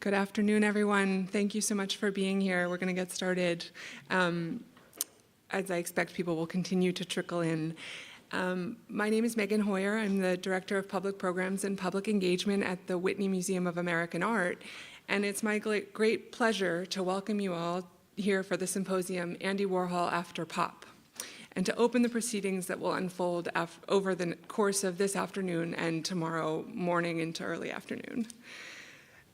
Good afternoon, everyone. Thank you so much for being here. We're going to get started. As I expect, people will continue to trickle in. My name is Megan Hoyer. I'm the Director of Public Programs and Public Engagement at the Whitney Museum of American Art. And it's my great pleasure to welcome you all here for the symposium, Andy Warhol After Pop, and to open the proceedings that will unfold over the course of this afternoon and tomorrow morning into early afternoon.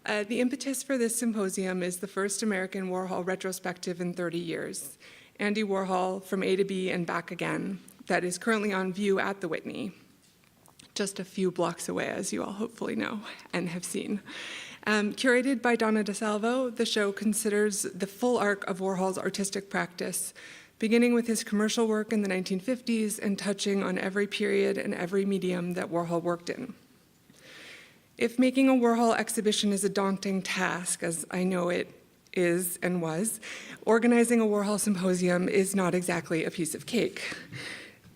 The impetus for this symposium is the first American Warhol retrospective in 30 years, Andy Warhol from A to B and Back Again, that is currently on view at the Whitney, just a few blocks away, as you all hopefully know and have seen. Curated by Donna DeSalvo, the show considers the full arc of Warhol's artistic practice, beginning with his commercial work in the 1950s and touching on every period and every medium that Warhol worked in. If making a Warhol exhibition is a daunting task, as I know it is and was, organizing a Warhol symposium is not exactly a piece of cake.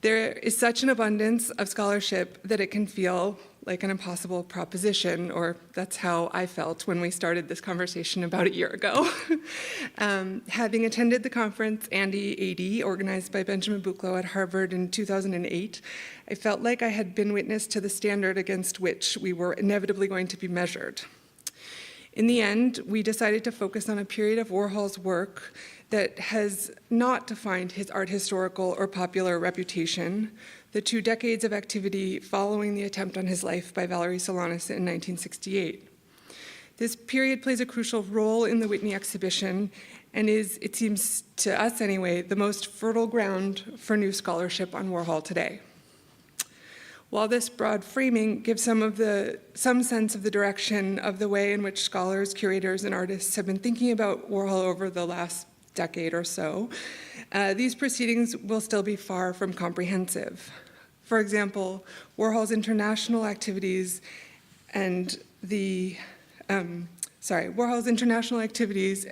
There is such an abundance of scholarship that it can feel like an impossible proposition, or that's how I felt when we started this conversation about a year ago. Having attended the conference Andy AD, organized by Benjamin Buchloh at Harvard in 2008, I felt like I had been witness to the standard against which we were inevitably going to be measured. In the end, we decided to focus on a period of Warhol's work that has not defined his art historical or popular reputation, the 2 decades of activity following the attempt on his life by Valerie Solanas in 1968. This period plays a crucial role in the Whitney exhibition and is, it seems to us anyway, the most fertile ground for new scholarship on Warhol today. While this broad framing gives some sense of the direction of the way in which scholars, curators, and artists have been thinking about Warhol over the last decade or so, these proceedings will still be far from comprehensive. For example, Warhol's international activities and Warhol's international activities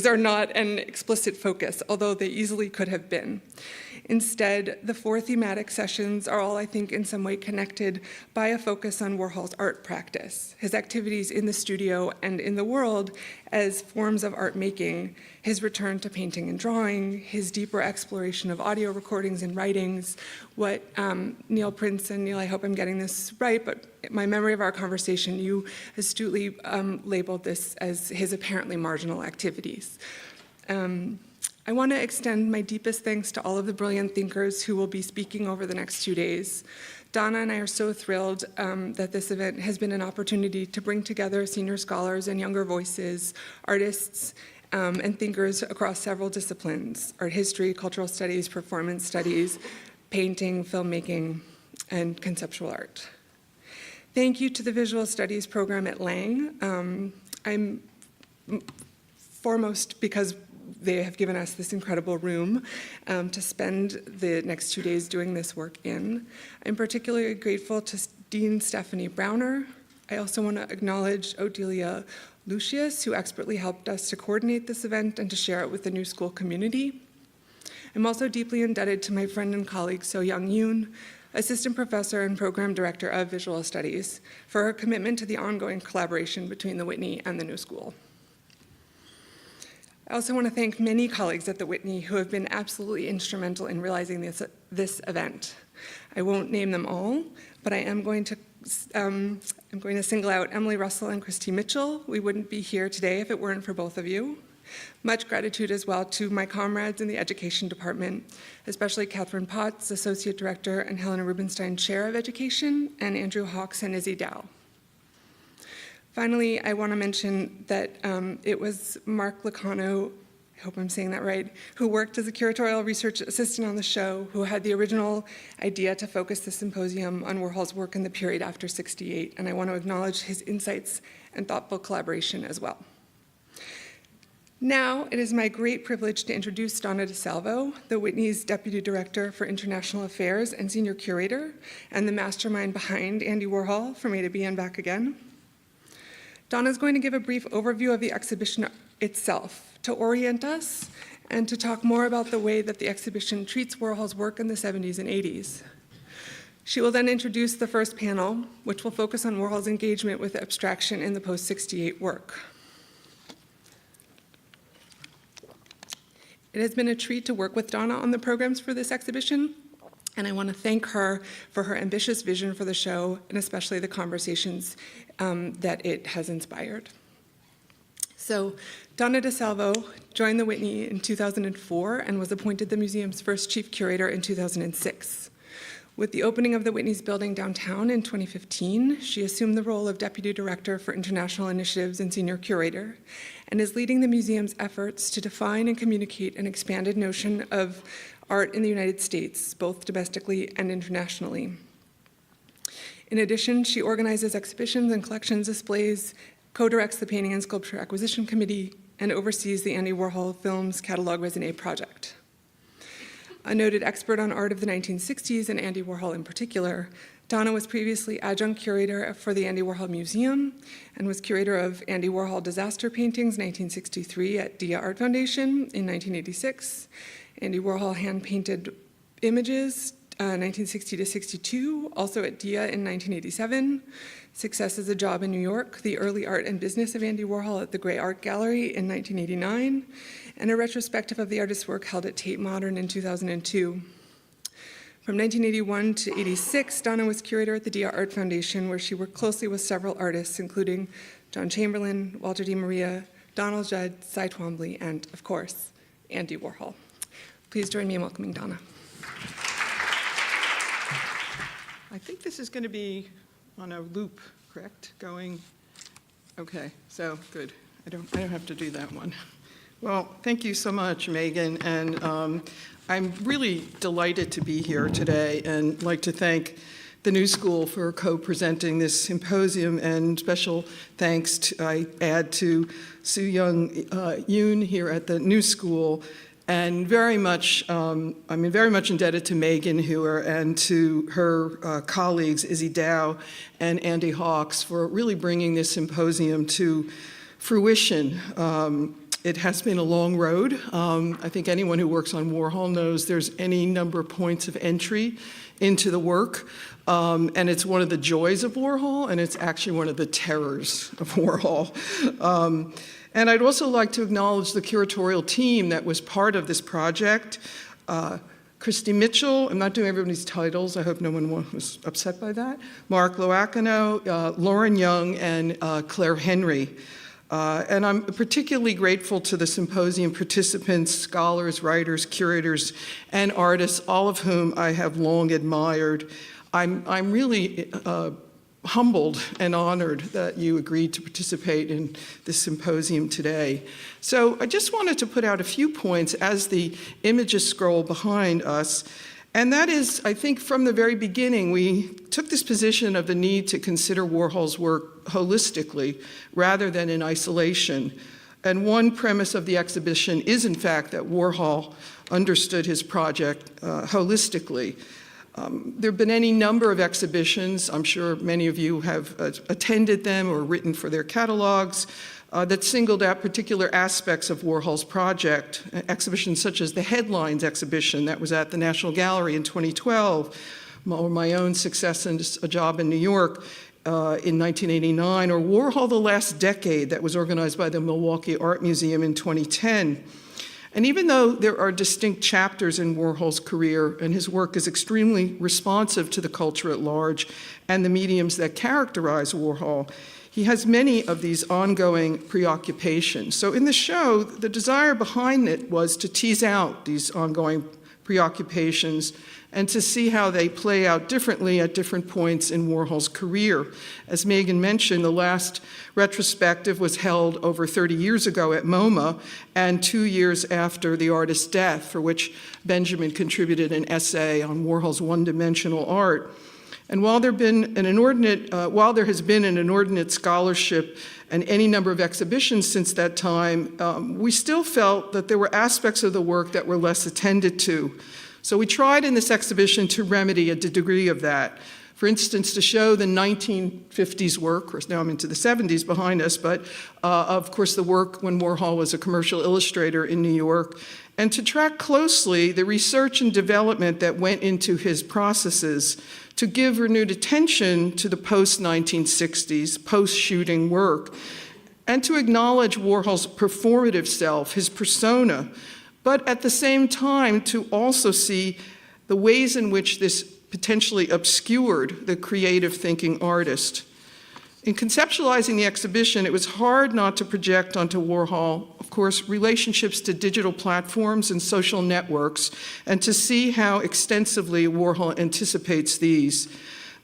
are not an explicit focus, although they easily could have been. Instead, the 4 thematic sessions are all, I think, in some way connected by a focus on Warhol's art practice, his activities in the studio and in the world as forms of art making, his return to painting and drawing, his deeper exploration of audio recordings and writings, what Neil Prince, and Neil, I hope I'm getting this right, but my memory of our conversation, you astutely labeled this as his apparently marginal activities. I want to extend my deepest thanks to all of the brilliant thinkers who will be speaking over the next 2 days. Donna and I are so thrilled that this event has been an opportunity to bring together senior scholars and younger voices, artists, and thinkers across several disciplines: art history, cultural studies, performance studies, painting, filmmaking, and conceptual art. Thank you to the Visual Studies program at Lang. I'm foremost because they have given us this incredible room to spend the next 2 days doing this work in. I'm particularly grateful to Dean Stephanie Browner. I also want to acknowledge Odelia Lucius, who expertly helped us to coordinate this event and to share it with the New School community. I'm also deeply indebted to my friend and colleague So-Young Yoon, Assistant Professor and Program Director of Visual Studies, for her commitment to the ongoing collaboration between the Whitney and the New School. I also want to thank many colleagues at the Whitney who have been absolutely instrumental in realizing this event. I won't name them all, but I am going to single out Emily Russell and Christy Mitchell. We wouldn't be here today if it weren't for both of you. Much gratitude as well to my comrades in the Education Department, especially Catherine Potts, Associate Director, and Helena Rubenstein, Chair of Education, and Andrew Hawks and Izzy Dow. Finally, I want to mention that it was Mark Licano, I hope I'm saying that right, who worked as a curatorial research assistant on the show, who had the original idea to focus the symposium on Warhol's work in the period after '68, and I want to acknowledge his insights and thoughtful collaboration as well. Now, it is my great privilege to introduce Donna DeSalvo, the Whitney's Deputy Director for International Affairs and Senior Curator, and the mastermind behind Andy Warhol from A to B and Back Again. Donna's going to give a brief overview of the exhibition itself, to orient us and to talk more about the way that the exhibition treats Warhol's work in the 70s and 80s. She will then introduce the first panel, which will focus on Warhol's engagement with abstraction in the post-68 work. It has been a treat to work with Donna on the programs for this exhibition, and I want to thank her for her ambitious vision for the show, and especially the conversations that it has inspired. So, Donna DeSalvo joined the Whitney in 2004 and was appointed the museum's first chief curator in 2006. With the opening of the Whitney's building downtown in 2015, she assumed the role of Deputy Director for International Initiatives and Senior Curator, and is leading the museum's efforts to define and communicate an expanded notion of art in the United States, both domestically and internationally. In addition, she organizes exhibitions and collections displays, co-directs the Painting and Sculpture Acquisition Committee, and oversees the Andy Warhol Films Catalog Raisonné project. A noted expert on art of the 1960s, and Andy Warhol in particular, Donna was previously adjunct curator for the Andy Warhol Museum and was curator of Andy Warhol Disaster Paintings 1963 at Dia Art Foundation in 1986, Andy Warhol hand-painted images 1960 to 62, also at Dia in 1987, Success as a Job in New York, the early art and business of Andy Warhol at the Gray Art Gallery in 1989, and a retrospective of the artist's work held at Tate Modern in 2002. From 1981 to 86, Donna was curator at the Dia Art Foundation, where she worked closely with several artists, including John Chamberlain, Walter D. Maria, Donald Judd, Cy Twombly, and, of course, Andy Warhol. Please join me in welcoming Donna. I think this is going to be on a loop, correct? Going, okay, so good. I don't have to do that one. Well, thank you so much, Megan, and I'm really delighted to be here today and like to thank the New School for co-presenting this symposium, and special thanks I add to Soo-Young Yoon here at the New School, and very much indebted to Megan Hewer and to her colleagues Izzy Dow and Andy Hawks for really bringing this symposium to fruition. It has been a long road. I think anyone who works on Warhol knows there's any number of points of entry into the work. And it's one of the joys of Warhol, and it's actually one of the terrors of Warhol. And I'd also like to acknowledge the curatorial team that was part of this project. Christy Mitchell, I'm not doing everybody's titles, I hope no one was upset by that. Mark Loacano, Lauren Young, and Claire Henry. And I'm particularly grateful to the symposium participants, scholars, writers, curators, and artists, all of whom I have long admired. I'm really humbled and honored that you agreed to participate in this symposium today. So I just wanted to put out a few points as the images scroll behind us. And that is, I think from the very beginning, we took this position of the need to consider Warhol's work holistically rather than in isolation. And one premise of the exhibition is, in fact, that Warhol understood his project holistically. There have been any number of exhibitions, I'm sure many of you have attended them or written for their catalogs, that singled out particular aspects of Warhol's project. Exhibitions such as the Headlines exhibition that was at the National Gallery in 2012, or my own Success and a Job in New York in 1989, or Warhol the Last Decade that was organized by the Milwaukee Art Museum in 2010. And even though there are distinct chapters in Warhol's career, and his work is extremely responsive to the culture at large and the mediums that characterize Warhol, he has many of these ongoing preoccupations. So in the show, the desire behind it was to tease out these ongoing preoccupations and to see how they play out differently at different points in Warhol's career. As Megan mentioned, the last retrospective was held over 30 years ago at MoMA, and 2 years after the artist's death, for which Benjamin contributed an essay on Warhol's one-dimensional art. And while there has been an inordinate scholarship and any number of exhibitions since that time, we still felt that there were aspects of the work that were less attended to. So we tried in this exhibition to remedy a degree of that For instance, to show the 1950s work, of course now I'm into the 70s behind us, but of course the work when Warhol was a commercial illustrator in New York, and to track closely the research and development that went into his processes to give renewed attention to the post-1960s, post-shooting work, and to acknowledge Warhol's performative self, his persona, but at the same time to also see the ways in which this potentially obscured the creative thinking artist. In conceptualizing the exhibition, it was hard not to project onto Warhol, of course, relationships to digital platforms and social networks, and to see how extensively Warhol anticipates these.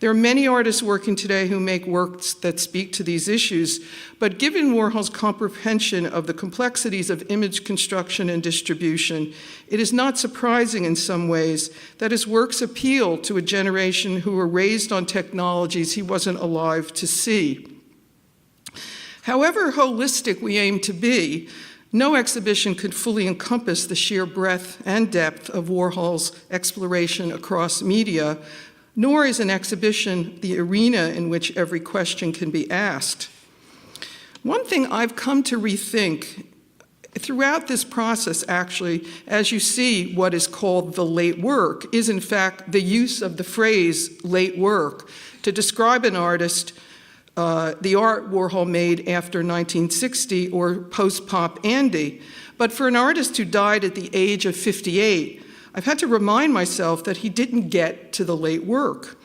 There are many artists working today who make works that speak to these issues, but given Warhol's comprehension of the complexities of image construction and distribution, it is not surprising in some ways that his works appeal to a generation who were raised on technologies he wasn't alive to see. However holistic we aim to be, no exhibition could fully encompass the sheer breadth and depth of Warhol's exploration across media, nor is an exhibition the arena in which every question can be asked. One thing I've come to rethink throughout this process, actually, as you see what is called the late work, is in fact the use of the phrase late work to describe an artist, the art Warhol made after 1960 or post-pop Andy. But for an artist who died at the age of 58, I've had to remind myself that he didn't get to the late work.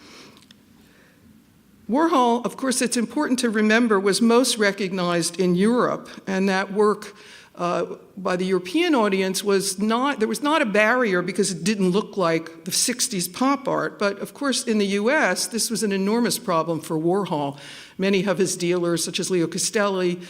Warhol, of course, it's important to remember, was most recognized in Europe, and that work by the European audience there was not a barrier because it didn't look like the 60s pop art, but of course in the US, this was an enormous problem for Warhol. Many of his dealers, such as Leo Castelli,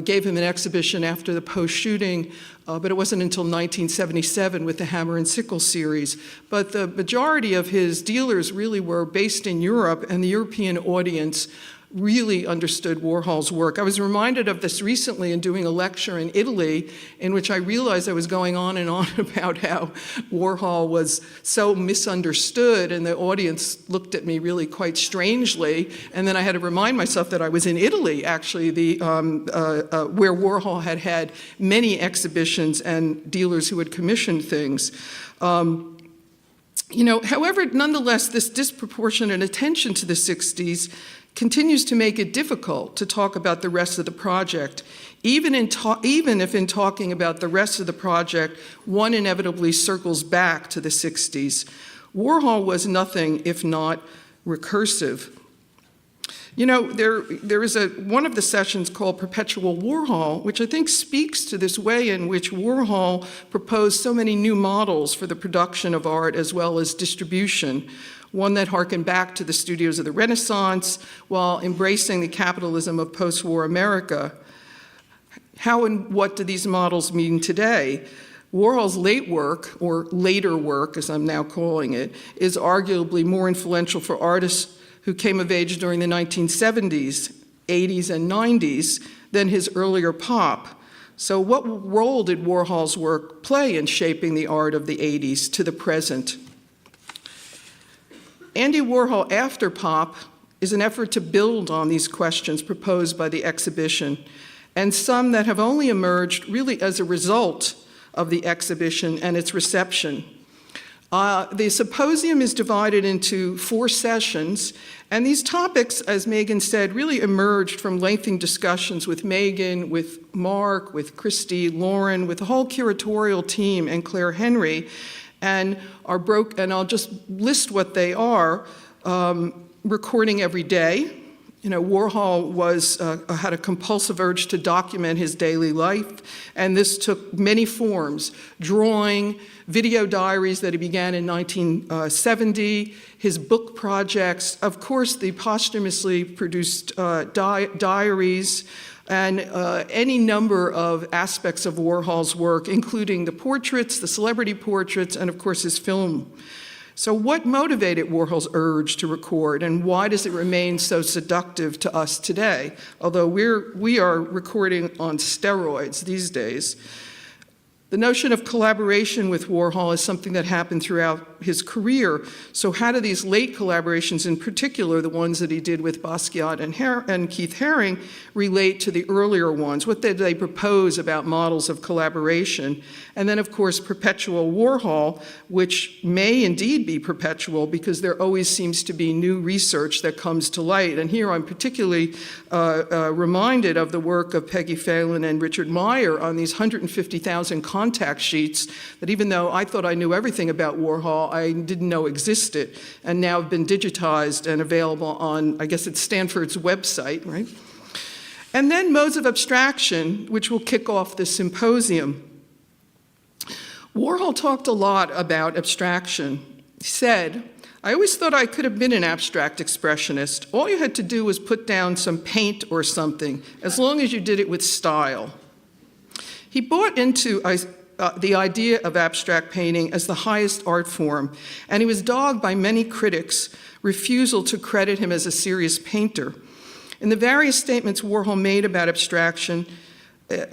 gave him an exhibition after the post-shooting, but it wasn't until 1977 with the Hammer and Sickle series. But the majority of his dealers really were based in Europe, and the European audience really understood Warhol's work. I was reminded of this recently in doing a lecture in Italy in which I realized I was going on and on about how Warhol was so misunderstood, and the audience looked at me really quite strangely. And then I had to remind myself that I was in Italy, actually, where Warhol had had many exhibitions and dealers who had commissioned things. However, nonetheless, this disproportionate attention to the 60s continues to make it difficult to talk about the rest of the project. Even if in talking about the rest of the project, one inevitably circles back to the 60s. Warhol was nothing if not recursive. There is one of the sessions called Perpetual Warhol, which I think speaks to this way in which Warhol proposed so many new models for the production of art as well as distribution. One that harkened back to the studios of the Renaissance while embracing the capitalism of post-war America. How and what do these models mean today? Warhol's late work, or later work as I'm now calling it, is arguably more influential for artists who came of age during the 1970s, 80s, and 90s than his earlier pop. So what role did Warhol's work play in shaping the art of the 80s to the present? Andy Warhol after pop is an effort to build on these questions proposed by the exhibition, and some that have only emerged really as a result of the exhibition and its reception. The symposium is divided into 4 sessions, and these topics, as Megan said, really emerged from lengthy discussions with Megan, with Mark, with Christy, Lauren, with the whole curatorial team, and Claire Henry, and I'll just list what they are. Recording every day. Warhol had a compulsive urge to document his daily life, and this took many forms. Drawing, video diaries that he began in 1970, his book projects, of course the posthumously produced diaries, and any number of aspects of Warhol's work, including the portraits, the celebrity portraits, and of course his film. So what motivated Warhol's urge to record, and why does it remain so seductive to us today? Although we are recording on steroids these days. The notion of collaboration with Warhol is something that happened throughout his career. So how do these late collaborations, in particular the ones that he did with Basquiat and Keith Haring, relate to the earlier ones? What did they propose about models of collaboration? And then, of course, perpetual Warhol, which may indeed be perpetual because there always seems to be new research that comes to light. And here I'm particularly reminded of the work of Peggy Phelan and Richard Meyer on these 150,000 contact sheets that, even though I thought I knew everything about Warhol, I didn't know existed, and now have been digitized and available on, I guess it's Stanford's website, right? And then modes of abstraction, which will kick off the symposium. Warhol talked a lot about abstraction. He said, "I always thought I could have been an abstract expressionist. All you had to do was put down some paint or something, as long as you did it with style." He bought into the idea of abstract painting as the highest art form, and he was dogged by many critics' refusal to credit him as a serious painter. In the various statements Warhol made about abstraction, it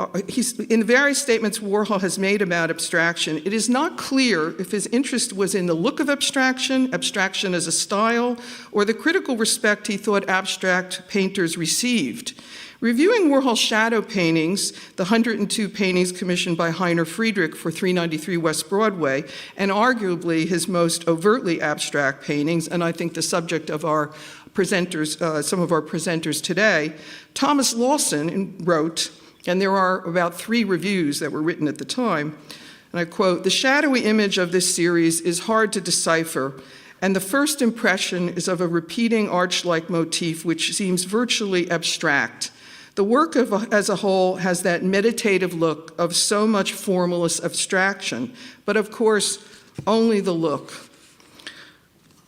is not clear if his interest was in the look of abstraction, abstraction as a style, or the critical respect he thought abstract painters received. Reviewing Warhol's shadow paintings, the 102 paintings commissioned by Heiner Friedrich for 393 West Broadway, and arguably his most overtly abstract paintings, and I think the subject of our presenters, some of our presenters today, Thomas Lawson wrote, and there are about 3 reviews that were written at the time, and I quote, "The shadowy image of this series is hard to decipher, and the first impression is of a repeating arch-like motif which seems virtually abstract. The work as a whole has that meditative look of so much formalist abstraction, but of course, only the look."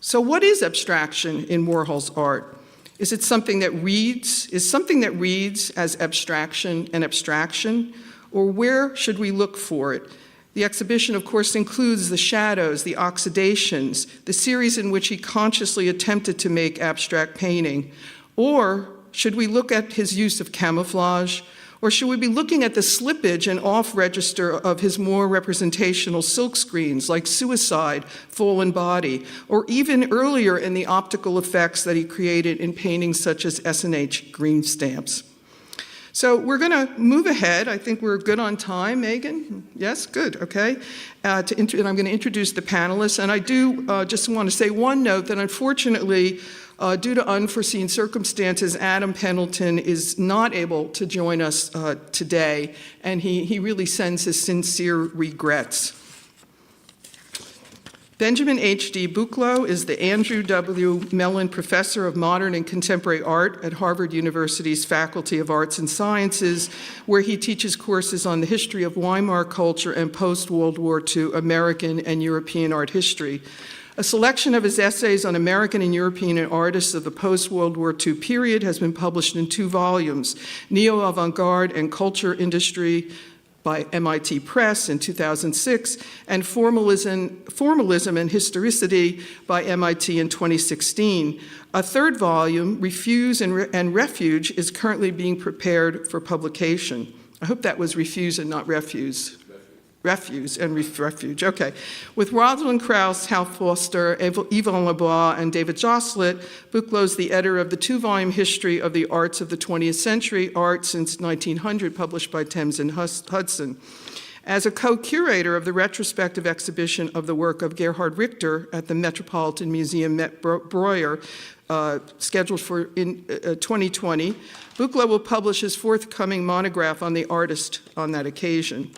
So what is abstraction in Warhol's art? Is it something that reads? Is something that reads as abstraction an abstraction? Or where should we look for it? The exhibition, of course, includes the shadows, the oxidations, the series in which he consciously attempted to make abstract painting. Or should we look at his use of camouflage? Or should we be looking at the slippage and off-register of his more representational silkscreens like Suicide, Fallen Body, or even earlier in the optical effects that he created in paintings such as S&H green stamps? So we're going to move ahead. I think we're good on time, Megan? Yes, good, okay. And I'm going to introduce the panelists. And I do just want to say one note that unfortunately, due to unforeseen circumstances, Adam Pendleton is not able to join us today, and he really sends his sincere regrets. Benjamin H.D. Buchloh is the Andrew W. Mellon Professor of Modern and Contemporary Art at Harvard University's Faculty of Arts and Sciences, where he teaches courses on the history of Weimar culture and post-World War II American and European art history. A selection of his essays on American and European artists of the post-World War II period has been published in 2 volumes, Neo-Avant-Garde and Culture Industry by MIT Press in 2006, and Formalism and Historicity by MIT in 2016. A 3rd volume, Refuse and Refuge, is currently being prepared for publication. I hope that was refuse and not refuse. Refuse and refuge, okay. With Rosalind Krauss, Hal Foster, Yvon Lebois, and David Joslet, Buchloh's the editor of the 2-volume History of the Arts of the 20th Century, Art Since 1900, published by Thames and Hudson. As a co-curator of the retrospective exhibition of the work of Gerhard Richter at the Metropolitan Museum Met-Breuer, scheduled for 2020, Buchloh will publish his forthcoming monograph on the artist on that occasion.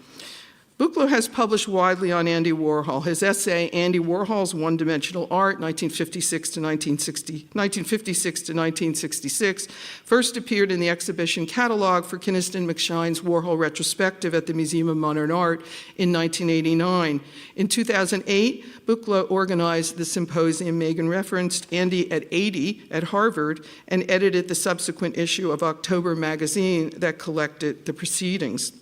Buchloh has published widely on Andy Warhol. His essay, Andy Warhol's One-Dimensional Art, 1956 to 1966, first appeared in the exhibition catalog for Kynaston McShine's Warhol Retrospective at the Museum of Modern Art in 1989. In 2008, Buchloh organized the symposium Megan referenced, Andy at 80 at Harvard, and edited the subsequent issue of October magazine that collected the proceedings.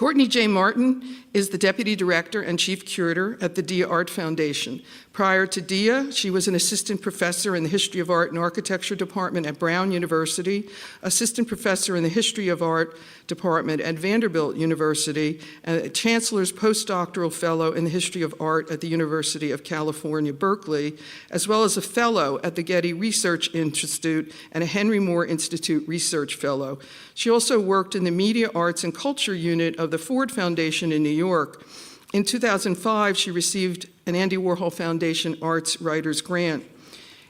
Courtney J. Martin is the Deputy Director and Chief Curator at the DIA Art Foundation. Prior to DIA, she was an Assistant Professor in the History of Art and Architecture Department at Brown University, Assistant Professor in the History of Art Department at Vanderbilt University, and a Chancellor's Postdoctoral Fellow in the History of Art at the University of California, Berkeley, as well as a Fellow at the Getty Research Institute and a Henry Moore Institute Research Fellow. She also worked in the Media Arts and Culture Unit of the Ford Foundation in New York. In 2005, she received an Andy Warhol Foundation Arts Writers Grant.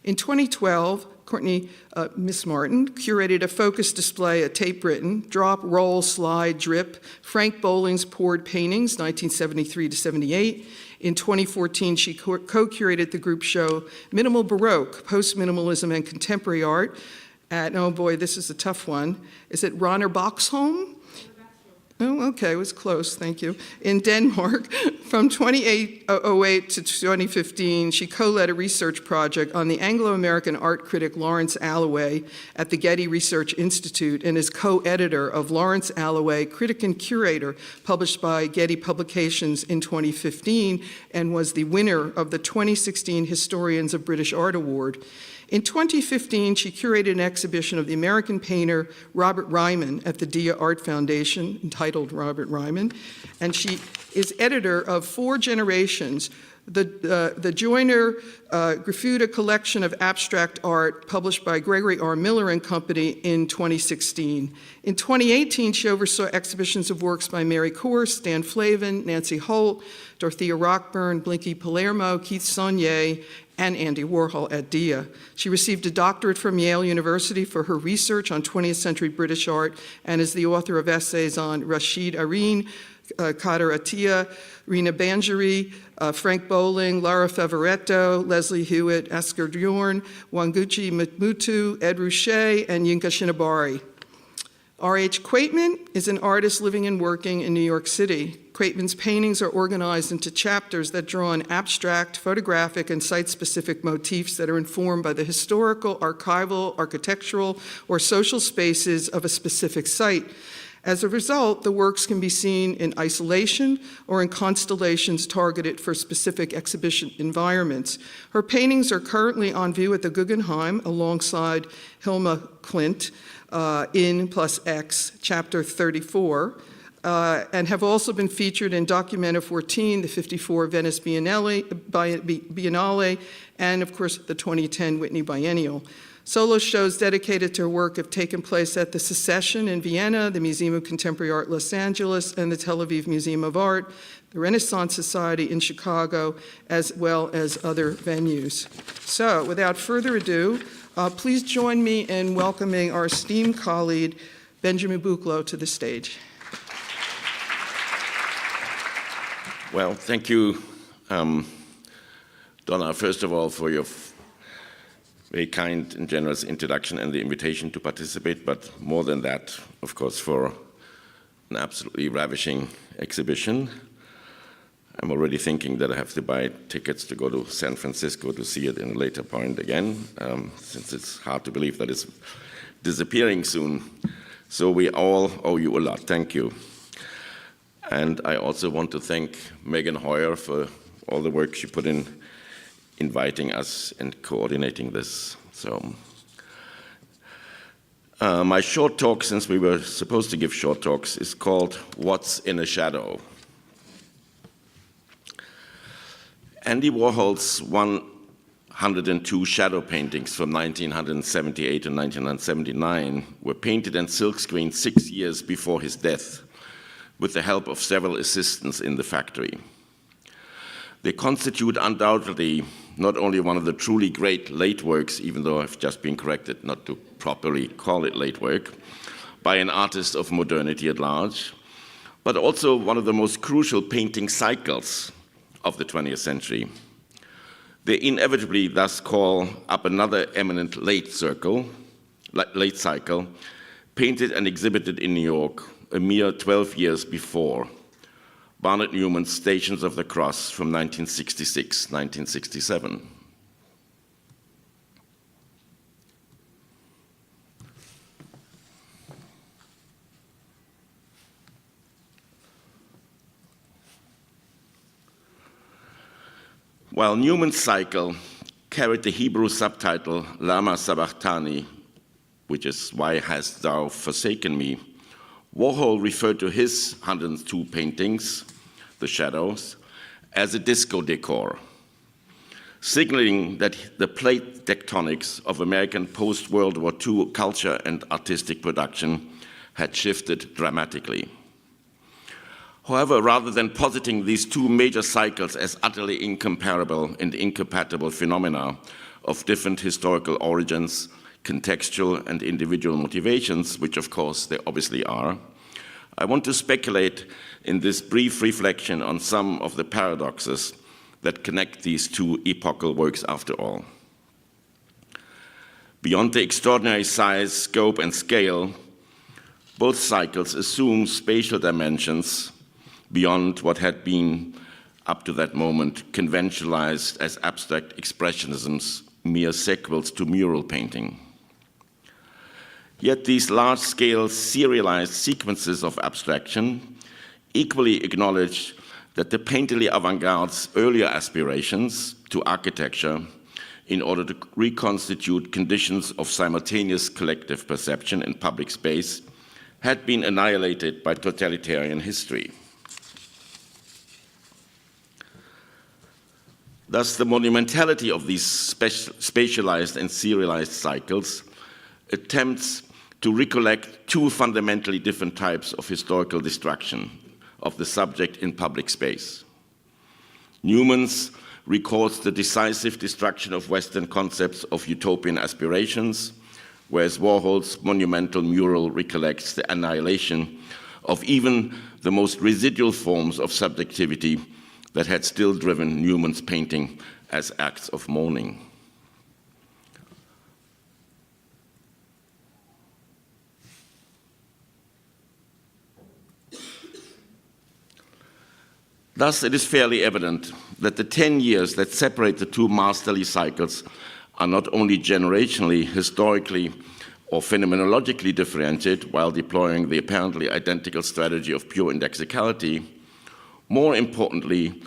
In 2012, Courtney, Miss Martin, curated a focus display at Tate Britain, Drop, Roll, Slide, Drip, Frank Bolling's Poured Paintings, 1973 to 78. In 2014, she co-curated the group show Minimal Baroque, Post-Minimalism and Contemporary Art at, oh boy, this is a tough one. Is it Ronner Boxholm? Oh, okay, it was close, thank you. In Denmark, from 2008 to 2015, she co-led a research project on the Anglo-American art critic Lawrence Alloway at the Getty Research Institute and is co-editor of Lawrence Alloway, Critic and Curator, published by Getty Publications in 2015, and was the winner of the 2016 Historians of British Art Award. In 2015, she curated an exhibition of the American painter Robert Ryman at the DIA Art Foundation, entitled Robert Ryman, and she is editor of 4 Generations, the Joyner Graffuta collection of abstract art published by Gregory R. Miller and Company in 2016. In 2018, she oversaw exhibitions of works by Mary Corse, Dan Flavin, Nancy Holt, Dorothea Rockburn, Blinky Palermo, Keith Saunier, and Andy Warhol at DIA. She received a doctorate from Yale University for her research on 20th century British art and is the author of essays on Rashid Areen, Kader Attia, Rina Banjari, Frank Bolling, Lara Favoretto, Leslie Hewitt, Asker Bjorn, Wanguchi Mutu, Ed Ruche, and Yinka Shinabari. R.H. Quaitman is an artist living and working in New York City. Quaitman's paintings are organized into chapters that draw on abstract, photographic, and site-specific motifs that are informed by the historical, archival, architectural, or social spaces of a specific site. As a result, the works can be seen in isolation or in constellations targeted for specific exhibition environments. Her paintings are currently on view at the Guggenheim alongside Hilma Klint in + X, Chapter 34, and have also been featured in Documenta 14, the 54 Venice Biennale, and of course the 2010 Whitney Biennial. Solo shows dedicated to her work have taken place at the Secession in Vienna, the Museum of Contemporary Art Los Angeles, and the Tel Aviv Museum of Art, the Renaissance Society in Chicago, as well as other venues. So without further ado, please join me in welcoming our esteemed colleague, Benjamin Buchloh, to the stage. Well, thank you, Donna, first of all, for your very kind and generous introduction and the invitation to participate, but more than that, of course, for an absolutely ravishing exhibition. I'm already thinking that I have to buy tickets to go to San Francisco to see it in a later point again, since it's hard to believe that it's disappearing soon. So we all owe you a lot. Thank you. And I also want to thank Megan Hoyer for all the work she put in inviting us and coordinating this. So my short talk, since we were supposed to give short talks, is called What's in a Shadow? Andy Warhol's 102 shadow paintings from 1978 and 1979 were painted and silkscreened 6 years before his death, with the help of several assistants in the factory. They constitute undoubtedly not only one of the truly great late works, even though I've just been corrected not to properly call it late work, by an artist of modernity at large, but also one of the most crucial painting cycles of the 20th century. They inevitably thus call up another eminent late cycle, painted and exhibited in New York a mere 12 years before, Barnett Newman's Stations of the Cross from 1966-1967. While Newman's cycle carried the Hebrew subtitle Lama Sabachthani, which is Why Hast Thou Forsaken Me, Warhol referred to his 102 paintings, the shadows, as a disco decor, signaling that the plate tectonics of American post-World War II culture and artistic production had shifted dramatically. However, rather than positing these two major cycles as utterly incomparable and incompatible phenomena of different historical origins, contextual and individual motivations, which of course they obviously are, I want to speculate in this brief reflection on some of the paradoxes that connect these two epochal works after all. Beyond the extraordinary size, scope, and scale, both cycles assume spatial dimensions beyond what had been, up to that moment, conventionalized as abstract expressionism's mere sequels to mural painting. Yet these large-scale serialized sequences of abstraction equally acknowledge that the painterly avant-garde's earlier aspirations to architecture in order to reconstitute conditions of simultaneous collective perception in public space had been annihilated by totalitarian history. Thus, the monumentality of these spatialized and serialized cycles attempts to recollect two fundamentally different types of historical destruction of the subject in public space. Newman's records the decisive destruction of Western concepts of utopian aspirations, whereas Warhol's monumental mural recollects the annihilation of even the most residual forms of subjectivity that had still driven Newman's painting as acts of mourning. Thus, it is fairly evident that the 10 years that separate the two masterly cycles are not only generationally, historically, or phenomenologically differentiated while deploying the apparently identical strategy of pure indexicality. More importantly,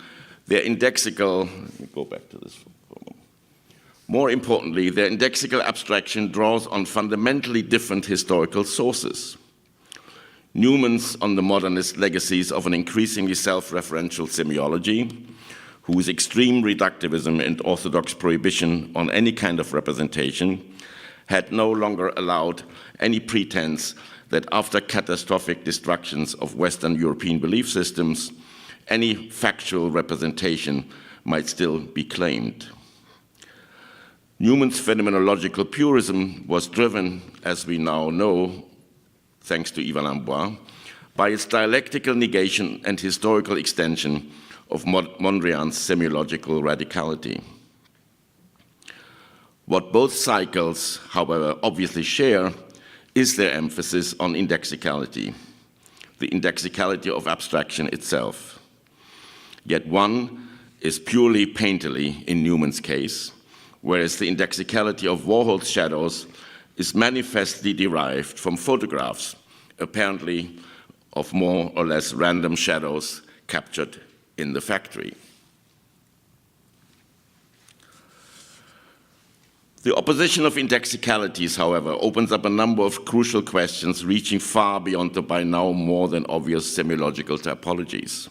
their indexical, let me go back to this for a moment. More importantly, their indexical abstraction draws on fundamentally different historical sources. Newman's on the modernist legacies of an increasingly self-referential semiology, whose extreme reductivism and orthodox prohibition on any kind of representation had no longer allowed any pretense that after catastrophic destructions of Western European belief systems, any factual representation might still be claimed. Newman's phenomenological purism was driven, as we now know, thanks to Yves Lambois, by its dialectical negation and historical extension of Mondrian's semiological radicality. What both cycles, however, obviously share is their emphasis on indexicality, the indexicality of abstraction itself. Yet one is purely painterly in Newman's case, whereas the indexicality of Warhol's shadows is manifestly derived from photographs, apparently of more or less random shadows captured in the factory. The opposition of indexicalities, however, opens up a number of crucial questions reaching far beyond the by now more than obvious semiological typologies.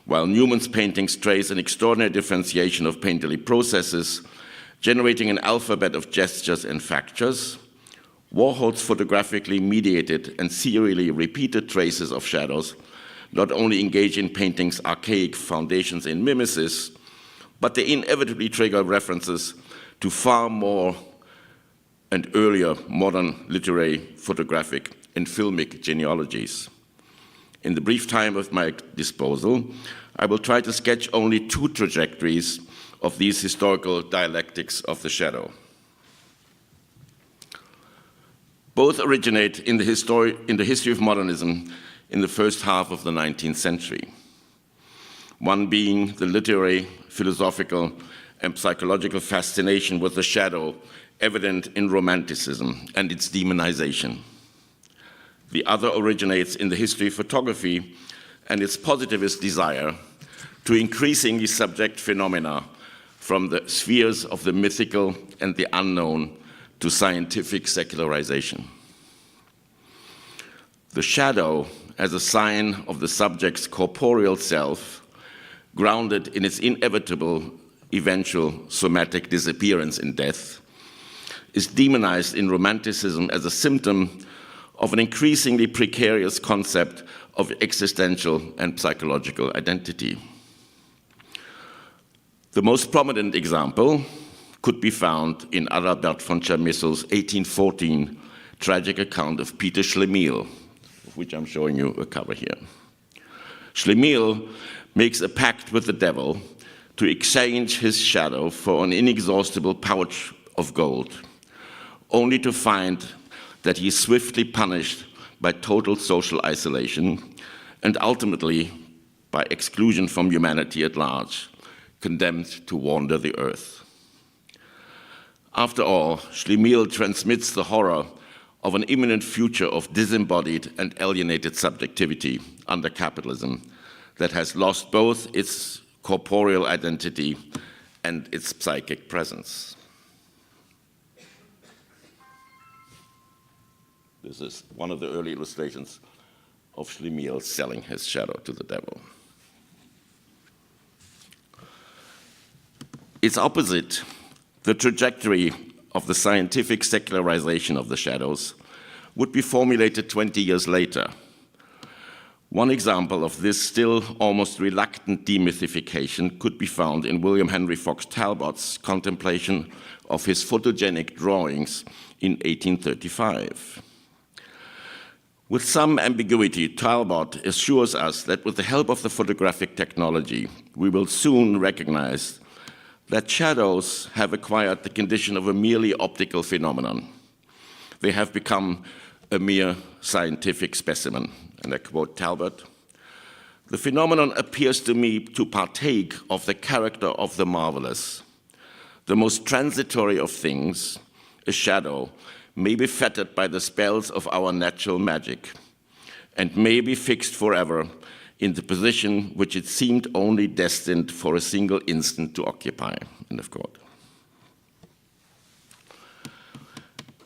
While Newman's paintings trace an extraordinary differentiation of painterly processes, generating an alphabet of gestures and factors, Warhol's photographically mediated and serially repeated traces of shadows not only engage in painting's archaic foundations in mimesis, but they inevitably trigger references to far more and earlier modern literary, photographic, and filmic genealogies. In the brief time at my disposal, I will try to sketch only two trajectories of these historical dialectics of the shadow. Both originate in the history of modernism in the first half of the 19th century. One being the literary, philosophical, and psychological fascination with the shadow evident in Romanticism and its demonization. The other originates in the history of photography and its positivist desire to increasingly subject phenomena from the spheres of the mythical and the unknown to scientific secularization. The shadow as a sign of the subject's corporeal self, grounded in its inevitable eventual somatic disappearance in death, is demonized in Romanticism as a symptom of an increasingly precarious concept of existential and psychological identity. The most prominent example could be found in Adalbert von Chamisso's 1814 tragic account of Peter Schlemihl, of which I'm showing you a cover here. Schlemihl makes a pact with the devil to exchange his shadow for an inexhaustible pouch of gold, only to find that he is swiftly punished by total social isolation and ultimately by exclusion from humanity at large, condemned to wander the earth. After all, Schlemihl transmits the horror of an imminent future of disembodied and alienated subjectivity under capitalism that has lost both its corporeal identity and its psychic presence. This is one of the early illustrations of Schlemihl selling his shadow to the devil. Its opposite, the trajectory of the scientific secularization of the shadows, would be formulated 20 years later. One example of this still almost reluctant demythification could be found in William Henry Fox Talbot's contemplation of his photogenic drawings in 1835. With some ambiguity, Talbot assures us that with the help of the photographic technology, we will soon recognize that shadows have acquired the condition of a merely optical phenomenon. They have become a mere scientific specimen. And I quote Talbot, "The phenomenon appears to me to partake of the character of the marvelous. The most transitory of things, a shadow, may be fettered by the spells of our natural magic, and may be fixed forever in the position which it seemed only destined for a single instant to occupy." End of quote.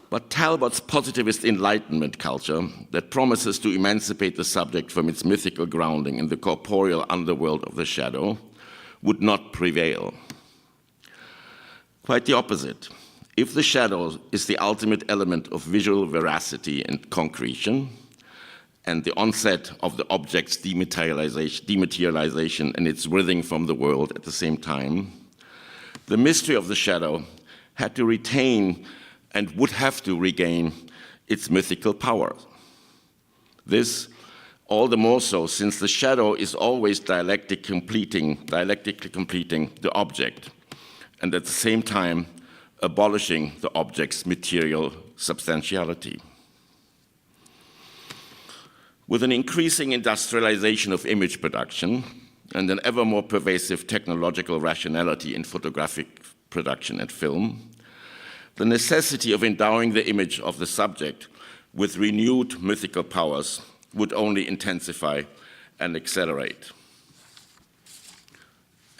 But Talbot's positivist Enlightenment culture that promises to emancipate the subject from its mythical grounding in the corporeal underworld of the shadow would not prevail. Quite the opposite. If the shadow is the ultimate element of visual veracity and concretion, and the onset of the object's dematerialization and its writhing from the world at the same time, the mystery of the shadow had to retain and would have to regain its mythical power. This all the more so since the shadow is always dialectically completing the object, and at the same time abolishing the object's material substantiality. With an increasing industrialization of image production and an ever more pervasive technological rationality in photographic production and film, the necessity of endowing the image of the subject with renewed mythical powers would only intensify and accelerate.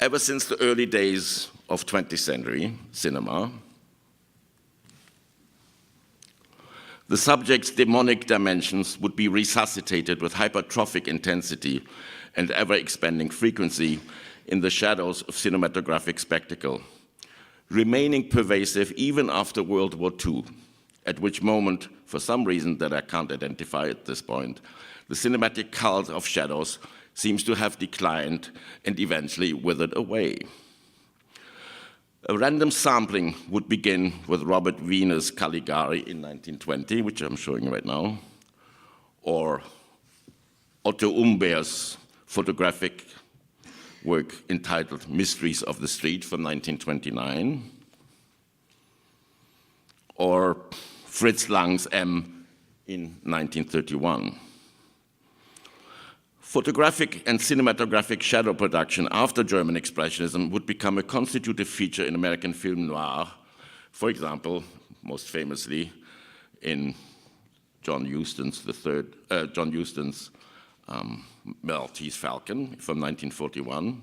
Ever since the early days of 20th century cinema, the subject's demonic dimensions would be resuscitated with hypertrophic intensity and ever-expanding frequency in the shadows of cinematographic spectacle, remaining pervasive even after World War II, at which moment, for some reason that I can't identify at this point, the cinematic cult of shadows seems to have declined and eventually withered away. A random sampling would begin with Robert Wiener's Caligari in 1920, which I'm showing you right now, or Otto Umber's photographic work entitled Mysteries of the Street from 1929, or Fritz Lang's M in 1931. Photographic and cinematographic shadow production after German Expressionism would become a constitutive feature in American film noir, for example, most famously in John Huston's Maltese Falcon from 1941,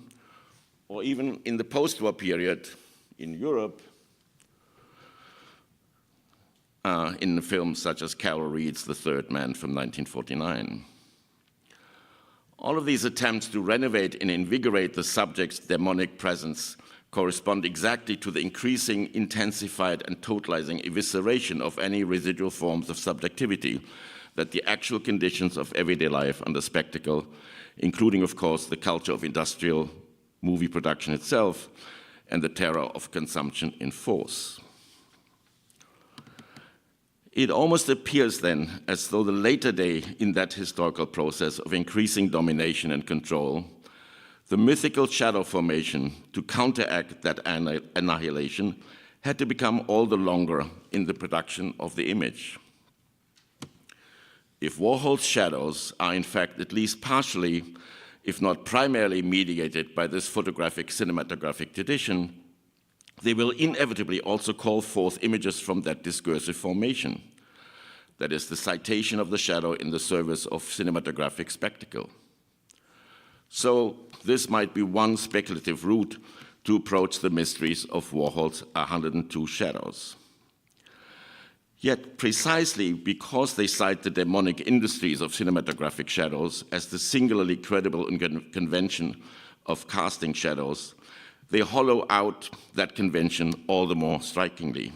or even in the post-war period in Europe, in films such as Carol Reed's The Third Man from 1949. All of these attempts to renovate and invigorate the subject's demonic presence correspond exactly to the increasing, intensified, and totalizing evisceration of any residual forms of subjectivity that the actual conditions of everyday life under spectacle, including, of course, the culture of industrial movie production itself, and the terror of consumption enforce. It almost appears then as though the later day in that historical process of increasing domination and control, the mythical shadow formation to counteract that annihilation had to become all the longer in the production of the image. If Warhol's shadows are in fact at least partially, if not primarily mediated by this photographic cinematographic tradition, they will inevitably also call forth images from that discursive formation. That is, the citation of the shadow in the service of cinematographic spectacle. So this might be one speculative route to approach the mysteries of Warhol's 102 Shadows. Yet precisely because they cite the demonic industries of cinematographic shadows as the singularly credible convention of casting shadows, they hollow out that convention all the more strikingly.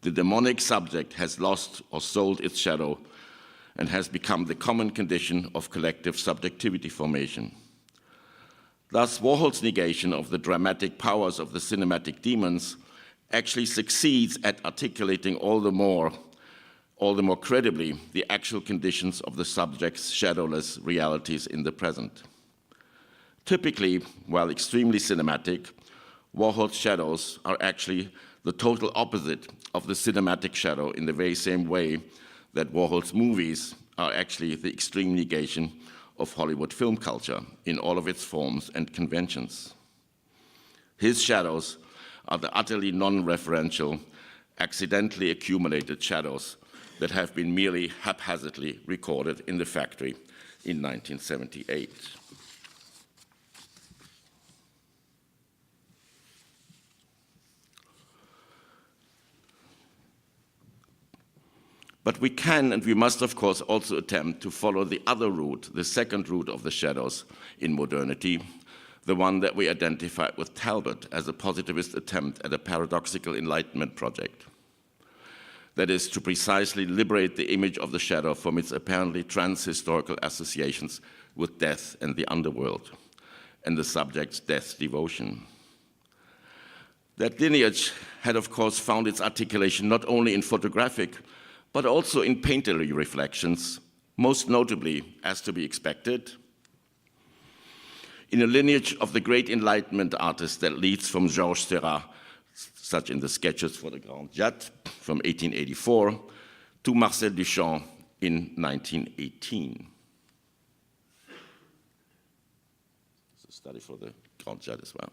The demonic subject has lost or sold its shadow and has become the common condition of collective subjectivity formation. Thus, Warhol's negation of the dramatic powers of the cinematic demons actually succeeds at articulating all the more credibly the actual conditions of the subject's shadowless realities in the present. Typically, while extremely cinematic, Warhol's shadows are actually the total opposite of the cinematic shadow in the very same way that Warhol's movies are actually the extreme negation of Hollywood film culture in all of its forms and conventions. His shadows are the utterly non-referential, accidentally accumulated shadows that have been merely haphazardly recorded in the factory in 1978. But we can and we must, of course, also attempt to follow the other route, the second route of the shadows in modernity, the one that we identified with Talbot as a positivist attempt at a paradoxical enlightenment project. That is, to precisely liberate the image of the shadow from its apparently trans-historical associations with death and the underworld, and the subject's death devotion. That lineage had, of course, found its articulation not only in photographic, but also in painterly reflections, most notably, as to be expected, in a lineage of the great Enlightenment artists that leads from Georges Seurat, such in the Sketches for the Grande Jatte from 1884, to Marcel Duchamp in 1918. It's a study for the Grande Jatte as well.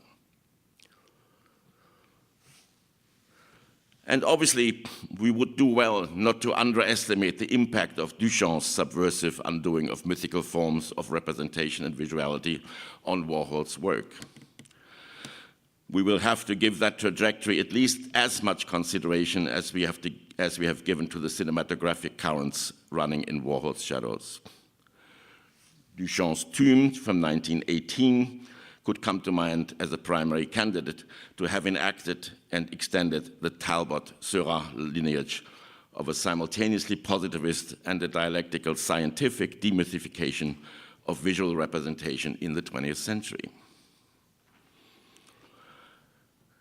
And obviously, we would do well not to underestimate the impact of Duchamp's subversive undoing of mythical forms of representation and visuality on Warhol's work. We will have to give that trajectory at least as much consideration as we have given to the cinematographic currents running in Warhol's shadows. Duchamp's Tomb from 1918 could come to mind as a primary candidate to have enacted and extended the Talbot-Seurat lineage of a simultaneously positivist and a dialectical scientific demythification of visual representation in the 20th century.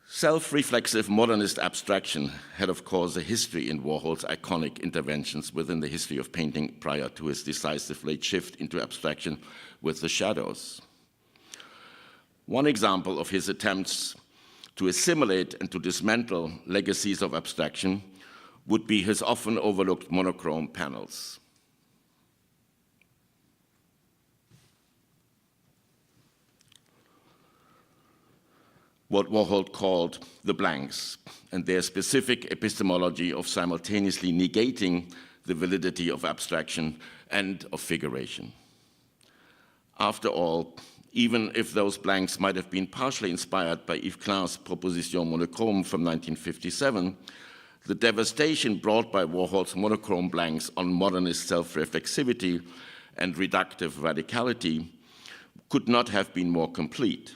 Self-reflexive modernist abstraction had, of course, a history in Warhol's iconic interventions within the history of painting prior to his decisive late shift into abstraction with the shadows. One example of his attempts to assimilate and to dismantle legacies of abstraction would be his often overlooked monochrome panels. What Warhol called the blanks, and their specific epistemology of simultaneously negating the validity of abstraction and of figuration. After all, even if those blanks might have been partially inspired by Yves Klein's Proposition monochrome from 1957, the devastation brought by Warhol's monochrome blanks on modernist self-reflexivity and reductive radicality could not have been more complete.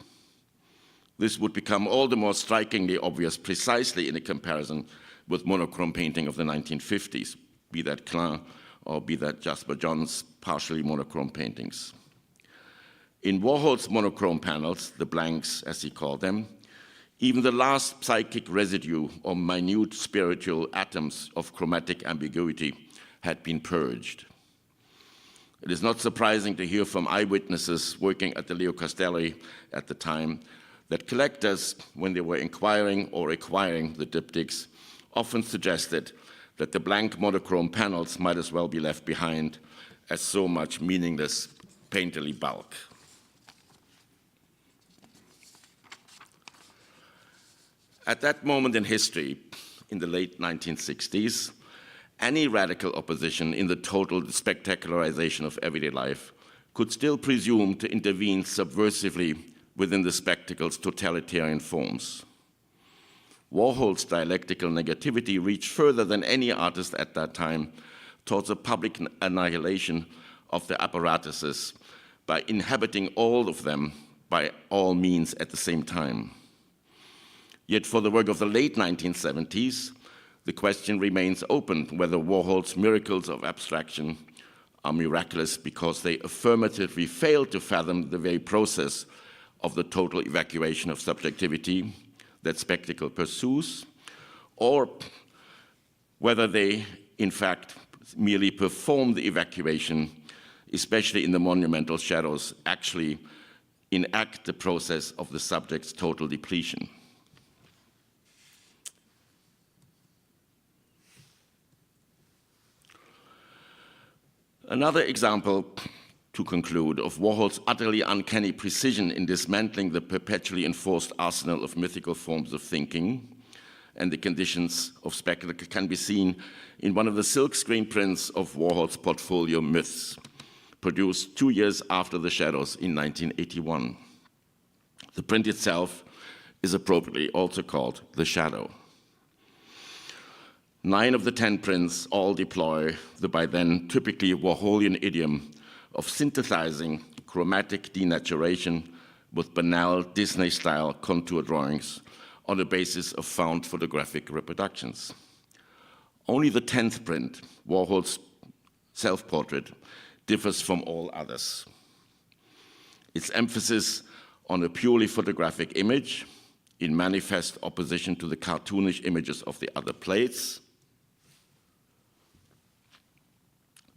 This would become all the more strikingly obvious precisely in a comparison with monochrome painting of the 1950s, be that Klein or be that Jasper John's partially monochrome paintings. In Warhol's monochrome panels, the blanks as he called them, even the last psychic residue or minute spiritual atoms of chromatic ambiguity had been purged. It is not surprising to hear from eyewitnesses working at the Leo Castelli at the time that collectors, when they were inquiring or acquiring the diptychs, often suggested that the blank monochrome panels might as well be left behind as so much meaningless painterly bulk. At that moment in history, in the late 1960s, any radical opposition in the total spectacularization of everyday life could still presume to intervene subversively within the spectacle's totalitarian forms. Warhol's dialectical negativity reached further than any artist at that time towards a public annihilation of the apparatuses by inhabiting all of them by all means at the same time. Yet for the work of the late 1970s, the question remains open whether Warhol's miracles of abstraction are miraculous because they affirmatively fail to fathom the very process of the total evacuation of subjectivity that spectacle pursues, or whether they, in fact, merely perform the evacuation, especially in the monumental shadows, actually enact the process of the subject's total depletion. Another example, to conclude, of Warhol's utterly uncanny precision in dismantling the perpetually enforced arsenal of mythical forms of thinking and the conditions of spectacle can be seen in one of the silkscreen prints of Warhol's portfolio Myths, produced 2 years after The Shadows in 1981. The print itself is appropriately also called The Shadow. 9 of the 10 prints all deploy the by then typically Warholian idiom of synthesizing chromatic denaturation with banal Disney-style contour drawings on the basis of found photographic reproductions. Only the 10th print, Warhol's self-portrait, differs from all others. Its emphasis on a purely photographic image, in manifest opposition to the cartoonish images of the other plates,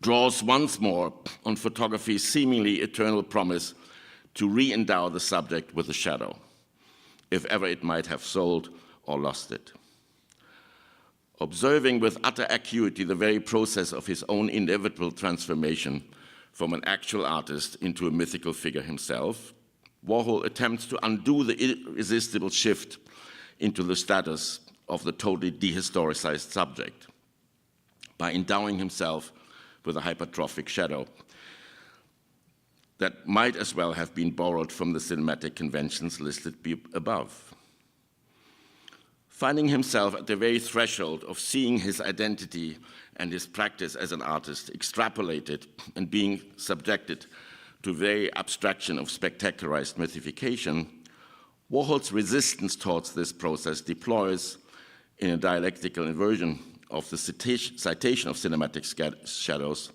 draws once more on photography's seemingly eternal promise to re-endow the subject with a shadow, if ever it might have sold or lost it. Observing with utter acuity the very process of his own inevitable transformation from an actual artist into a mythical figure himself, Warhol attempts to undo the irresistible shift into the status of the totally dehistoricized subject by endowing himself with a hypertrophic shadow that might as well have been borrowed from the cinematic conventions listed above. Finding himself at the very threshold of seeing his identity and his practice as an artist extrapolated and being subjected to very abstraction of spectacularized mythification, Warhol's resistance towards this process deploys in a dialectical inversion of the citation of cinematic shadows,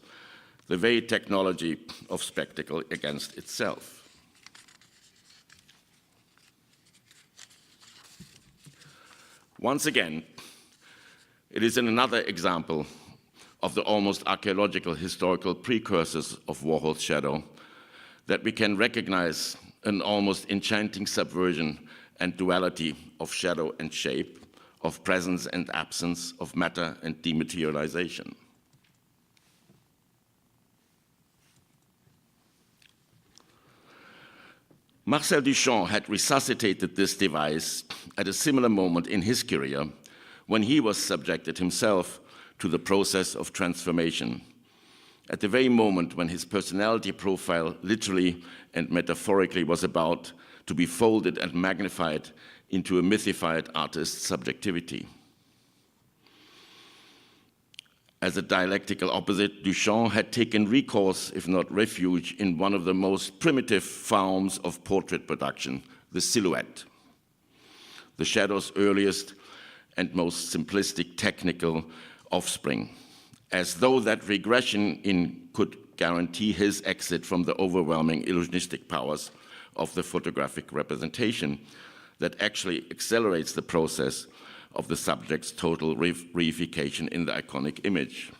the very technology of spectacle against itself. Once again, it is in another example of the almost archaeological historical precursors of Warhol's shadow that we can recognize an almost enchanting subversion and duality of shadow and shape, of presence and absence, of matter and dematerialization. Marcel Duchamp had resuscitated this device at a similar moment in his career when he was subjected himself to the process of transformation at the very moment when his personality profile literally and metaphorically was about to be folded and magnified into a mythified artist's subjectivity. As a dialectical opposite, Duchamp had taken recourse, if not refuge, in one of the most primitive forms of portrait production, the silhouette, the shadow's earliest and most simplistic technical offspring, as though that regression could guarantee his exit from the overwhelming illusionistic powers of the photographic representation that actually accelerates the process of the subject's total reification in the iconic image.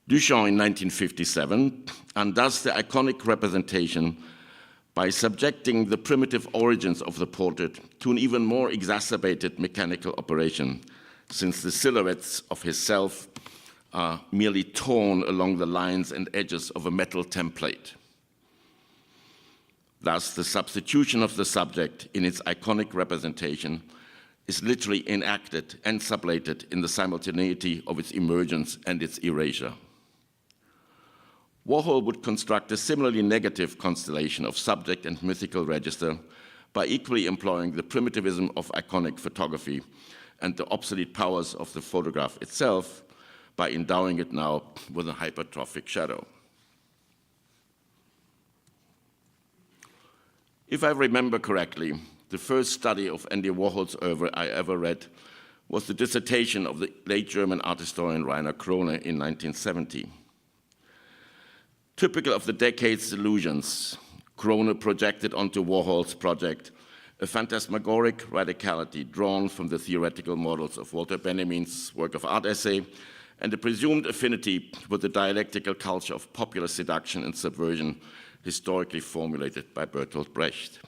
Duchamp in 1957 undoes the iconic representation by subjecting the primitive origins of the portrait to an even more exacerbated mechanical operation, since the silhouettes of his self are merely torn along the lines and edges of a metal template. Thus, the substitution of the subject in its iconic representation is literally enacted and sublated in the simultaneity of its emergence and its erasure. Warhol would construct a similarly negative constellation of subject and mythical register by equally employing the primitivism of iconic photography and the obsolete powers of the photograph itself by endowing it now with a hypertrophic shadow. If I remember correctly, the first study of Andy Warhol's oeuvre I ever read was the dissertation of the late German art historian Rainer Krone in 1970. Typical of the decade's illusions, Krone projected onto Warhol's project a phantasmagoric radicality drawn from the theoretical models of Walter Benjamin's work of art essay and a presumed affinity with the dialectical culture of popular seduction and subversion historically formulated by Bertolt Brecht.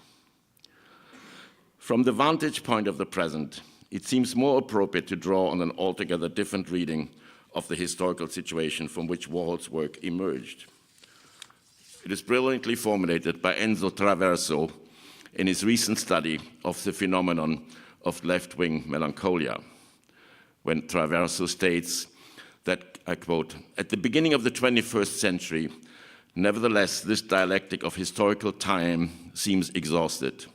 From the vantage point of the present, it seems more appropriate to draw on an altogether different reading of the historical situation from which Warhol's work emerged. It is brilliantly formulated by Enzo Traverso in his recent study of the phenomenon of left-wing melancholia, when Traverso states that, I quote, "At the beginning of the 21st century, nevertheless, this dialectic of historical time seems exhausted.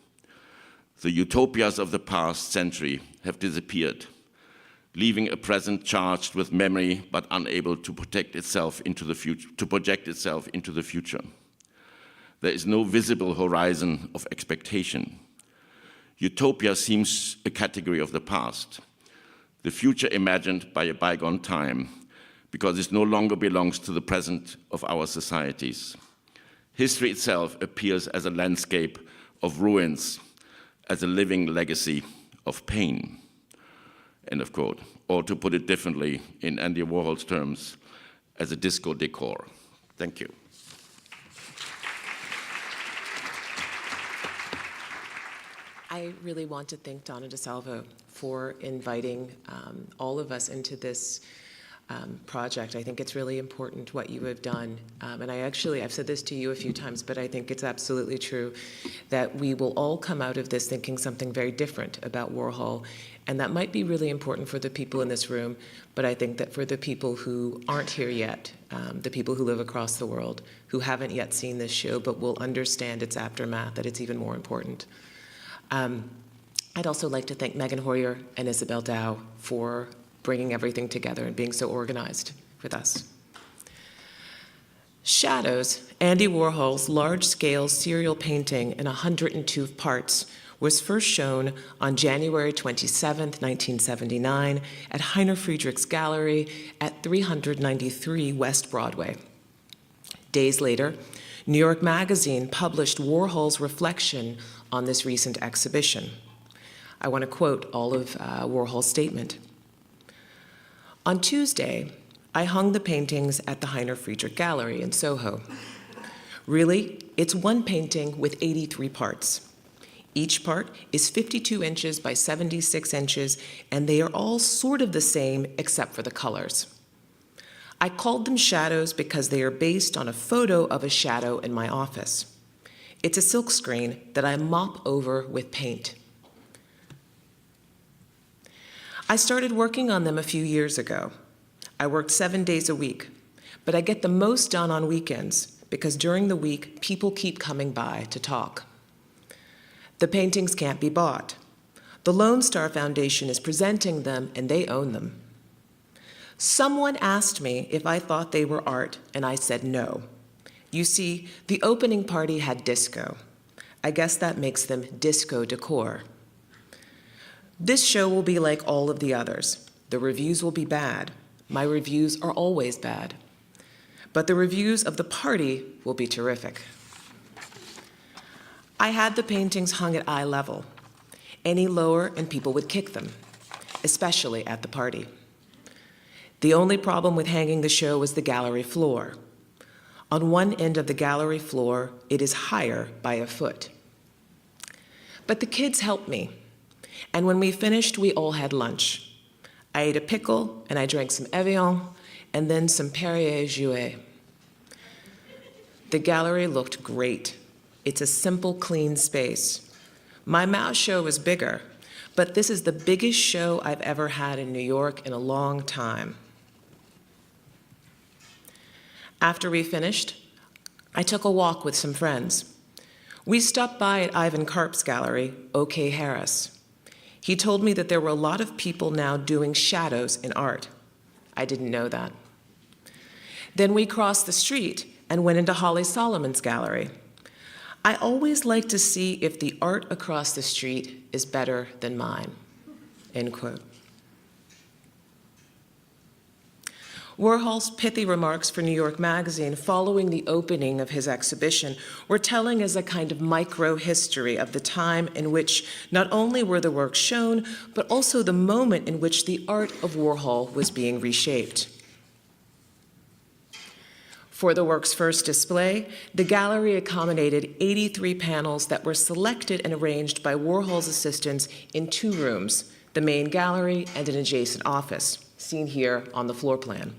The utopias of the past century have disappeared, leaving a present charged with memory but unable to project itself into the future. There is no visible horizon of expectation. Utopia seems a category of the past, the future imagined by a bygone time, because it no longer belongs to the present of our societies. History itself appears as a landscape of ruins, as a living legacy of pain," end of quote. Or to put it differently, in Andy Warhol's terms, as a disco decor. Thank you. I really want to thank Donna DeSalvo for inviting all of us into this project. I think it's really important what you have done. And I've said this to you a few times, but I think it's absolutely true that we will all come out of this thinking something very different about Warhol. And that might be really important for the people in this room, but I think that for the people who aren't here yet, the people who live across the world, who haven't yet seen this show, but will understand its aftermath, that it's even more important. I'd also like to thank Megan Hoyer and Isabel Dow for bringing everything together and being so organized with us. Shadows, Andy Warhol's large-scale serial painting in 102 parts, was first shown on January 27, 1979 at Heiner Friedrich's Gallery at 393 West Broadway. Days later, New York Magazine published Warhol's reflection on this recent exhibition. I want to quote all of Warhol's statement. "On Tuesday, I hung the paintings at the Heiner Friedrich Gallery in Soho. Really, it's one painting with 83 parts. Each part is 52 inches by 76 inches, and they are all sort of the same except for the colors. I called them shadows because they are based on a photo of a shadow in my office. It's a silkscreen that I mop over with paint. I started working on them a few years ago. I worked 7 days a week, but I get the most done on weekends because during the week, people keep coming by to talk. The paintings can't be bought. The Lone Star Foundation is presenting them, and they own them. Someone asked me if I thought they were art, and I said no. You see, the opening party had disco. I guess that makes them disco decor. This show will be like all of the others. The reviews will be bad. My reviews are always bad. But the reviews of the party will be terrific. I had the paintings hung at eye level. Any lower and people would kick them, especially at the party. The only problem with hanging the show was the gallery floor. On one end of the gallery floor, it is higher by a foot. But the kids helped me, and when we finished, we all had lunch. I ate a pickle, and I drank some Evian, and then some Perrier Jouet. The gallery looked great. It's a simple, clean space. My mouse show is bigger, but this is the biggest show I've ever had in New York in a long time. After we finished, I took a walk with some friends. We stopped by at Ivan Karp's gallery, OK Harris. He told me that there were a lot of people now doing shadows in art. I didn't know that. Then we crossed the street and went into Holly Solomon's gallery. I always like to see if the art across the street is better than mine, end quote. Warhol's pithy remarks for New York Magazine following the opening of his exhibition were telling as a kind of micro-history of the time in which not only were the works shown, but also the moment in which the art of Warhol was being reshaped. For the work's first display, the gallery accommodated 83 panels that were selected and arranged by Warhol's assistants in 2 rooms, the main gallery and an adjacent office, seen here on the floor plan.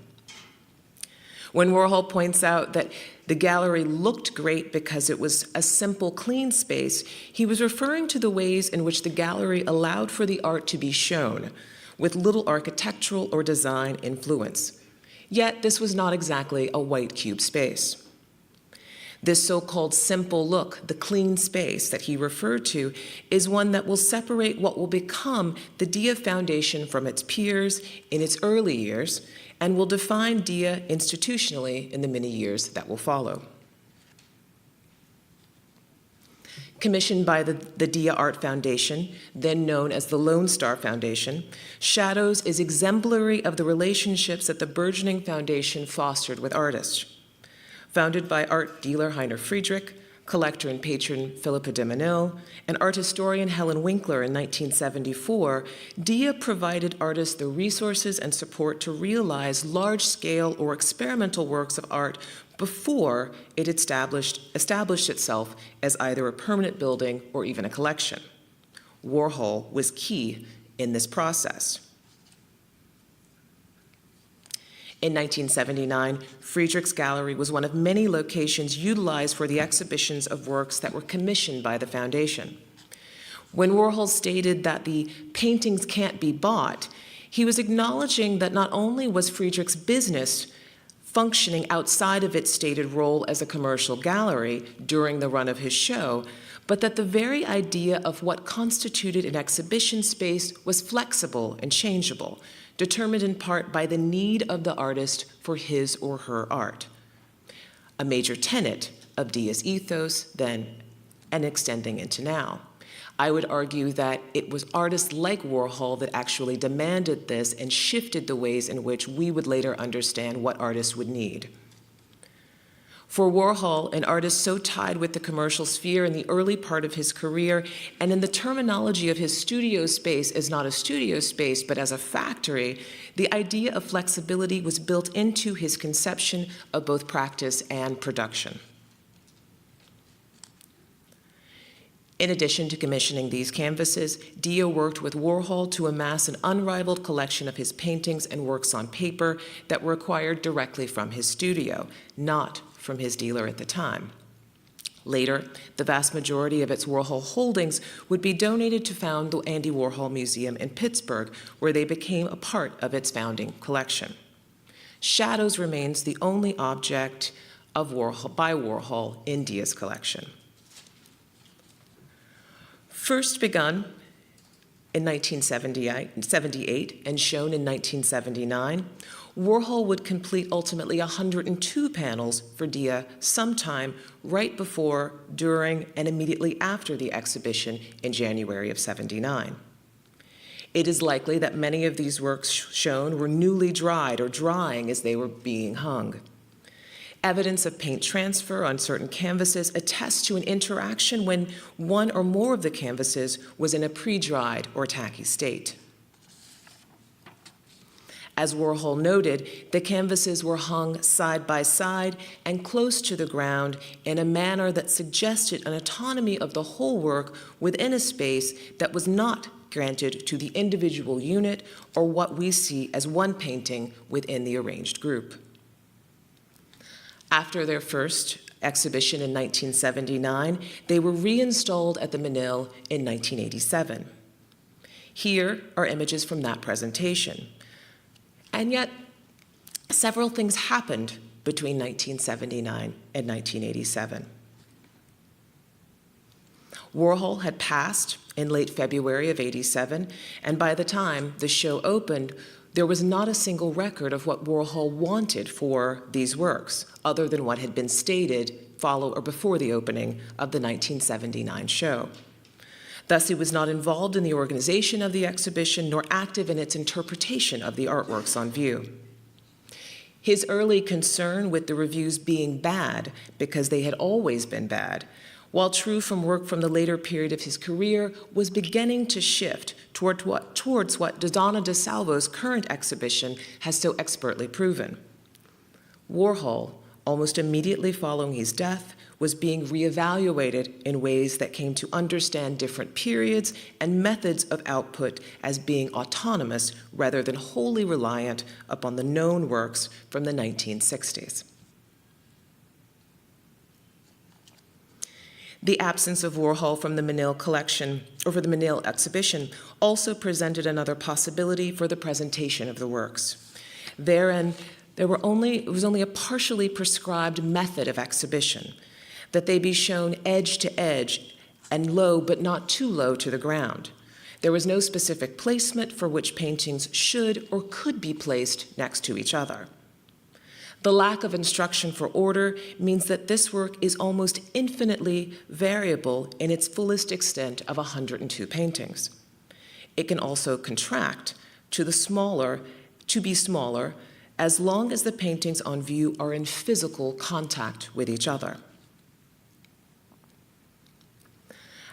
When Warhol points out that the gallery looked great because it was a simple, clean space, he was referring to the ways in which the gallery allowed for the art to be shown, with little architectural or design influence. Yet this was not exactly a white cube space. This so-called simple look, the clean space that he referred to, is one that will separate what will become the Dia Foundation from its peers in its early years and will define Dia institutionally in the many years that will follow. Commissioned by the Dia Art Foundation, then known as the Lone Star Foundation, Shadows is exemplary of the relationships that the burgeoning foundation fostered with artists. Founded by art dealer Heiner Friedrich, collector and patron Philippa de Manil, and art historian Helen Winkler in 1974, Dia provided artists the resources and support to realize large-scale or experimental works of art before it established itself as either a permanent building or even a collection. Warhol was key in this process. In 1979, Friedrich's Gallery was one of many locations utilized for the exhibitions of works that were commissioned by the foundation. When Warhol stated that the paintings can't be bought, he was acknowledging that not only was Friedrich's business functioning outside of its stated role as a commercial gallery during the run of his show, but that the very idea of what constituted an exhibition space was flexible and changeable, determined in part by the need of the artist for his or her art. A major tenet of Dia's ethos then, and extending into now. I would argue that it was artists like Warhol that actually demanded this and shifted the ways in which we would later understand what artists would need. For Warhol, an artist so tied with the commercial sphere in the early part of his career, and in the terminology of his studio space as not a studio space but as a factory, the idea of flexibility was built into his conception of both practice and production. In addition to commissioning these canvases, Dia worked with Warhol to amass an unrivaled collection of his paintings and works on paper that were acquired directly from his studio, not from his dealer at the time. Later, the vast majority of its Warhol holdings would be donated to found the Andy Warhol Museum in Pittsburgh, where they became a part of its founding collection. Shadows remains the only object of by Warhol in Dia's collection. First begun in 1978 and shown in 1979, Warhol would complete ultimately 102 panels for Dia sometime right before, during, and immediately after the exhibition in January of '79. It is likely that many of these works shown were newly dried or drying as they were being hung. Evidence of paint transfer on certain canvases attests to an interaction when one or more of the canvases was in a pre-dried or tacky state. As Warhol noted, the canvases were hung side by side and close to the ground in a manner that suggested an autonomy of the whole work within a space that was not granted to the individual unit or what we see as one painting within the arranged group. After their first exhibition in 1979, they were reinstalled at the Menil in 1987. Here are images from that presentation. And yet, several things happened between 1979 and 1987. Warhol had passed in late February of '87, and by the time the show opened, there was not a single record of what Warhol wanted for these works, other than what had been stated before the opening of the 1979 show. Thus, he was not involved in the organization of the exhibition nor active in its interpretation of the artworks on view. His early concern with the reviews being bad, because they had always been bad, while true from work from the later period of his career, was beginning to shift towards what Donna DeSalvo's current exhibition has so expertly proven. Warhol, almost immediately following his death, was being reevaluated in ways that came to understand different periods and methods of output as being autonomous rather than wholly reliant upon the known works from the 1960s. The absence of Warhol from the Menil collection, or for the Menil exhibition, also presented another possibility for the presentation of the works. Therein, it was only a partially prescribed method of exhibition, that they be shown edge to edge and low but not too low to the ground. There was no specific placement for which paintings should or could be placed next to each other. The lack of instruction for order means that this work is almost infinitely variable in its fullest extent of 102 paintings. It can also contract to be smaller as long as the paintings on view are in physical contact with each other.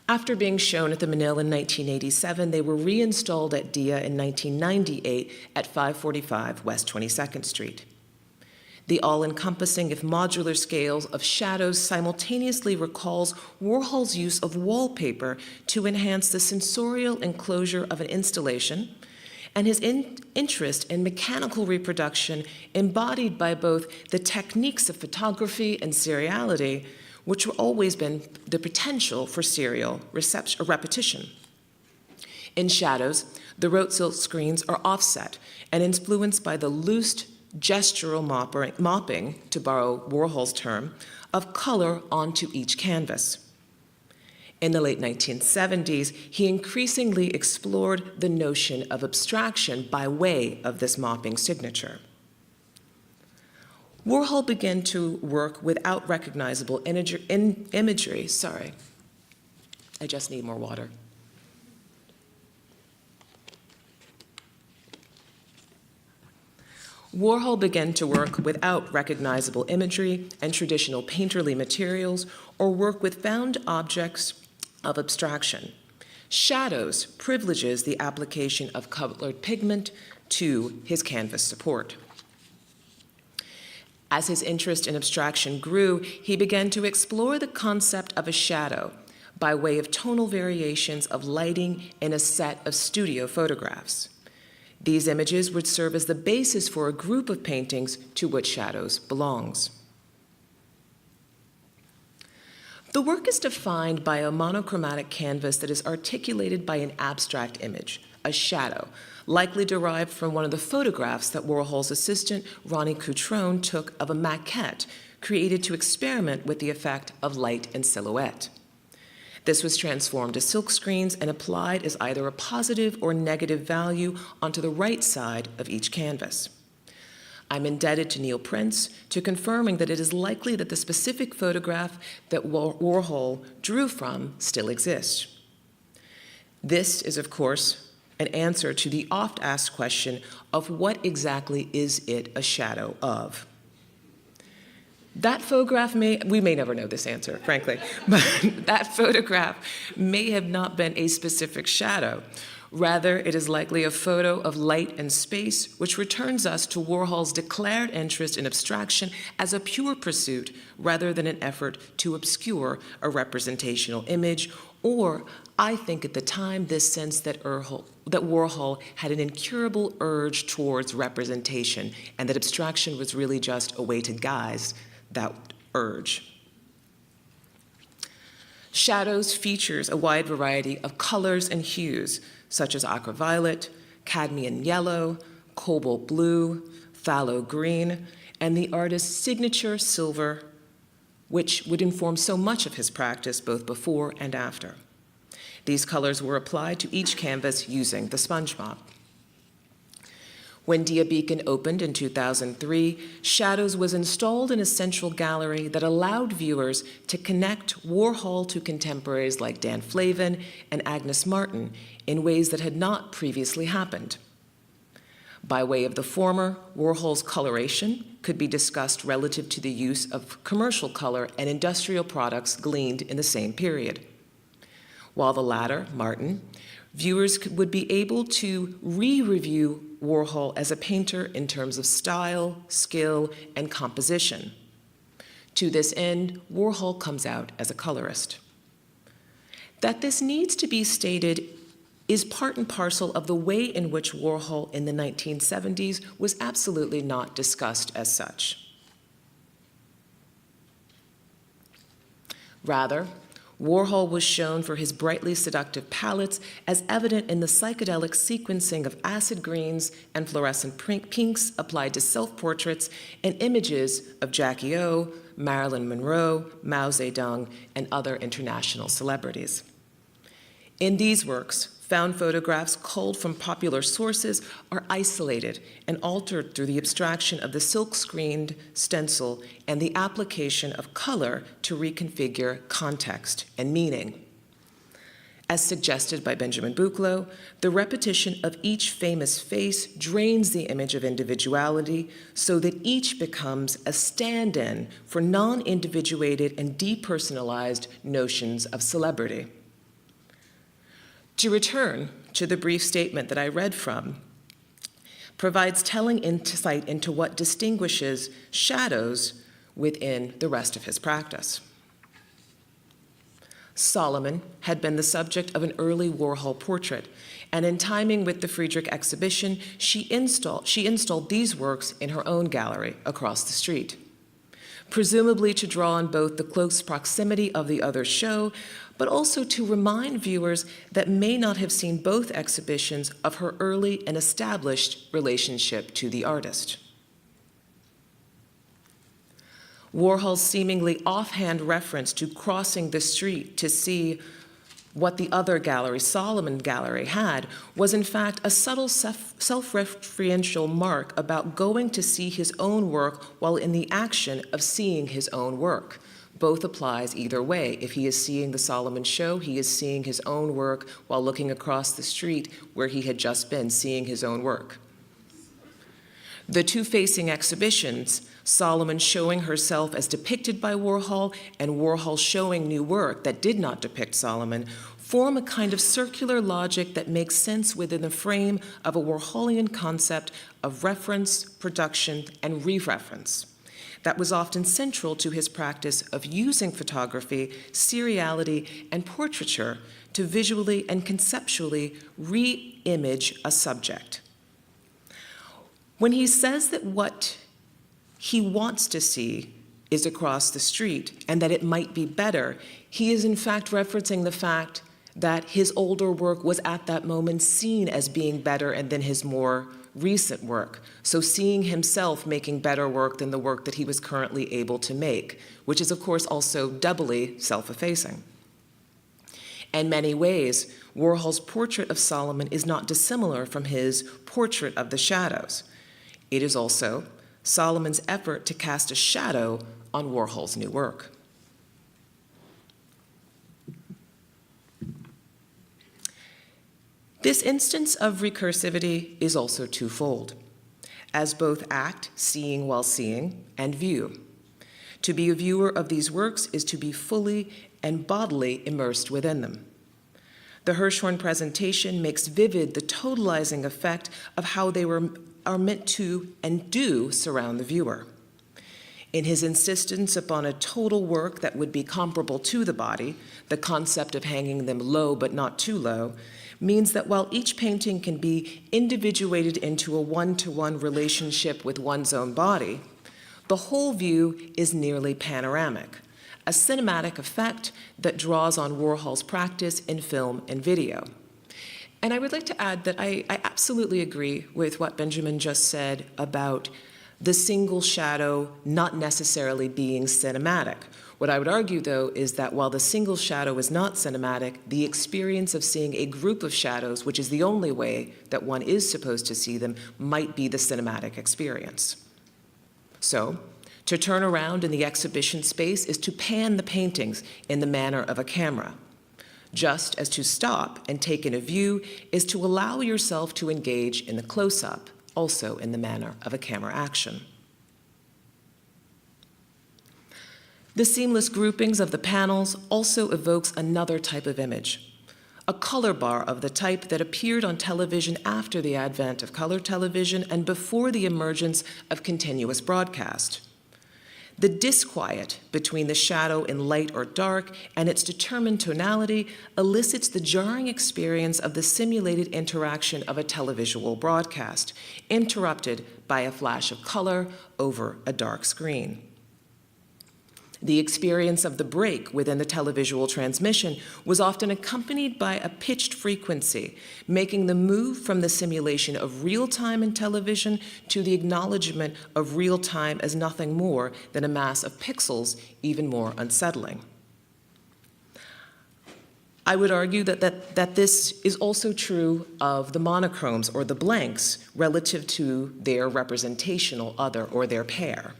After being shown at the Menil in 1987, they were reinstalled at Dia in 1998 at 545 West 22nd Street. The all-encompassing, if modular scales of shadows simultaneously recalls Warhol's use of wallpaper to enhance the sensorial enclosure of an installation, and his interest in mechanical reproduction embodied by both the techniques of photography and seriality, which have always been the potential for serial repetition. In shadows, the rote silk screens are offset and influenced by the loose gestural mopping, to borrow Warhol's term, of color onto each canvas. In the late 1970s, he increasingly explored the notion of abstraction by way of this mopping signature. Warhol began to work without recognizable imagery. Sorry, I just need more water. Warhol began to work without recognizable imagery and traditional painterly materials, or work with found objects of abstraction. Shadows privileges the application of colored pigment to his canvas support. As his interest in abstraction grew, he began to explore the concept of a shadow by way of tonal variations of lighting in a set of studio photographs. These images would serve as the basis for a group of paintings to which shadows belongs. The work is defined by a monochromatic canvas that is articulated by an abstract image, a shadow, likely derived from one of the photographs that Warhol's assistant, Ronnie Cutrone, took of a maquette created to experiment with the effect of light and silhouette. This was transformed to silkscreens and applied as either a positive or negative value onto the right side of each canvas. I'm indebted to Neil Prince to confirming that it is likely that the specific photograph that Warhol drew from still exists. This is, of course, an answer to the oft-asked question of what exactly is it a shadow of? That photograph we may never know this answer, frankly, but that photograph may have not been a specific shadow. Rather, it is likely a photo of light and space, which returns us to Warhol's declared interest in abstraction as a pure pursuit rather than an effort to obscure a representational image, or, I think at the time, this sense that Warhol had an incurable urge towards representation and that abstraction was really just a way to guise that urge. Shadows features a wide variety of colors and hues, such as aqua violet, cadmium yellow, cobalt blue, phthalo green, and the artist's signature silver, which would inform so much of his practice both before and after. These colors were applied to each canvas using the sponge mop. When Dia Beacon opened in 2003, Shadows was installed in a central gallery that allowed viewers to connect Warhol to contemporaries like Dan Flavin and Agnes Martin in ways that had not previously happened. By way of the former, Warhol's coloration could be discussed relative to the use of commercial color and industrial products gleaned in the same period. While the latter, Martin, viewers would be able to re-review Warhol as a painter in terms of style, skill, and composition. To this end, Warhol comes out as a colorist. That this needs to be stated is part and parcel of the way in which Warhol in the 1970s was absolutely not discussed as such. Rather, Warhol was shown for his brightly seductive palettes as evident in the psychedelic sequencing of acid greens and fluorescent pinks applied to self-portraits and images of Jackie O, Marilyn Monroe, Mao Zedong, and other international celebrities. In these works, found photographs culled from popular sources are isolated and altered through the abstraction of the silk-screened stencil and the application of color to reconfigure context and meaning. As suggested by Benjamin Buchloh, the repetition of each famous face drains the image of individuality so that each becomes a stand-in for non-individuated and depersonalized notions of celebrity. To return to the brief statement that I read from, provides telling insight into what distinguishes Shadows within the rest of his practice. Solomon had been the subject of an early Warhol portrait, and in timing with the Friedrich exhibition, she installed these works in her own gallery across the street, presumably to draw on both the close proximity of the other show, but also to remind viewers that may not have seen both exhibitions of her early and established relationship to the artist. Warhol's seemingly offhand reference to crossing the street to see what the other gallery, Solomon Gallery, had was in fact a subtle self-referential mark about going to see his own work while in the action of seeing his own work. Both applies either way. If he is seeing the Solomon show, he is seeing his own work while looking across the street where he had just been seeing his own work. The two facing exhibitions, Solomon showing herself as depicted by Warhol and Warhol showing new work that did not depict Solomon, form a kind of circular logic that makes sense within the frame of a Warholian concept of reference, production, and re-reference that was often central to his practice of using photography, seriality, and portraiture to visually and conceptually re-image a subject. When he says that what he wants to see is across the street and that it might be better, he is in fact referencing the fact that his older work was at that moment seen as being better and than his more recent work. So seeing himself making better work than the work that he was currently able to make, which is of course also doubly self-effacing. In many ways, Warhol's portrait of Solomon is not dissimilar from his portrait of the shadows. It is also Solomon's effort to cast a shadow on Warhol's new work. This instance of recursivity is also twofold, as both act, seeing while seeing, and view. To be a viewer of these works is to be fully and bodily immersed within them. The Hirshhorn presentation makes vivid the totalizing effect of how they are meant to and do surround the viewer. In his insistence upon a total work that would be comparable to the body, the concept of hanging them low but not too low, means that while each painting can be individuated into a one-to-one relationship with one's own body, the whole view is nearly panoramic, a cinematic effect that draws on Warhol's practice in film and video. And I would like to add that I absolutely agree with what Benjamin just said about the single shadow not necessarily being cinematic. What I would argue, though, is that while the single shadow is not cinematic, the experience of seeing a group of shadows, which is the only way that one is supposed to see them, might be the cinematic experience. So, to turn around in the exhibition space is to pan the paintings in the manner of a camera, just as to stop and take in a view is to allow yourself to engage in the close-up, also in the manner of a camera action. The seamless groupings of the panels also evokes another type of image, a color bar of the type that appeared on television after the advent of color television and before the emergence of continuous broadcast. The disquiet between the shadow in light or dark and its determined tonality elicits the jarring experience of the simulated interaction of a televisual broadcast, interrupted by a flash of color over a dark screen. The experience of the break within the televisual transmission was often accompanied by a pitched frequency, making the move from the simulation of real time in television to the acknowledgement of real time as nothing more than a mass of pixels even more unsettling. I would argue that this is also true of the monochromes or the blanks relative to their representational other or their pair.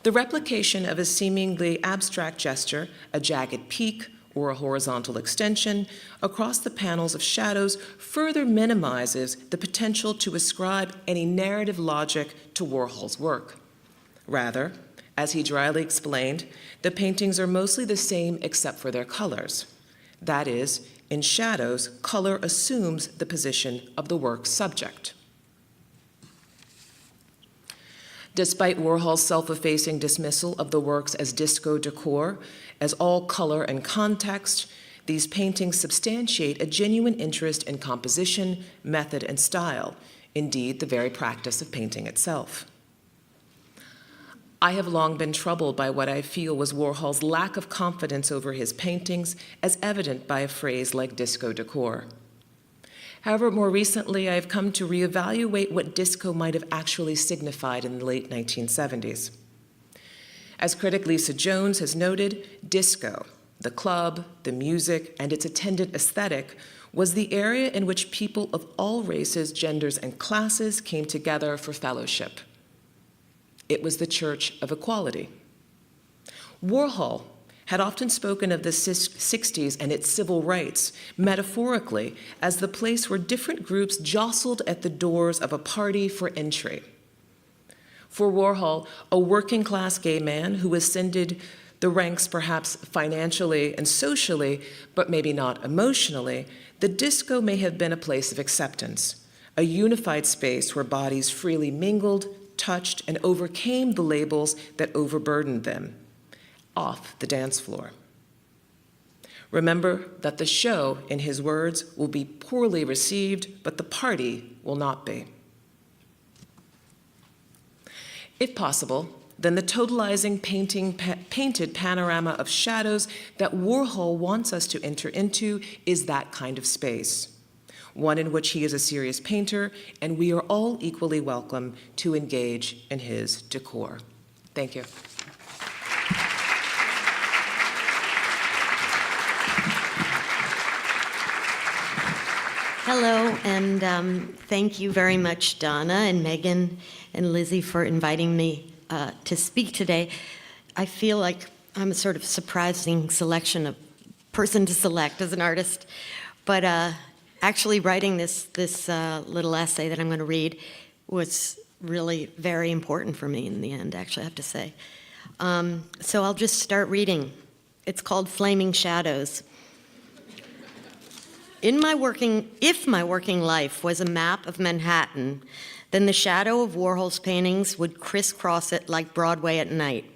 The replication of a seemingly abstract gesture, a jagged peak or a horizontal extension, across the panels of shadows further minimizes the potential to ascribe any narrative logic to Warhol's work. Rather, as he dryly explained, the paintings are mostly the same except for their colors. That is, in shadows, color assumes the position of the work's subject. Despite Warhol's self-effacing dismissal of the works as disco decor, as all color and context, these paintings substantiate a genuine interest in composition, method, and style, indeed the very practice of painting itself. I have long been troubled by what I feel was Warhol's lack of confidence over his paintings, as evident by a phrase like disco decor. However, more recently, I have come to reevaluate what disco might have actually signified in the late 1970s. As critic Lisa Jones has noted, disco, the club, the music, and its attendant aesthetic, was the area in which people of all races, genders, and classes came together for fellowship. It was the church of equality. Warhol had often spoken of the 60s and its civil rights, metaphorically, as the place where different groups jostled at the doors of a party for entry. For Warhol, a working-class gay man who ascended the ranks perhaps financially and socially, but maybe not emotionally, the disco may have been a place of acceptance, a unified space where bodies freely mingled, touched, and overcame the labels that overburdened them, off the dance floor. Remember that the show, in his words, will be poorly received, but the party will not be. If possible, then the totalizing painted panorama of shadows that Warhol wants us to enter into is that kind of space, one in which he is a serious painter, and we are all equally welcome to engage in his decor. Thank you. Hello, and thank you very much, Donna and Megan and Lizzie, for inviting me to speak today. I feel like I'm a sort of surprising selection of person to select as an artist, but actually writing this little essay that I'm going to read was really very important for me in the end, actually, I have to say. So I'll just start reading. It's called Flaming Shadows. If my working life was a map of Manhattan, then the shadow of Warhol's paintings would crisscross it like Broadway at night,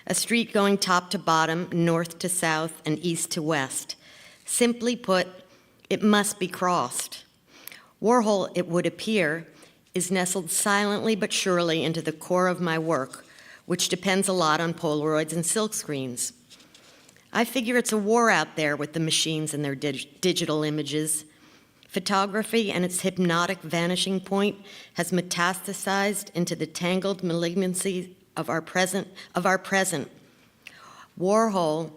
a street going top to bottom, north to south, and east to west. Simply put, it must be crossed. Warhol, it would appear, is nestled silently but surely into the core of my work, which depends a lot on Polaroids and silkscreens. I figure it's a war out there with the machines and their digital images. Photography and its hypnotic vanishing point has metastasized into the tangled malignancy of our present. Warhol,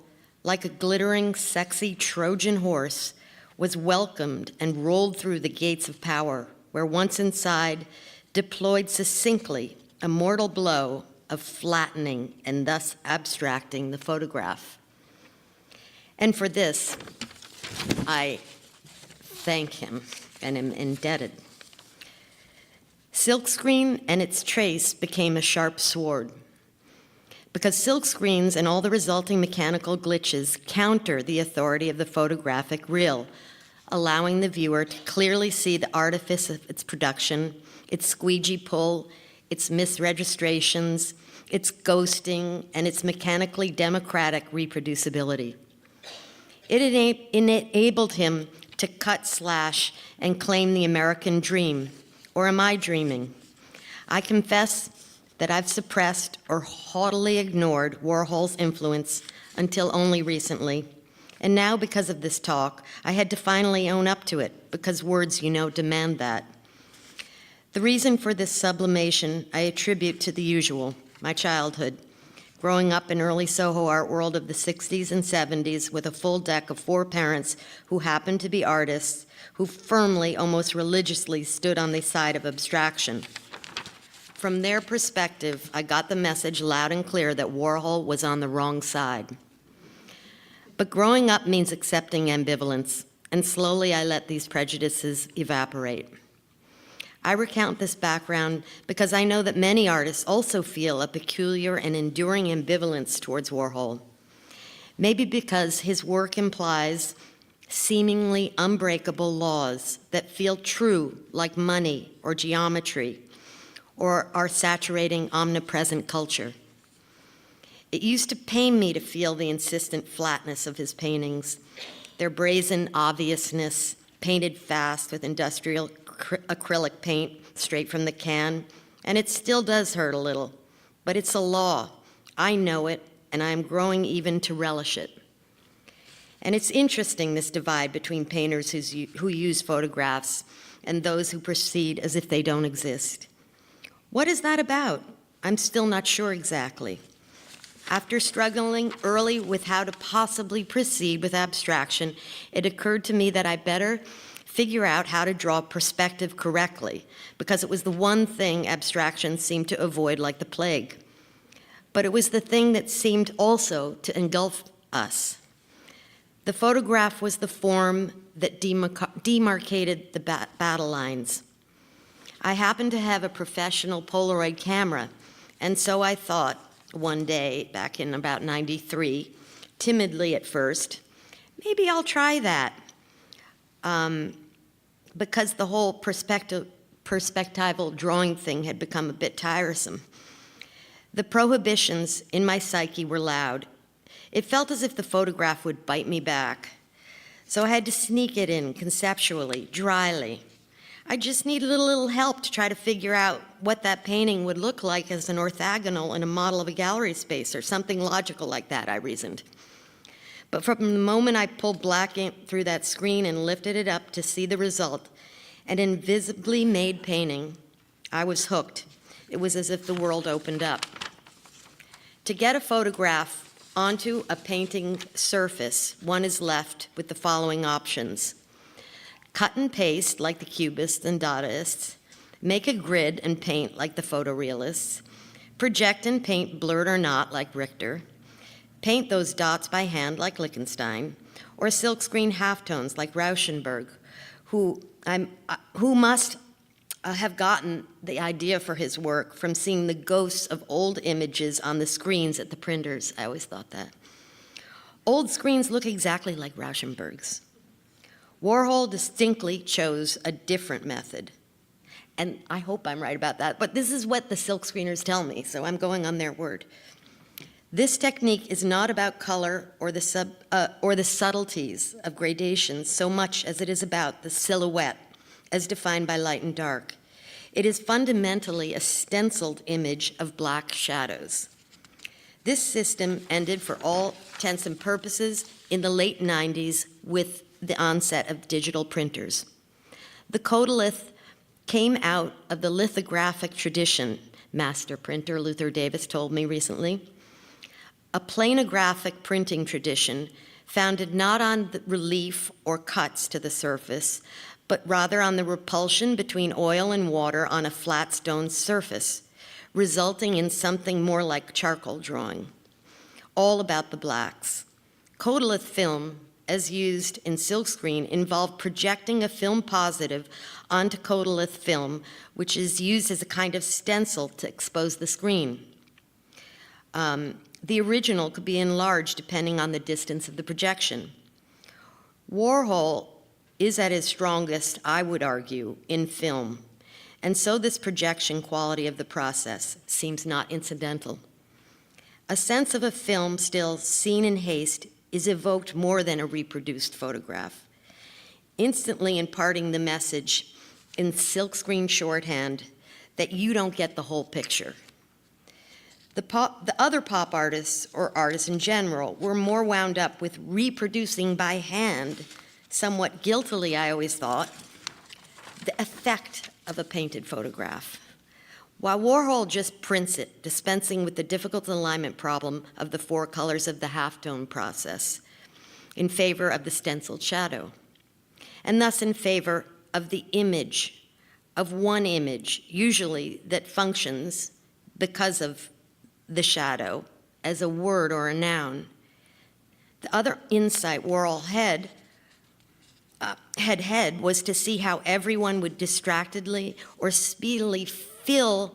like a glittering, sexy Trojan horse, was welcomed and rolled through the gates of power, where once inside, deployed succinctly a mortal blow of flattening and thus abstracting the photograph. And for this, I thank him and am indebted. Silkscreen and its trace became a sharp sword, because silkscreens and all the resulting mechanical glitches counter the authority of the photographic reel, allowing the viewer to clearly see the artifice of its production, its squeegee pull, its misregistrations, its ghosting, and its mechanically democratic reproducibility. It enabled him to cut, slash, and claim the American dream. Or am I dreaming? I confess that I've suppressed or haughtily ignored Warhol's influence until only recently. And now, because of this talk, I had to finally own up to it, because words, demand that. The reason for this sublimation I attribute to the usual, my childhood. Growing up in early Soho art world of the 60s and 70s with a full deck of 4 parents who happened to be artists, who firmly, almost religiously, stood on the side of abstraction. From their perspective, I got the message loud and clear that Warhol was on the wrong side. But growing up means accepting ambivalence, and slowly I let these prejudices evaporate. I recount this background because I know that many artists also feel a peculiar and enduring ambivalence towards Warhol. Maybe because his work implies seemingly unbreakable laws that feel true, like money or geometry, or our saturating omnipresent culture. It used to pain me to feel the insistent flatness of his paintings, their brazen obviousness, painted fast with industrial acrylic paint straight from the can, and it still does hurt a little, but it's a law. I know it, and I am growing even to relish it. And it's interesting, this divide between painters who use photographs and those who proceed as if they don't exist. What is that about? I'm still not sure exactly. After struggling early with how to possibly proceed with abstraction, it occurred to me that I better figure out how to draw perspective correctly, because it was the one thing abstraction seemed to avoid like the plague. But it was the thing that seemed also to engulf us. The photograph was the form that demarcated the battle lines. I happened to have a professional Polaroid camera, and so I thought one day, back in about '93, timidly at first, maybe I'll try that. Because the whole perspectival drawing thing had become a bit tiresome. The prohibitions in my psyche were loud. It felt as if the photograph would bite me back. So I had to sneak it in conceptually, dryly. I just needed a little help to try to figure out what that painting would look like as an orthogonal in a model of a gallery space or something logical like that, I reasoned. But from the moment I pulled black ink through that screen and lifted it up to see the result, an invisibly made painting, I was hooked. It was as if the world opened up. To get a photograph onto a painting surface, one is left with the following options. Cut and paste like the cubists and Dadaists, make a grid and paint like the photorealists, project and paint blurred or not like Richter, paint those dots by hand like Lichtenstein, or silkscreen halftones like Rauschenberg, who must have gotten the idea for his work from seeing the ghosts of old images on the screens at the printers. I always thought that. Old screens look exactly like Rauschenberg's. Warhol distinctly chose a different method. And I hope I'm right about that, but this is what the silkscreeners tell me, so I'm going on their word. This technique is not about color or the subtleties of gradations so much as it is about the silhouette as defined by light and dark. It is fundamentally a stenciled image of black shadows. This system ended for all intents and purposes in the late 90s with the onset of digital printers. The Codolith came out of the lithographic tradition, master printer Luther Davis told me recently, a planographic printing tradition founded not on the relief or cuts to the surface, but rather on the repulsion between oil and water on a flat stone surface, resulting in something more like charcoal drawing, all about the blacks. Codolith film, as used in silkscreen, involved projecting a film positive onto Codolith film, which is used as a kind of stencil to expose the screen. The original could be enlarged depending on the distance of the projection. Warhol is at his strongest, I would argue, in film, and so this projection quality of the process seems not incidental. A sense of a film still seen in haste is evoked more than a reproduced photograph, instantly imparting the message in silkscreen shorthand that you don't get the whole picture. The other pop artists, or artists in general, were more wound up with reproducing by hand, somewhat guiltily I always thought, the effect of a painted photograph. While Warhol just prints it, dispensing with the difficult alignment problem of the four colors of the halftone process in favor of the stenciled shadow, and thus in favor of the image, of one image, usually that functions because of the shadow as a word or a noun. The other insight Warhol had was to see how everyone would distractedly or speedily fill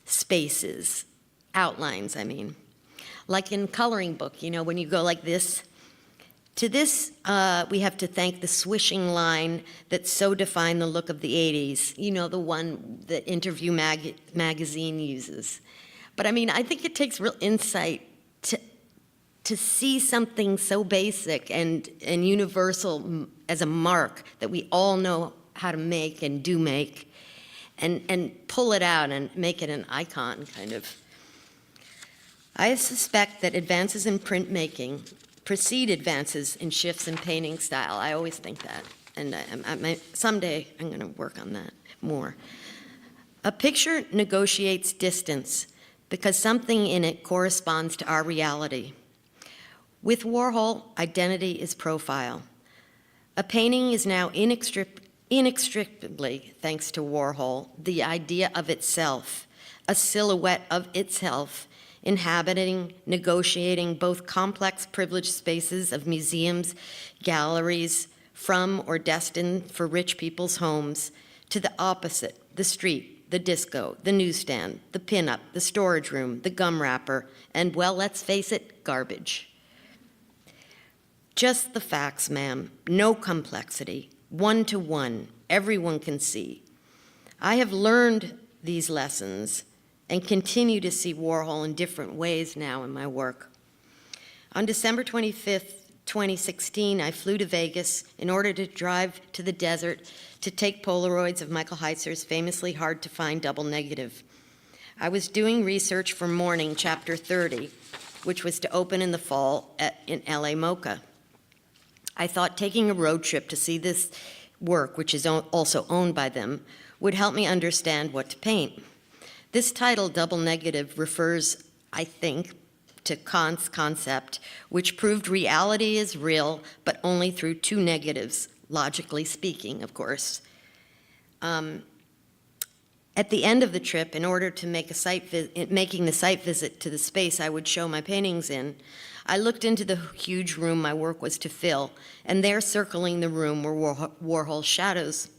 spaces, outlines, I mean. Like in coloring book, you know, when you go like this. To this, we have to thank the swishing line that so defined the look of the 80s, you know, the one that Interview magazine uses. But I mean, I think it takes real insight to see something so basic and universal as a mark that we all know how to make and do make, and pull it out and make it an icon, kind of. I suspect that advances in printmaking precede advances in shifts in painting style. I always think that, and someday I'm going to work on that more. A picture negotiates distance because something in it corresponds to our reality. With Warhol, identity is profile. A painting is now inextricably, thanks to Warhol, the idea of itself, a silhouette of itself, inhabiting, negotiating both complex privileged spaces of museums, galleries, from or destined for rich people's homes, to the opposite, the street, the disco, the newsstand, the pinup, the storage room, the gum wrapper, and, well, let's face it, garbage. Just the facts, ma'am, no complexity, one-to-one, everyone can see. I have learned these lessons and continue to see Warhol in different ways now in my work. On December 25th, 2016, I flew to Vegas in order to drive to the desert to take Polaroids of Michael Heitzer's famously hard-to-find double negative. I was doing research for Morning, Chapter 30, which was to open in the fall in LA MoCA. I thought taking a road trip to see this work, which is also owned by them, would help me understand what to paint. This title, Double Negative, refers, I think, to Kant's concept, which proved reality is real, but only through two negatives, logically speaking, of course. At the end of the trip, in order to make making the site visit to the space I would show my paintings in, I looked into the huge room my work was to fill, and there circling the room were Warhol's shadows,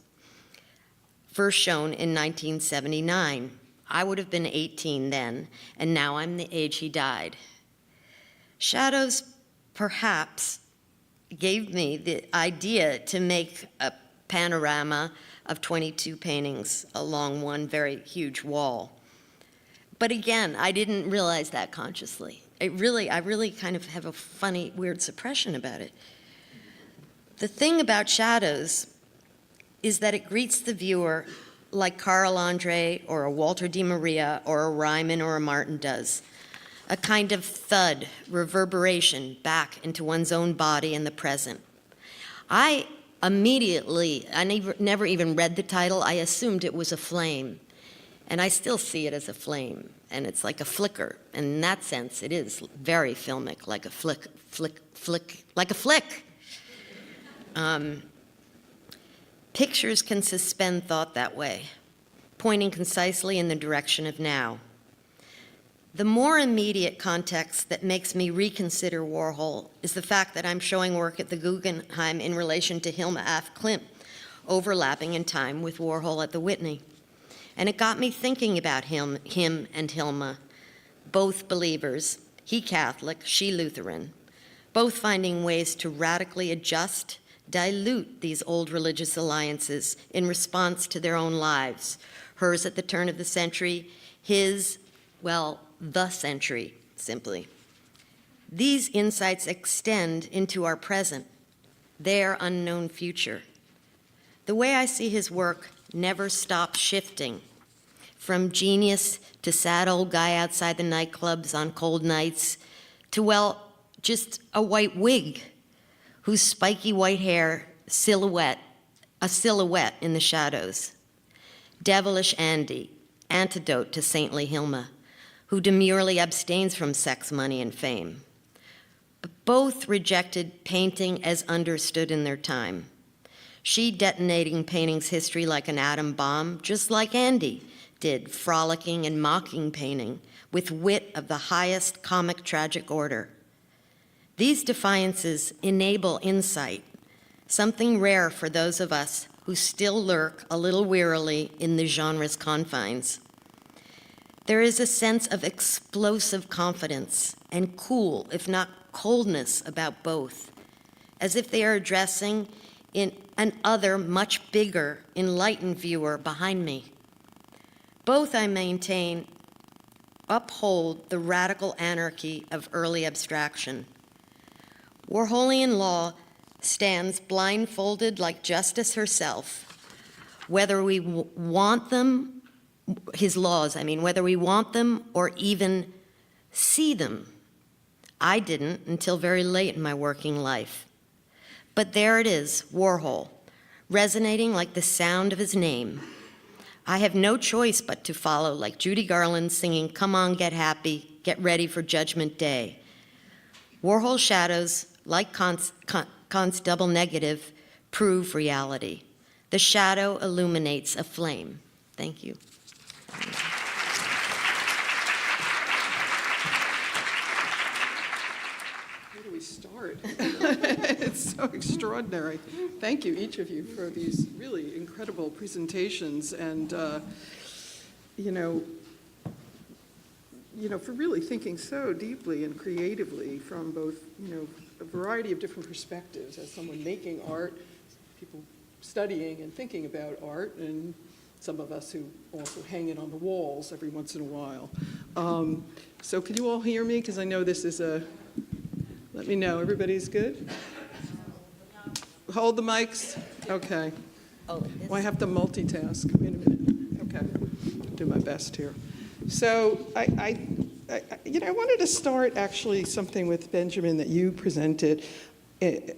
first shown in 1979. I would have been 18 then, and now I'm the age he died. Shadows perhaps gave me the idea to make a panorama of 22 paintings along one very huge wall. But again, I didn't realize that consciously. I really kind of have a funny, weird suppression about it. The thing about shadows is that it greets the viewer like Carl Andre or a Walter Di Maria or a Ryman or a Martin does. A kind of thud, reverberation back into one's own body in the present. I never even read the title. I assumed it was a flame. And I still see it as a flame. And it's like a flicker. And in that sense, it is very filmic, like a flick, like a flick. Pictures can suspend thought that way, pointing concisely in the direction of now. The more immediate context that makes me reconsider Warhol is the fact that I'm showing work at the Guggenheim in relation to Hilma af Klint, overlapping in time with Warhol at the Whitney. And it got me thinking about him and Hilma, both believers, he Catholic, she Lutheran, both finding ways to radically adjust, dilute these old religious alliances in response to their own lives, hers at the turn of the century, his, well, the century, simply. These insights extend into our present, their unknown future. The way I see his work never stops shifting, from genius to sad old guy outside the nightclubs on cold nights, to, well, just a white wig whose spiky white hair a silhouette in the shadows. Devilish Andy, antidote to saintly Hilma, who demurely abstains from sex, money, and fame. But both rejected painting as understood in their time. She detonating painting's history like an atom bomb, just like Andy did, frolicking and mocking painting with wit of the highest comic tragic order. These defiances enable insight, something rare for those of us who still lurk a little wearily in the genre's confines. There is a sense of explosive confidence and cool, if not coldness, about both, as if they are addressing in an other, much bigger, enlightened viewer behind me. Both, I maintain, uphold the radical anarchy of early abstraction. Warholian law stands blindfolded like justice herself, whether we want them, his laws, whether we want them or even see them. I didn't until very late in my working life. But there it is, Warhol, resonating like the sound of his name. I have no choice but to follow, like Judy Garland singing, "Come on, get happy, get ready for Judgment Day." Warhol's shadows, like Kant's double negative, prove reality. The shadow illuminates a flame. Thank you. Where do we start? It's so extraordinary. Thank you, each of you, for these really incredible presentations and, for really thinking so deeply and creatively from both, a variety of different perspectives as someone making art, people studying and thinking about art, and some of us who also hang it on the walls every once in a while. So can you all hear me? Because I know this is Let me know. Everybody's good? Hold the mics. Okay. Oh, Well, I have to multitask. Wait a minute. Okay. Do my best here. So I wanted to start actually something with Benjamin that you presented,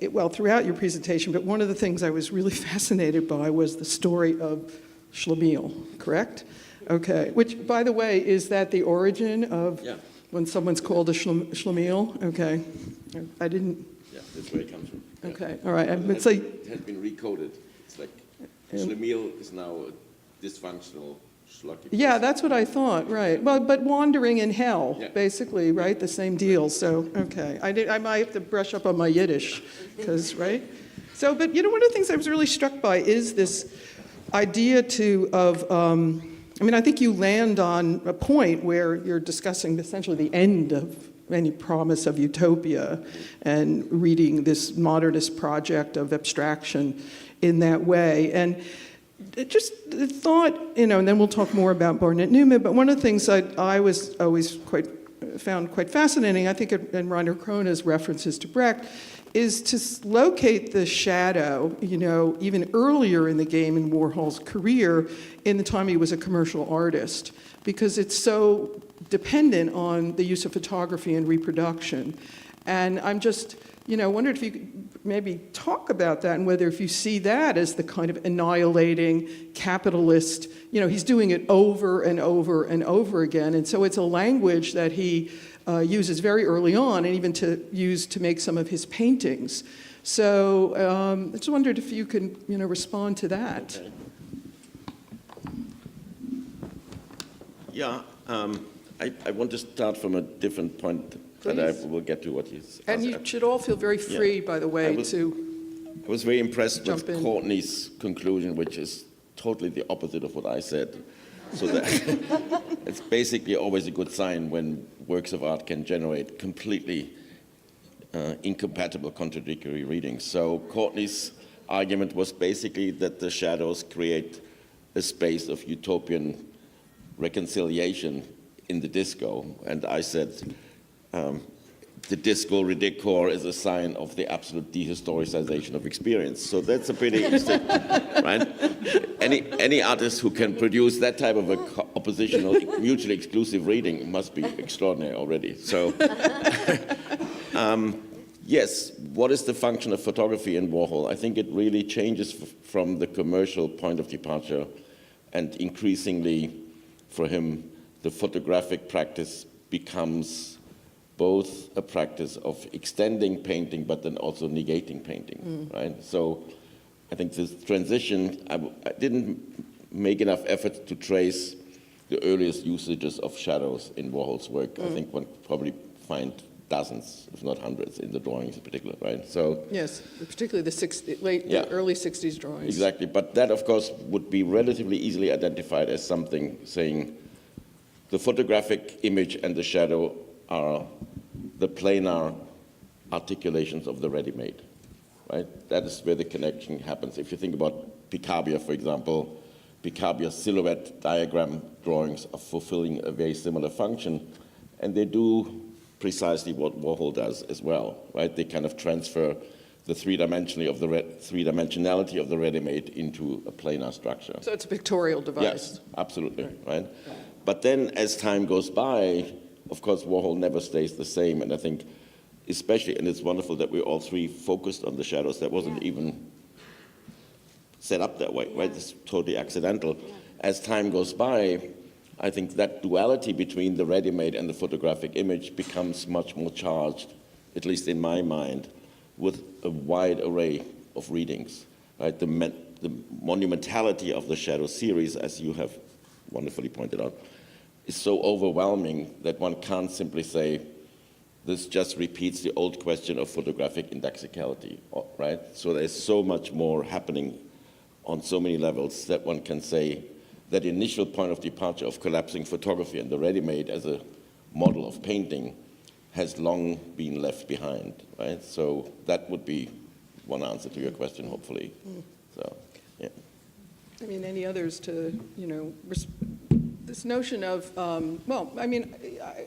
well, throughout your presentation, but one of the things I was really fascinated by was the story of Schlemiel, correct? Okay, which, by the way, is that the origin of when someone's called a Schlemiel? Okay, I didn't. Yeah, that's where it comes from. Yeah. Okay, all right. It has been recoded. It's like Schlemiel is now a dysfunctional schlucky. Yeah, that's what I thought, right. Well, but wandering in hell, basically, right? The same deal, so, okay. I might have to brush up on my Yiddish, because, right? So, but, one of the things I was really struck by is this idea, I think you land on a point where you're discussing essentially the end of any promise of utopia and reading this modernist project of abstraction in that way. And just thought, and then we'll talk more about Barnett Newman, but one of the things I was always found quite fascinating, I think, in Rainer Krone's references to Brecht, is to locate the shadow, even earlier in the game in Warhol's career, in the time he was a commercial artist, because it's so dependent on the use of photography and reproduction. And I'm just, wondered if you could maybe talk about that and whether if you see that as the kind of annihilating capitalist, he's doing it over and over and over again. And so it's a language that he uses very early on and even to use to make some of his paintings. So I just wondered if you can, respond to that. Okay. Yeah, I want to start from a different point. But I will get to what he's. And you should all feel very free, by the way, I was very impressed with in. Courtney's conclusion, which is totally the opposite of what I said. So that it's basically always a good sign when works of art can generate completely incompatible, contradictory readings. So Courtney's argument was basically that the shadows create a space of utopian reconciliation in the disco, and I said. The disco ridicor is a sign of the absolute dehistoricization of experience. So that's a pretty interesting, right? Any artist who can produce that type of a oppositional, mutually exclusive reading must be extraordinary already. So, yes, what is the function of photography in Warhol? I think it really changes from the commercial point of departure, and increasingly, for him, the photographic practice becomes both a practice of extending painting, but then also negating painting, right? So I think this transition, I didn't make enough effort to trace the earliest usages of shadows in Warhol's work. I think one could probably find dozens, if not hundreds, in the drawings in particular, right? So yes, particularly the early 60s drawings. Exactly, but that, of course, would be relatively easily identified as something saying the photographic image and the shadow are the planar articulations of the ready-made, right? That is where the connection happens. If you think about Picabia, for example, Picabia's silhouette diagram drawings are fulfilling a very similar function, and they do precisely what Warhol does as well, right? They kind of transfer the three-dimensionality of the ready-made into a planar structure. So it's a pictorial device. Yes, absolutely, right? But then as time goes by, of course, Warhol never stays the same, and I think especially, and it's wonderful that we all three focused on the shadows. That wasn't even set up that way, right? It's totally accidental. As time goes by, I think that duality between the ready-made and the photographic image becomes much more charged, at least in my mind, with a wide array of readings, right? The monumentality of the shadow series, as you have wonderfully pointed out, is so overwhelming that one can't simply say, this just repeats the old question of photographic indexicality, right? So there's so much more happening on so many levels that one can say that initial point of departure of collapsing photography and the ready-made as a model of painting has long been left behind, right? So that would be one answer to your question, hopefully. So, yeah. I mean, any others to, this notion of, well, I mean,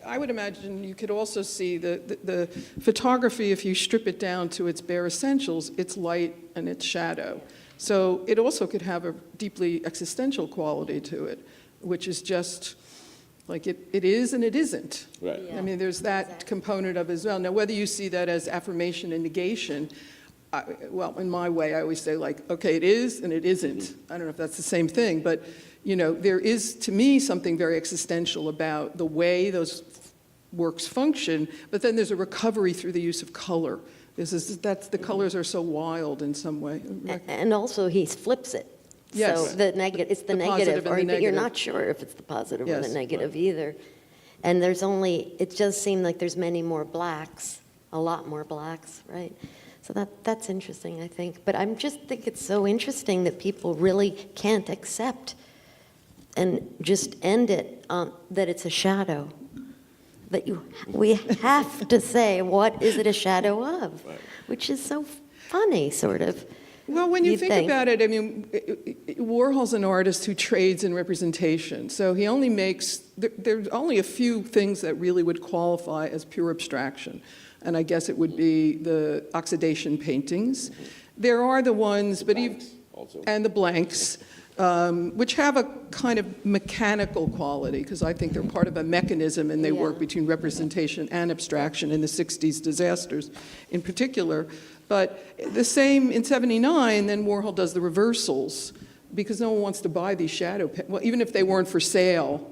I would imagine you could also see the photography, if you strip it down to its bare essentials, it's light and it's shadow. So it also could have a deeply existential quality to it, which is just like it is and it isn't. Right. I mean, there's that component of it as well. Now, whether you see that as affirmation and negation, well, in my way, I always say, like, okay, it is and it isn't. I don't know if that's the same thing, but, you know, there is, to me, something very existential about the way those works function, but then there's a recovery through the use of color. The colors are so wild in some way. And also, he flips it. Yes. So it's the The negative, positive and the but you're negative. not sure if it's the positive or the Yes. negative either. And it does seem like there's many more blacks, a lot more blacks, right? So that's interesting, I think. But I just think it's so interesting that people really can't accept and just end it that it's a shadow. That we have to say, what is it a shadow of? Which is so funny, sort of. Well, when you think about it, I mean, Warhol's an artist who trades in representation. So he only makes, there's only a few things that really would qualify as pure abstraction. And I guess it would be the oxidation paintings. There are the ones, but even, and the blanks, which have a kind of mechanical quality, because I think they're part of a mechanism and they work between representation and abstraction in the 60s disasters in particular. But the same in 79, then Warhol does the reversals, because no one wants to buy these well, even if they weren't for sale.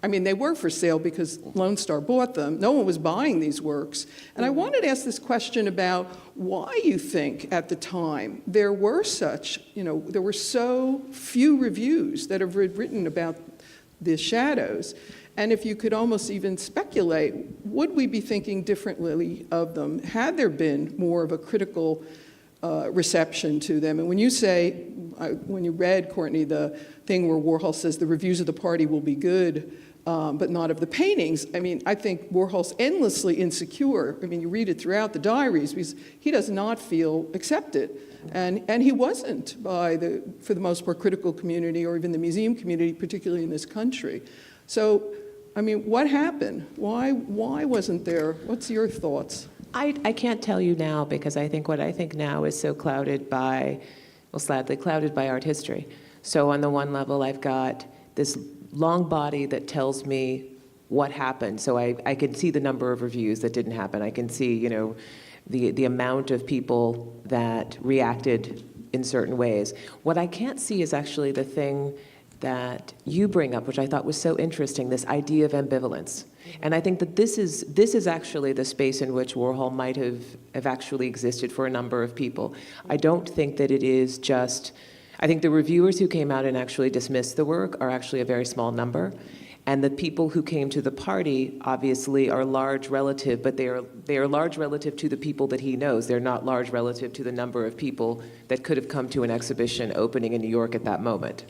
I mean, they were for sale because Lone Star bought them. No one was buying these works. And I wanted to ask this question about why you think at the time there were such, there were so few reviews that have written about the shadows. And if you could almost even speculate, would we be thinking differently of them had there been more of a critical reception to them? And when you say, when you read, Courtney, the thing where Warhol says the reviews of the party will be good, but not of the paintings, I mean, I think Warhol's endlessly insecure. I mean, you read it throughout the diaries, because he does not feel accepted. And he wasn't by for the most part, critical community or even the museum community, particularly in this country. So, I mean, what happened? Why wasn't there? What's your thoughts? I can't tell you now, because I think what I think now is so clouded by, well, sadly, clouded by art history. So on the one level, I've got this long body that tells me what happened. So I can see the number of reviews that didn't happen. I can see, the amount of people that reacted in certain ways. What I can't see is actually the thing that you bring up, which I thought was so interesting, this idea of ambivalence. And I think that this is actually the space in which Warhol might have actually existed for a number of people. I don't think that it is just, I think the reviewers who came out and actually dismissed the work are actually a very small number. And the people who came to the party obviously are large relative, but they are large relative to the people that he knows. They're not large relative to the number of people that could have come to an exhibition opening in New York at that moment.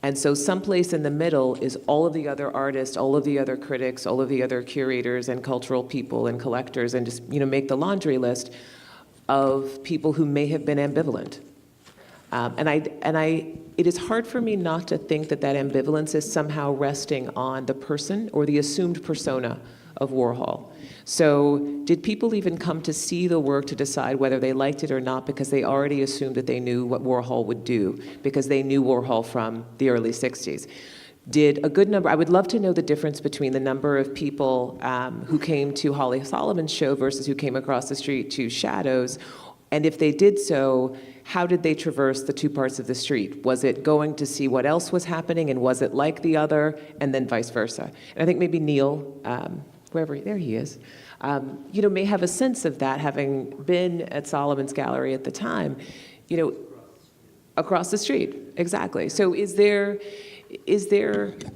And so someplace in the middle is all of the other artists, all of the other critics, all of the other curators and cultural people and collectors, and just make the laundry list of people who may have been ambivalent. It is hard for me not to think that ambivalence is somehow resting on the person or the assumed persona of Warhol. So did people even come to see the work to decide whether they liked it or not because they already assumed that they knew what Warhol would do, because they knew Warhol from the early 60s? Did a good number, I would love to know the difference between the number of people who came to Holly Solomon's show versus who came across the street to Shadows, and if they did so, how did they traverse the two parts of the street? Was it going to see what else was happening, and was it like the other, and then vice versa? And I think maybe Neil, there he is, may have a sense of that, having been at Solomon's gallery at the time, across the street, exactly. So is there,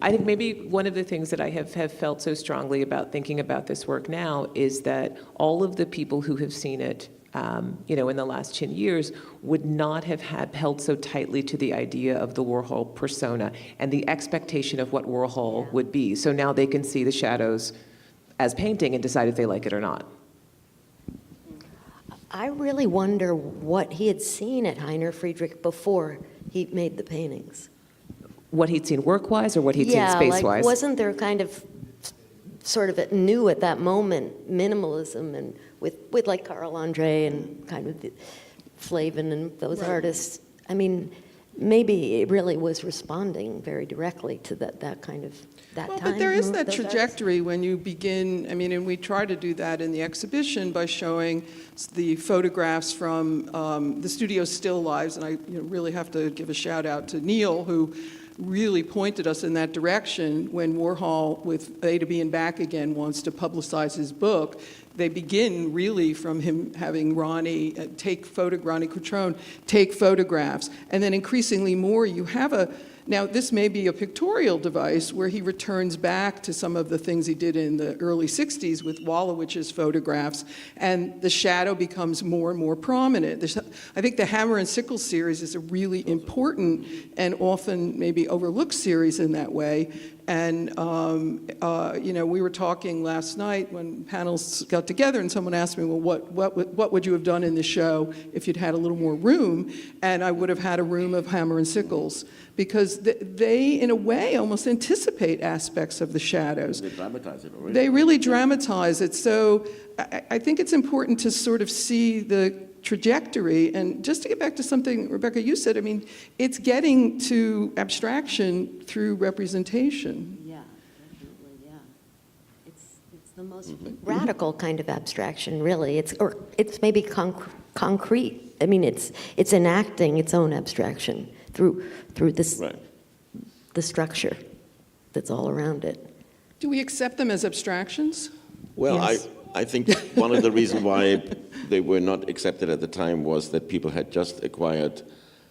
I think maybe one of the things that I have felt so strongly about thinking about this work now is that all of the people who have seen it in the last 10 years would not have held so tightly to the idea of the Warhol persona and the expectation of what Warhol would be. So now they can see the Shadows as painting and decide if they like it or not. I really wonder what he had seen at Heiner Friedrich before he made the paintings. what he'd seen work-wise or what he'd seen Yeah, space-wise? like, wasn't there kind of sort of new at that moment minimalism, and with like Carl Andre and kind of Flavin and those artists? I mean, maybe it really was responding very directly to that kind of that Well, time. but there is that those artists. trajectory when you begin, I mean, and we try to do that in the exhibition by showing the photographs from the studio still lives, and I really have to give a shout out to Neil, who really pointed us in that direction when Warhol, with A to B and Back Again, wants to publicize his book. They begin really from him having Ronnie Ronnie Cutrone take photographs, and then increasingly more you have now this may be a pictorial device where he returns back to some of the things he did in the early 60s with Wolowicz's photographs, and the shadow becomes more and more prominent. I think the Hammer and Sickle series is a really important and often maybe overlooked series in that way. And, we were talking last night when panels got together and someone asked me, well, what would you have done in the show if you'd had a little more room? And I would have had a room of Hammer and Sickles, because they, in a way, almost anticipate aspects of the shadows. They dramatize it already. They really dramatize it. So I think it's important to sort of see the trajectory. And just to get back to something, Rebecca, you said, I mean, it's getting to abstraction through representation. Yeah, definitely, yeah. It's the most radical kind of abstraction, really. It's maybe concrete. I mean, it's enacting its own abstraction through this, Right. the structure that's all around it. Do we accept them as abstractions? Well, Yes. I think one of the reasons why they were not accepted at the time was that people had just acquired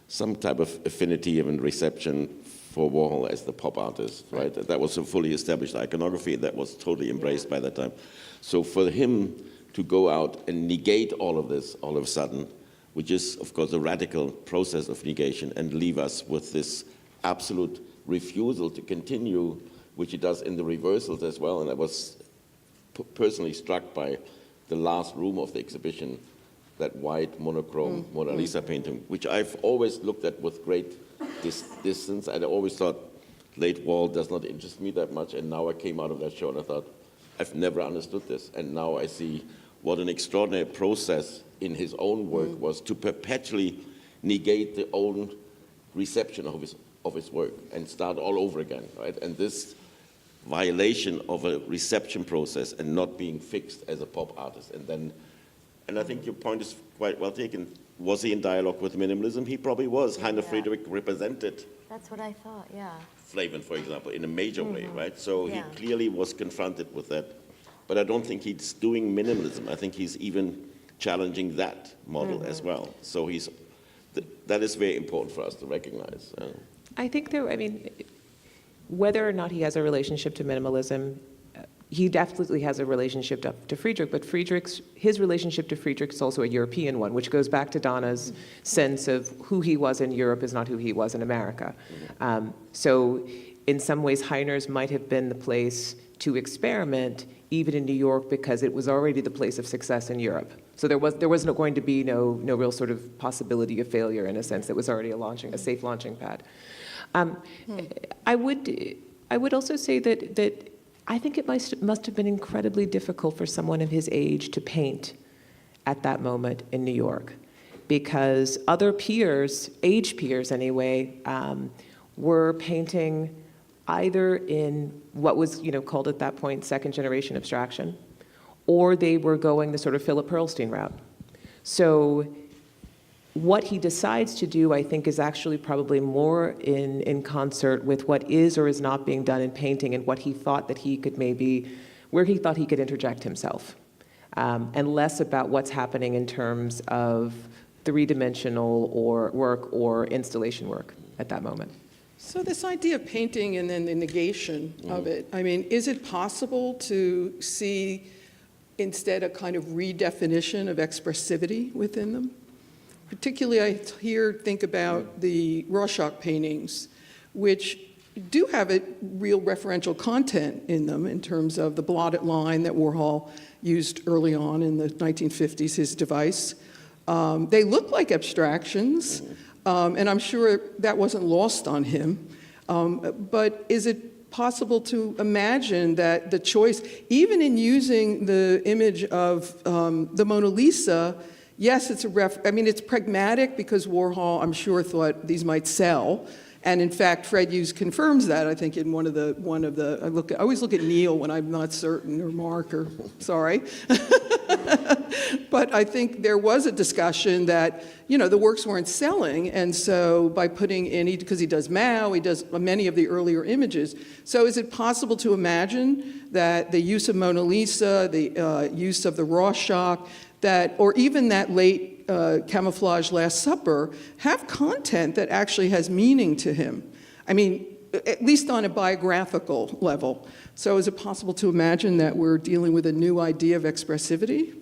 some type of affinity and reception for Warhol as the pop artist, right? That was a fully established iconography that was totally embraced by that time. So for him to go out and negate all of this all of a sudden, which is, of course, a radical process of negation, and leave us with this absolute refusal to continue, which he does in the reversals as well. And I was personally struck by the last room of the exhibition, that white monochrome Mona Lisa painting, which I've always looked at with great distance. I'd always thought late wall does not interest me that much, and now I came out of that show and I thought, I've never understood this. And now I see what an extraordinary process in his own work was to perpetually negate the own reception of his work and start all over again, right? And this violation of a reception process and not being fixed as a pop artist. And I think your point is quite well taken. Was he in dialogue with minimalism? He probably was. Heiner Friedrich represented That's what I thought, yeah. Flavin, for example, in a major way, right? So Yeah. he clearly was confronted with that. But I don't think he's doing minimalism. I think he's even challenging that model as well. So that is very important for us to recognize. I think whether or not he has a relationship to minimalism, he definitely has a relationship to Friedrich, but his relationship to Friedrich is also a European one, which goes back to Donna's sense of who he was in Europe is not who he was in America. So in some ways, Heiner's might have been the place to experiment, even in New York, because it was already the place of success in Europe. So there was going to be no real sort of possibility of failure, in a sense. It was already a safe launching pad. I would also say that I think it must have been incredibly difficult for someone of his age to paint at that moment in New York, because other peers, age peers anyway, were painting either in what was called at that point second generation abstraction, or they were going the sort of Philip Pearlstein route. So what he decides to do, I think, is actually probably more in concert with what is or is not being done in painting, and what he thought that he could where he thought he could interject himself, and less about what's happening in terms of three-dimensional work or installation work at that moment. So this idea of painting and then the negation of it, I mean, is it possible to see instead a kind of redefinition of expressivity within them? Particularly, I think about the Rorschach paintings, which do have a real referential content in them in terms of the blotted line that Warhol used early on in the 1950s, his device. They look like abstractions, and I'm sure that wasn't lost on him. But is it possible to imagine that the choice, even in using the image of the Mona Lisa, yes, it's it's pragmatic because Warhol, I'm sure, thought these might sell. And in fact, Fred Hughes confirms that, I think, in one of the, I always look at Neil when I'm not certain, or Mark, or, sorry. But I think there was a discussion that, the works weren't selling, and so by putting in, because he does Mao, he does many of the earlier images. So is it possible to imagine that the use of Mona Lisa, the use of the Rorschach, or even that late camouflage Last Supper, have content that actually has meaning to him? I mean, at least on a biographical level. So is it possible to imagine that we're dealing with a new idea of expressivity?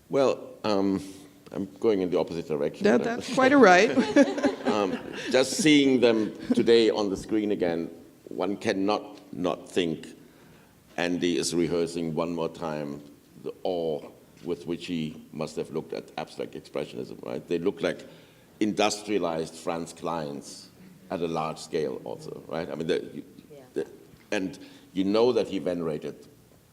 Well, I'm going in the opposite direction. That's quite all right. Just seeing them today on the screen again, one cannot not think Andy is rehearsing one more time the awe with which he must have looked at abstract expressionism, right? They look like industrialized Franz Kleins at a large scale also, right? I mean, and you know that he venerated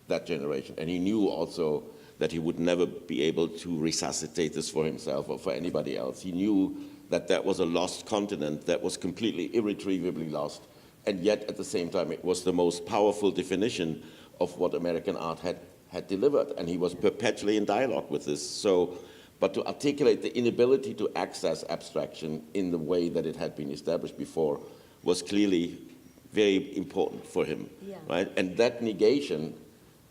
that generation, and he knew also that he would never be able to resuscitate this for himself or for anybody else. He knew that that was a lost continent that was completely irretrievably lost, and yet at the same time it was the most powerful definition of what American art had delivered, and he was perpetually in dialogue with this. So, but to articulate the inability to access abstraction in the way that it had been established before was clearly very important for him, right? And that negation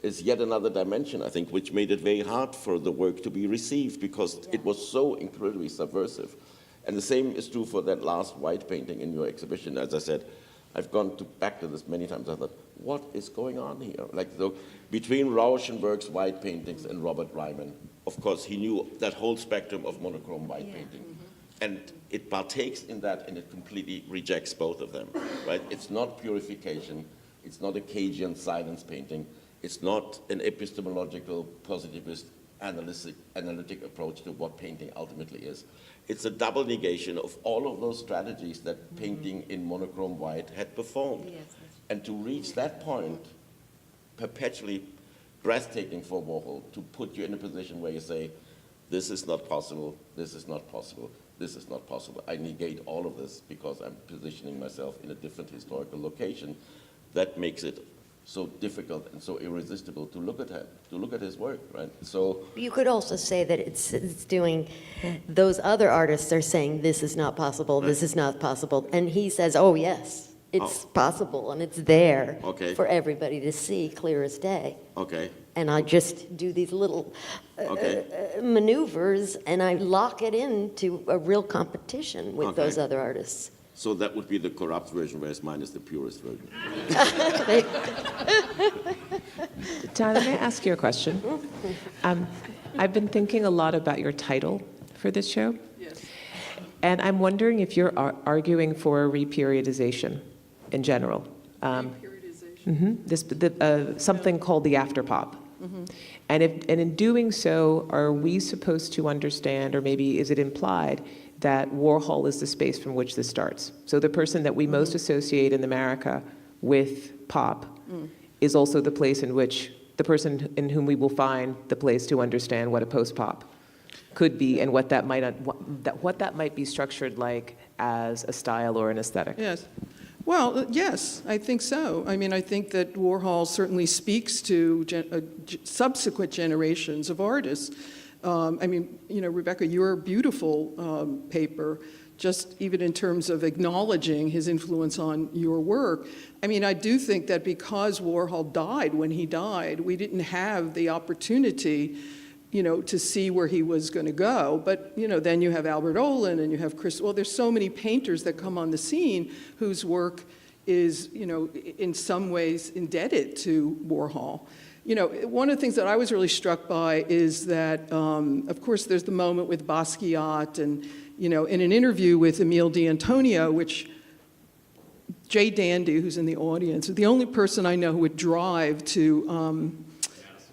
is yet another dimension, I think, which made it very hard for the work to be received because it was so incredibly subversive. And the same is true for that last white painting in your exhibition. As I said, I've gone back to this many times. I thought, what is going on here? Like, so between Rauschenberg's white paintings and Robert Ryman, of course, he knew that whole spectrum of monochrome white painting. And it partakes in that, and it completely rejects both of them, right? It's not purification. It's not a Cagean silence painting. It's not an epistemological, positivist, analytic approach to what painting ultimately is. It's a double negation of all of those strategies that painting in monochrome white had performed. And to reach that point, perpetually breathtaking for Warhol, to put you in a position where you say, this is not possible, this is not possible, this is not possible. I negate all of this because I'm positioning myself in a different historical location. That makes it so difficult and so irresistible to look at him, to look at his work, right? So you could also say that it's doing, those other artists are saying this is not possible, this is not possible, and he says, oh yes, it's possible and it's there for everybody to see clear as day. And I just do these little maneuvers and I lock it into a real competition with those other artists. So that would be the corrupt version, whereas mine is the purest version. Donna, may I ask you a question? I've been thinking a lot about your title for this show. Yes. And I'm wondering if you're arguing for a reperiodization in general. Something called the afterpop. And in doing so, are we supposed to understand, or maybe is it implied, that Warhol is the space from which this starts? So the person that we most associate in America with pop is also the place in which, the person in whom we will find the place to understand what a post-pop could be and what that might be structured like as a style or an aesthetic. Yes. Well, yes, I think so. I mean, I think that Warhol certainly speaks to subsequent generations of artists. I mean, Rebecca, your beautiful paper, just even in terms of acknowledging his influence on your work, I mean, I do think that because Warhol died when he died, we didn't have the opportunity, to see where he was going to go. But, then you have Albert Olin and you have Chris, well, there's so many painters that come on the scene whose work is, in some ways indebted to Warhol. One of the things that I was really struck by is that, of course, there's the moment with Basquiat and, in an interview with Emile D'Antonio, which Jay Dandy, who's in the audience, is the only person I know who would drive to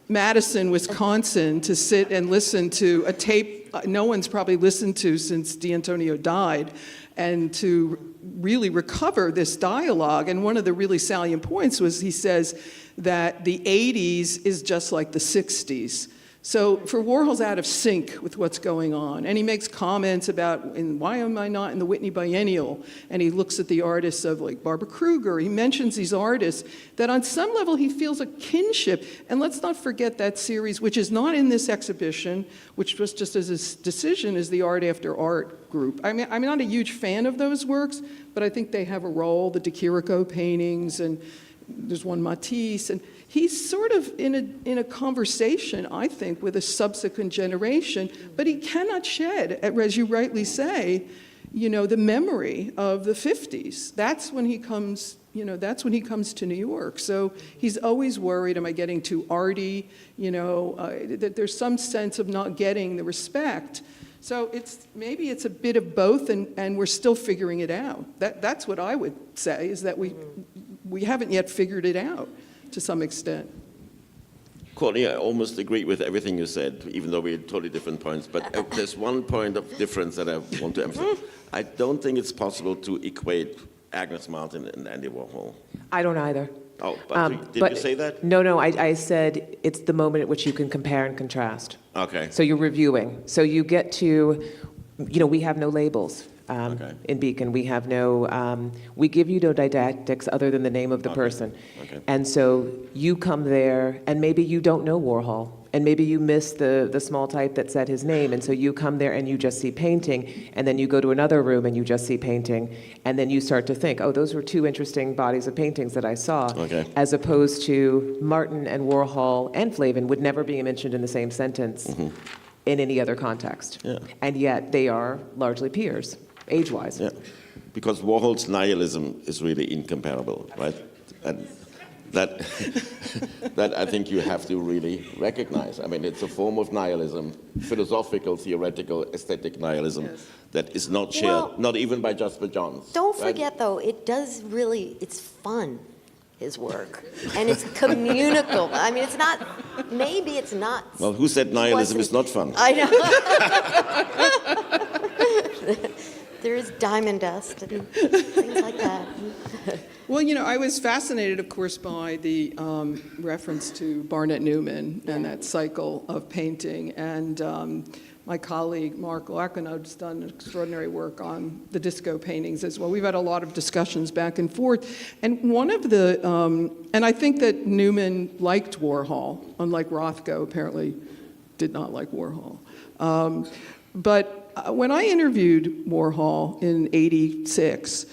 Madison, Wisconsin, to sit and listen to a tape no one's probably listened to since D'Antonio died. and to really recover this dialogue. And one of the really salient points was he says that the 80s is just like the 60s. So for Warhol's out of sync with what's going on. And he makes comments about, why am I not in the Whitney Biennial? And he looks at the artists of like Barbara Kruger. He mentions these artists that on some level he feels a kinship. And let's not forget that series, which is not in this exhibition, which was just as a decision, is the Art After Art group. I mean, I'm not a huge fan of those works, but I think they have a role, the De Chirico paintings, and there's one Matisse, and he's sort of in a conversation, I think, with a subsequent generation, but he cannot shed, as you rightly say, the memory of the 50s. That's when he comes, to New York. So he's always worried, am I getting too arty? That there's some sense of not getting the respect. So maybe it's a bit of both, and we're still figuring it out. That's what I would say, is that we haven't yet figured it out to some extent. Courtney, I almost agree with everything you said, even though we had totally different points. But there's one point of difference that I want to emphasize. I don't think it's possible to equate Agnes Martin and Andy Warhol. I don't either. Oh, but did you say that? No, I said it's the moment at which you can compare and contrast. Okay. So you're reviewing. So you get to, we have no labels. In Beacon, we have no, we give you no didactics other than the name of the person. Okay. And so you come there, and maybe you don't know Warhol, and maybe you miss the small type that said his name, and so you come there and you just see painting, and then you go to another room and you just see painting, and then you start to think, oh, those were two interesting bodies of paintings that I saw, as opposed to Martin and Warhol and Flavin would never be mentioned in the same sentence in any other context. Yeah. And yet they are largely peers. Age-wise. Yeah, because Warhol's nihilism is really incomparable, right? And that I think you have to really recognize. I mean, it's a form of nihilism, philosophical, theoretical, aesthetic nihilism that is not shared, not even by Jasper Johns. Don't forget, though, it's fun, his work. And it's communicable. I mean, maybe it's not. Well, who said nihilism is not fun? I know. There is diamond dust and things like that. Well, I was fascinated, of course, by the reference to Barnett Newman and that cycle of painting. And my colleague, Mark Lacanaude's done extraordinary work on the disco paintings as well. We've had a lot of discussions back and forth. And one of the, and I think that Newman liked Warhol, unlike Rothko apparently did not like Warhol. But when I interviewed Warhol in '86,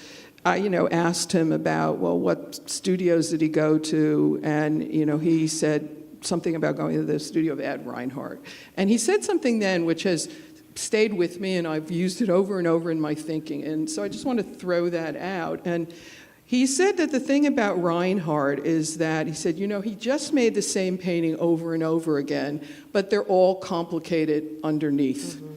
I, asked him about, well, what studios did he go to? And, he said something about going to the studio of Ed Reinhardt. And he said something then which has stayed with me, and I've used it over and over in my thinking. And so I just want to throw that out. And he said that the thing about Reinhardt is that, he said, he just made the same painting over and over again, but they're all complicated underneath. Mm-hmm.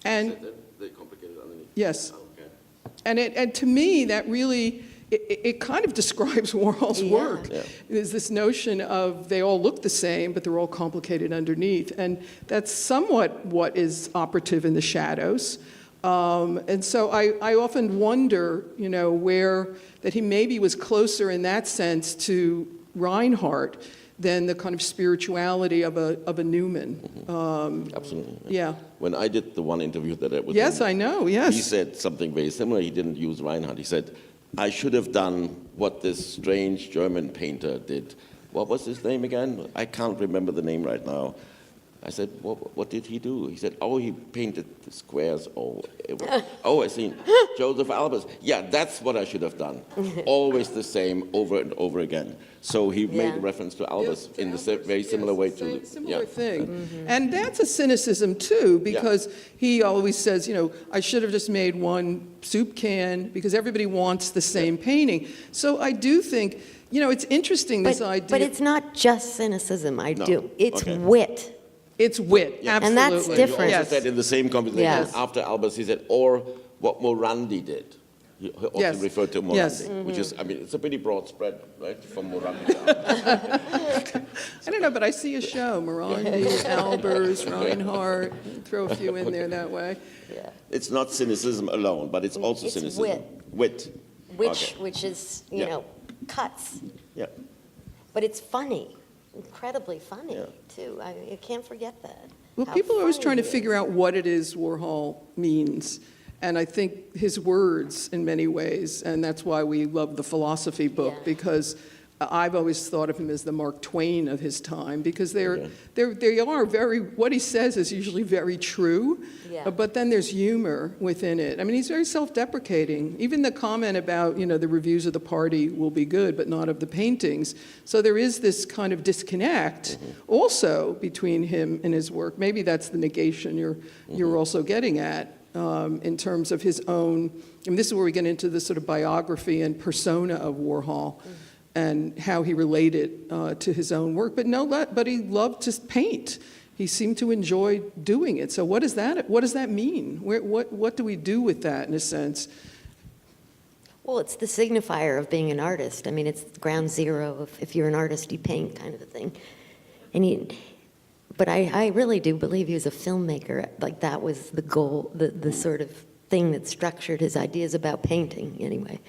And they're complicated underneath. Yes. Oh, okay. And to me, that really, it kind of describes Warhol's work. Yeah. There's this notion of they all look the same, but they're all complicated underneath. And that's somewhat what is operative in the shadows. And so I often wonder, where that he maybe was closer in that sense to Reinhardt than the kind of spirituality of a Newman. Absolutely. Yeah. When I did the one interview that I was Yes, I know, yes. He said something very similar. He didn't use Reinhardt. He said, I should have done what this strange German painter did. What was his name again? I can't remember the name right now. I said, what did he do? He said, he painted the squares. I see. Joseph Albers. Yeah, that's what I should have done. Always the same over and over again. So he made a reference to Albers in the very similar way to the similar thing. Mm-hmm. And that's a cynicism too, because he always says, I should have just made one soup can because everybody wants the same painting. So I do think, it's interesting, this idea. But it's not just cynicism, It's wit. It's wit, absolutely. And that's different. You also said in the same conversation after Albers, he said, or what Morandi did. He often Yes. referred to Morandi, Yes. which is, I mean, it's a pretty broad spread, right, from Morandi down. I don't know, but I see a show, Morandi, Albers, Reinhardt, throw a few in there that way. Yeah. It's not cynicism alone, but it's also It's cynicism. Wit. Which is, you Yeah. know, cuts. Yeah. But it's funny, incredibly funny, Yeah. too. You can't forget that. Well, how people are always funny trying to he figure is. out what it is Warhol means. And I think his words in many ways, and that's why we love the philosophy book, Yeah. because I've always thought of him as the Mark Twain of his time, because they are very, what he says is usually very true, Yeah. but then there's humor within it. I mean, he's very self-deprecating. Even the comment about, the reviews of the party will be good, but not of the paintings. So there is this kind of disconnect also between him and his work. Maybe that's the negation you're also getting at. In terms of his own, this is where we get into the sort of biography and persona of Warhol and how he related to his own work. But he loved to paint. He seemed to enjoy doing it. So what does that mean? What do we do with that in a sense? Well, it's the signifier of being an artist. I mean, it's ground zero of if you're an artist, you paint kind of a thing. But I really do believe he was a filmmaker. Like, that was the goal, the sort of thing that structured his ideas about painting, anyway.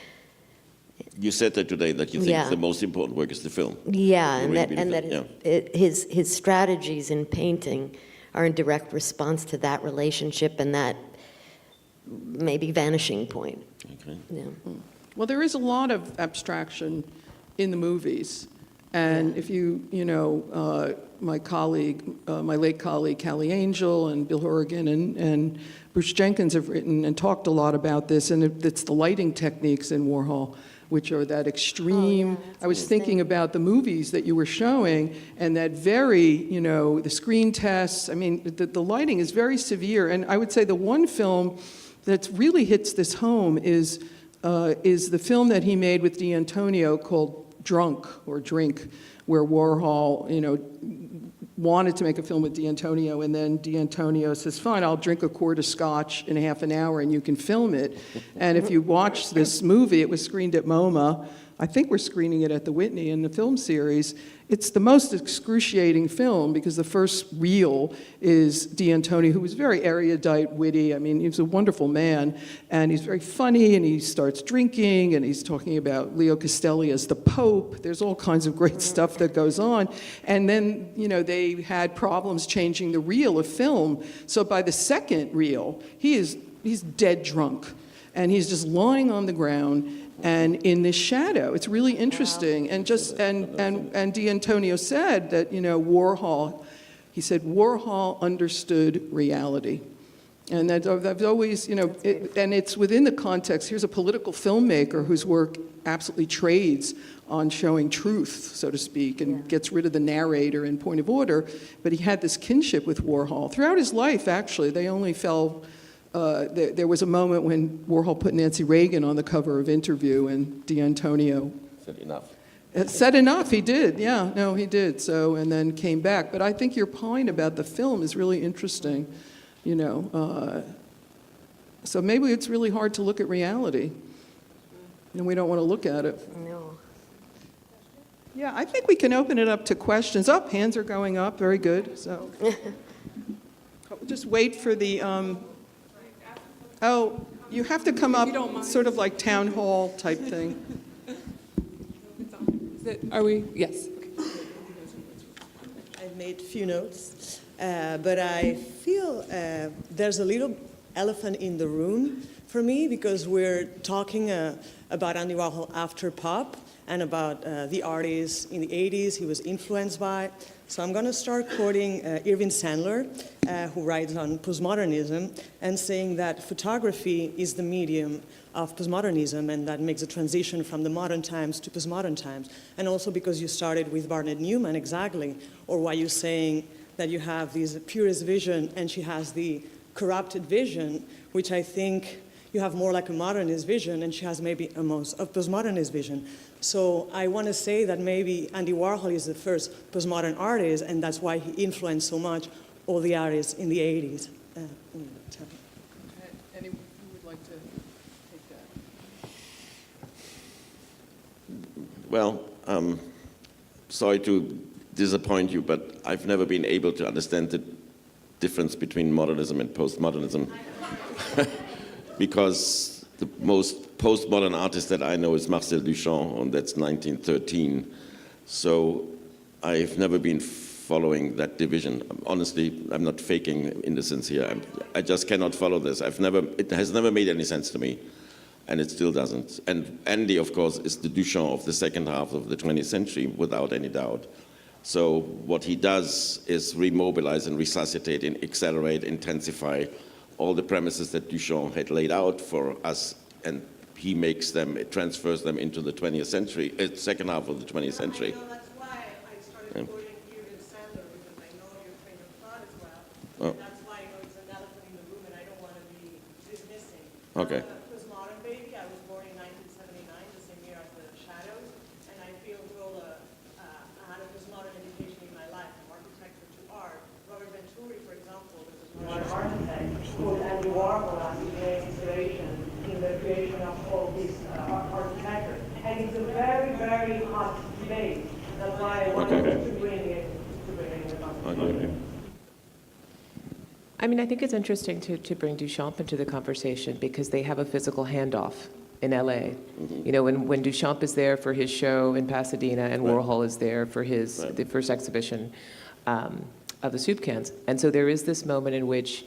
You said that today, that you think Yeah. the most important work is the film. Yeah, You and really that, believe that, his strategies in painting are in direct response to that relationship and that maybe vanishing point. Okay. Yeah. Well, there is a lot of abstraction in the movies. And if my late colleague, Callie Angel and Bill Horrigan and Bruce Jenkins have written and talked a lot about this, and it's the lighting techniques in Warhol, which are that extreme. that's I was his thinking thing. about the movies that you were showing, and that very, the screen tests. I mean, the lighting is very severe. And I would say the one film that really hits this home is the film that he made with D'Antonio called Drunk or Drink, where Warhol, wanted to make a film with D'Antonio, and then D'Antonio says, fine, I'll drink a quart of scotch in half an hour and you can film it. And if you watch this movie, it was screened at MoMA. I think we're screening it at the Whitney in the film series. It's the most excruciating film because the first reel is D'Antonio, who was very erudite, witty. I mean, he was a wonderful man, and he's very funny, and he starts drinking, and he's talking about Leo Castelli as the Pope. There's all kinds of great stuff that goes on. And then, they had problems changing the reel of film. So by the second reel, he's dead drunk, and he's just lying on the ground and in this shadow. It's really interesting. Wow. And D'Antonio said that, Warhol understood reality. And that I've always, and it's within the context. Here's a political filmmaker whose work absolutely trades on showing truth, so to speak, and gets rid of the narrator in Point of Order. But he had this kinship with Warhol. Throughout his life, actually, they only fell. There was a moment when Warhol put Nancy Reagan on the cover of Interview, and D'Antonio Said enough. said enough. He did, yeah, no, he did. So, and then came back. But I think your point about the film is really interesting, So maybe it's really hard to look at reality, and we don't want to look at it. No. Yeah, I think we can open it up to questions. Oh, hands are going up. Very good. So, just wait for the. Oh, you have to come up, sort of like town hall type thing. Are we? Yes. I've made few notes, but I feel there's a little elephant in the room for me because we're talking about Andy Warhol after pop and about the artists in the 80s he was influenced by. So I'm going to start quoting Irving Sandler, who writes on postmodernism, and saying that photography is the medium of postmodernism, and that makes a transition from the modern times to postmodern times. And also because you started with Barnett Newman, exactly, or why you're saying that you have this purist vision and she has the corrupted vision, which I think you have more like a modernist vision, and she has maybe a postmodernist vision. So I want to say that maybe Andy Warhol is the first postmodern artist, and that's why he influenced so much all the artists in the 80s. Anyone who would like to take that? Well, sorry to disappoint you, but I've never been able to understand the difference between modernism and postmodernism. Because the most postmodern artist that I know is Marcel Duchamp, and that's 1913. So I've never been following that division. Honestly, I'm not faking innocence here. I just cannot follow this. It has never made any sense to me, and it still doesn't. And Andy, of course, is the Duchamp of the second half of the 20th century, without any doubt. So what he does is remobilize and resuscitate and accelerate, intensify all the premises that Duchamp had laid out for us, and he makes them, it transfers them into the 20th century, second half of the 20th century. I know, that's why I started quoting here DeSalvo, because I know your train of thought as well. And that's why it's an elephant in the room, and I don't want to be dismissing. Okay. I'm a postmodern baby. I was born in 1979, the same year as the Shadows, and I feel I had a postmodern education in my life, from architecture to art. Robert Venturi, for example, was a postmodern architect, who Andy Warhol as his main inspiration in the creation of all this architecture. And it's a very, very hot debate. That's why I wanted to bring it in the conversation. Okay. I mean, I think it's interesting to bring Duchamp into the conversation because they have a physical handoff in LA. You know, when Duchamp is there for his show in Pasadena and Warhol is there for the first exhibition of the soup cans. And so there is this moment in which,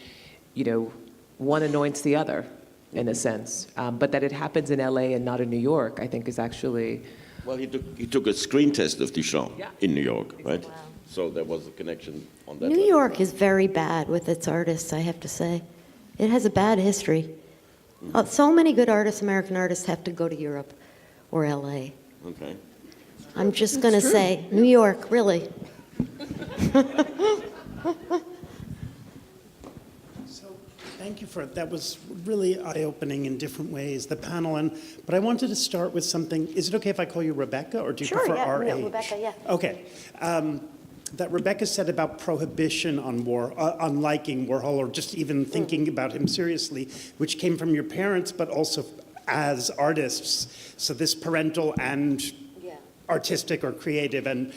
you know, one anoints the other, in a sense. But that it happens in LA and not in New York, I think is actually... Well, he took a screen test of Duchamp in New York, right? Wow. So there was a connection on that. New York is very bad with its artists, I have to say. It has a bad history. So many good artists, American artists, have to go to Europe or LA. Okay. I'm just going to say, New York, really. Thank you for it. That was really eye-opening in different ways, the panel. But I wanted to start with something. Is it okay if I call you Rebecca, or do you prefer R.H.? No, Rebecca, yeah. Okay. That Rebecca said about prohibition on liking Warhol, or just even thinking about him seriously, which came from your parents, but also as artists. So this parental and artistic or creative and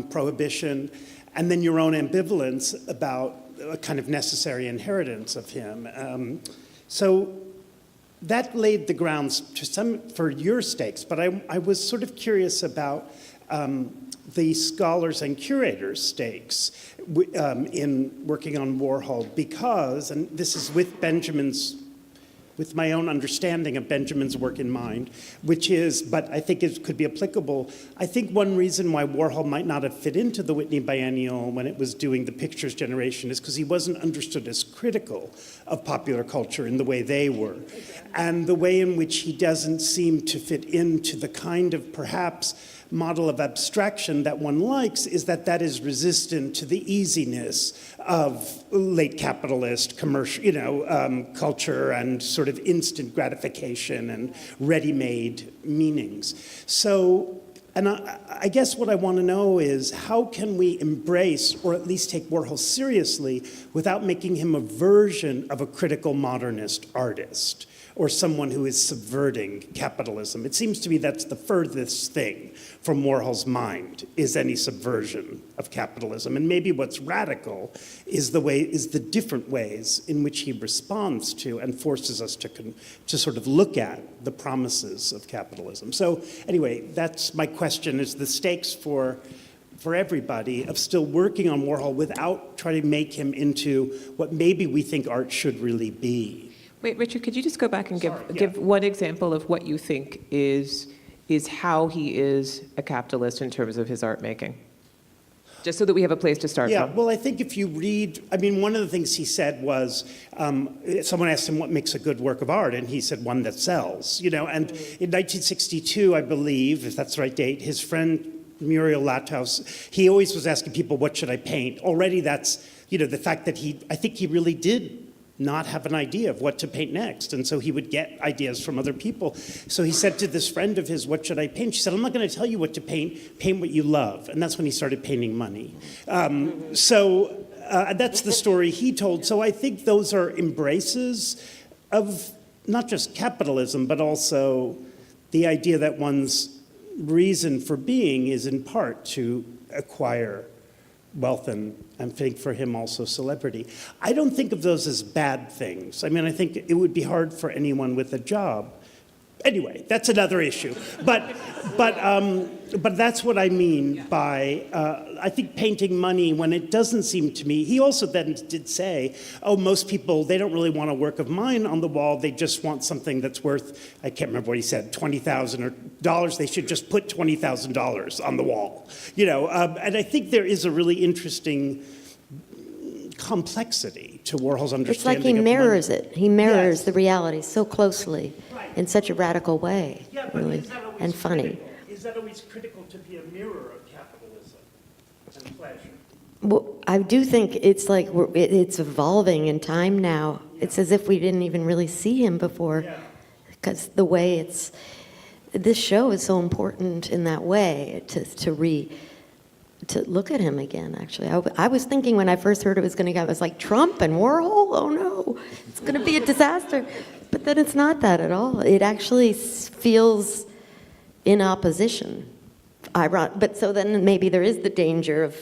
prohibition, and then your own ambivalence about a kind of necessary inheritance of him. So that laid the grounds for your stakes, but I was sort of curious about the scholars and curators' stakes in working on Warhol because, and this is with my own understanding of Benjamin's work in mind, which is, but I think it could be applicable. I think one reason why Warhol might not have fit into the Whitney Biennial when it was doing the pictures generation is because he wasn't understood as critical of popular culture in the way they were. And the way in which he doesn't seem to fit into the kind of perhaps model of abstraction that one likes is that is resistant to the easiness of late capitalist commercial, culture and sort of instant gratification and ready-made meanings. So, and I guess what I want to know is how can we embrace or at least take Warhol seriously without making him a version of a critical modernist artist or someone who is subverting capitalism? It seems to me that's the furthest thing from Warhol's mind, is any subversion of capitalism. And maybe what's radical is the different ways in which he responds to and forces us to sort of look at the promises of capitalism. So anyway, that's my question, is the stakes for everybody of still working on Warhol without trying to make him into what maybe we think art should really be. Wait, Richard, could you just go back and give one example of what you think is how he is a capitalist in terms of his art making? Just so that we have a place to start from. Well, I think if you read, one of the things he said was, someone asked him what makes a good work of art, and he said one that sells, and in 1962, I believe, if that's the right date, his friend Muriel Lathaus, he always was asking people, what should I paint? Already that's, the fact that I think he really did not have an idea of what to paint next. And so he would get ideas from other people. So he said to this friend of his, what should I paint? She said, I'm not going to tell you what to paint what you love. And that's when he started painting money. So that's the story he told. So I think those are embraces of not just capitalism, but also the idea that one's reason for being is in part to acquire wealth and think for him also celebrity. I don't think of those as bad things. I mean, I think it would be hard for anyone with a job. Anyway, that's another issue. But that's what I mean by, I think painting money when it doesn't seem to me, he also then did say, oh, most people, they don't really want a work of mine on the wall, they just want something that's worth, I can't remember what he said, $20,000, they should just put $20,000 on the wall. You know, and I think there is a really interesting complexity to Warhol's understanding It's like he of mirrors money. it. He mirrors Yes. the reality so closely in such a radical way, Yeah, but really, is that always and funny. critical? Is that always critical to be a mirror of capitalism and pleasure? Well, I do think it's like it's evolving in time now. It's as if we didn't even really see him before, Yeah. because the way this show is so important in that way to look at him again, actually. I was thinking when I first heard it was going to go, I was like, Trump and Warhol? Oh no, it's going to be a disaster. But then it's not that at all. It actually feels in opposition. But so then maybe there is the danger of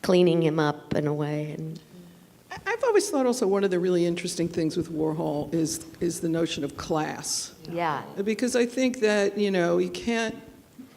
cleaning him up in a way. And I've always thought also one of the really interesting things with Warhol is the notion of class. yeah. Because I think that, you know, you can't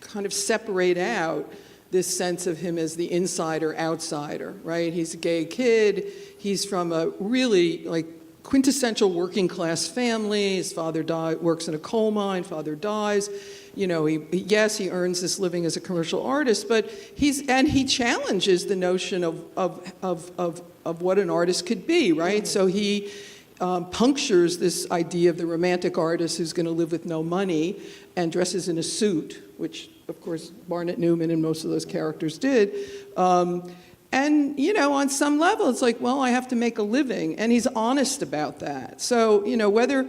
kind of separate out this sense of him as the insider-outsider, right? He's a gay kid. He's from a really, like, quintessential working class family. His father works in a coal mine, father dies. You know, he earns this living as a commercial artist, but he challenges the notion of what an artist could be, right? So he punctures this idea of the romantic artist who's going to live with no money and dresses in a suit, which, of course, Barnett Newman and most of those characters did. And, you know, on some level, it's like, well, I have to make a living. And he's honest about that. So, you know, one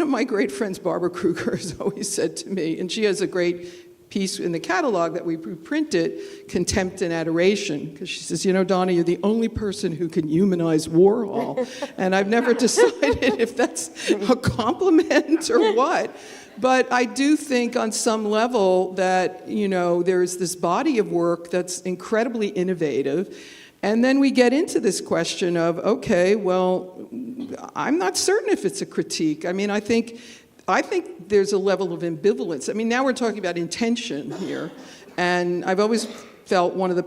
of my great friends, Barbara Kruger, has always said to me, and she has a great piece in the catalog that we reprinted, Contempt and Adoration, because she says, you know, Donna, you're the only person who can humanize Warhol. And I've never decided if that's a compliment or what. But I do think on some level that, you know, there's this body of work that's incredibly innovative. And then we get into this question of, okay, well, I'm not certain if it's a critique. I mean, I think there's a level of ambivalence. I mean, now we're talking about intention here. And I've always felt one of the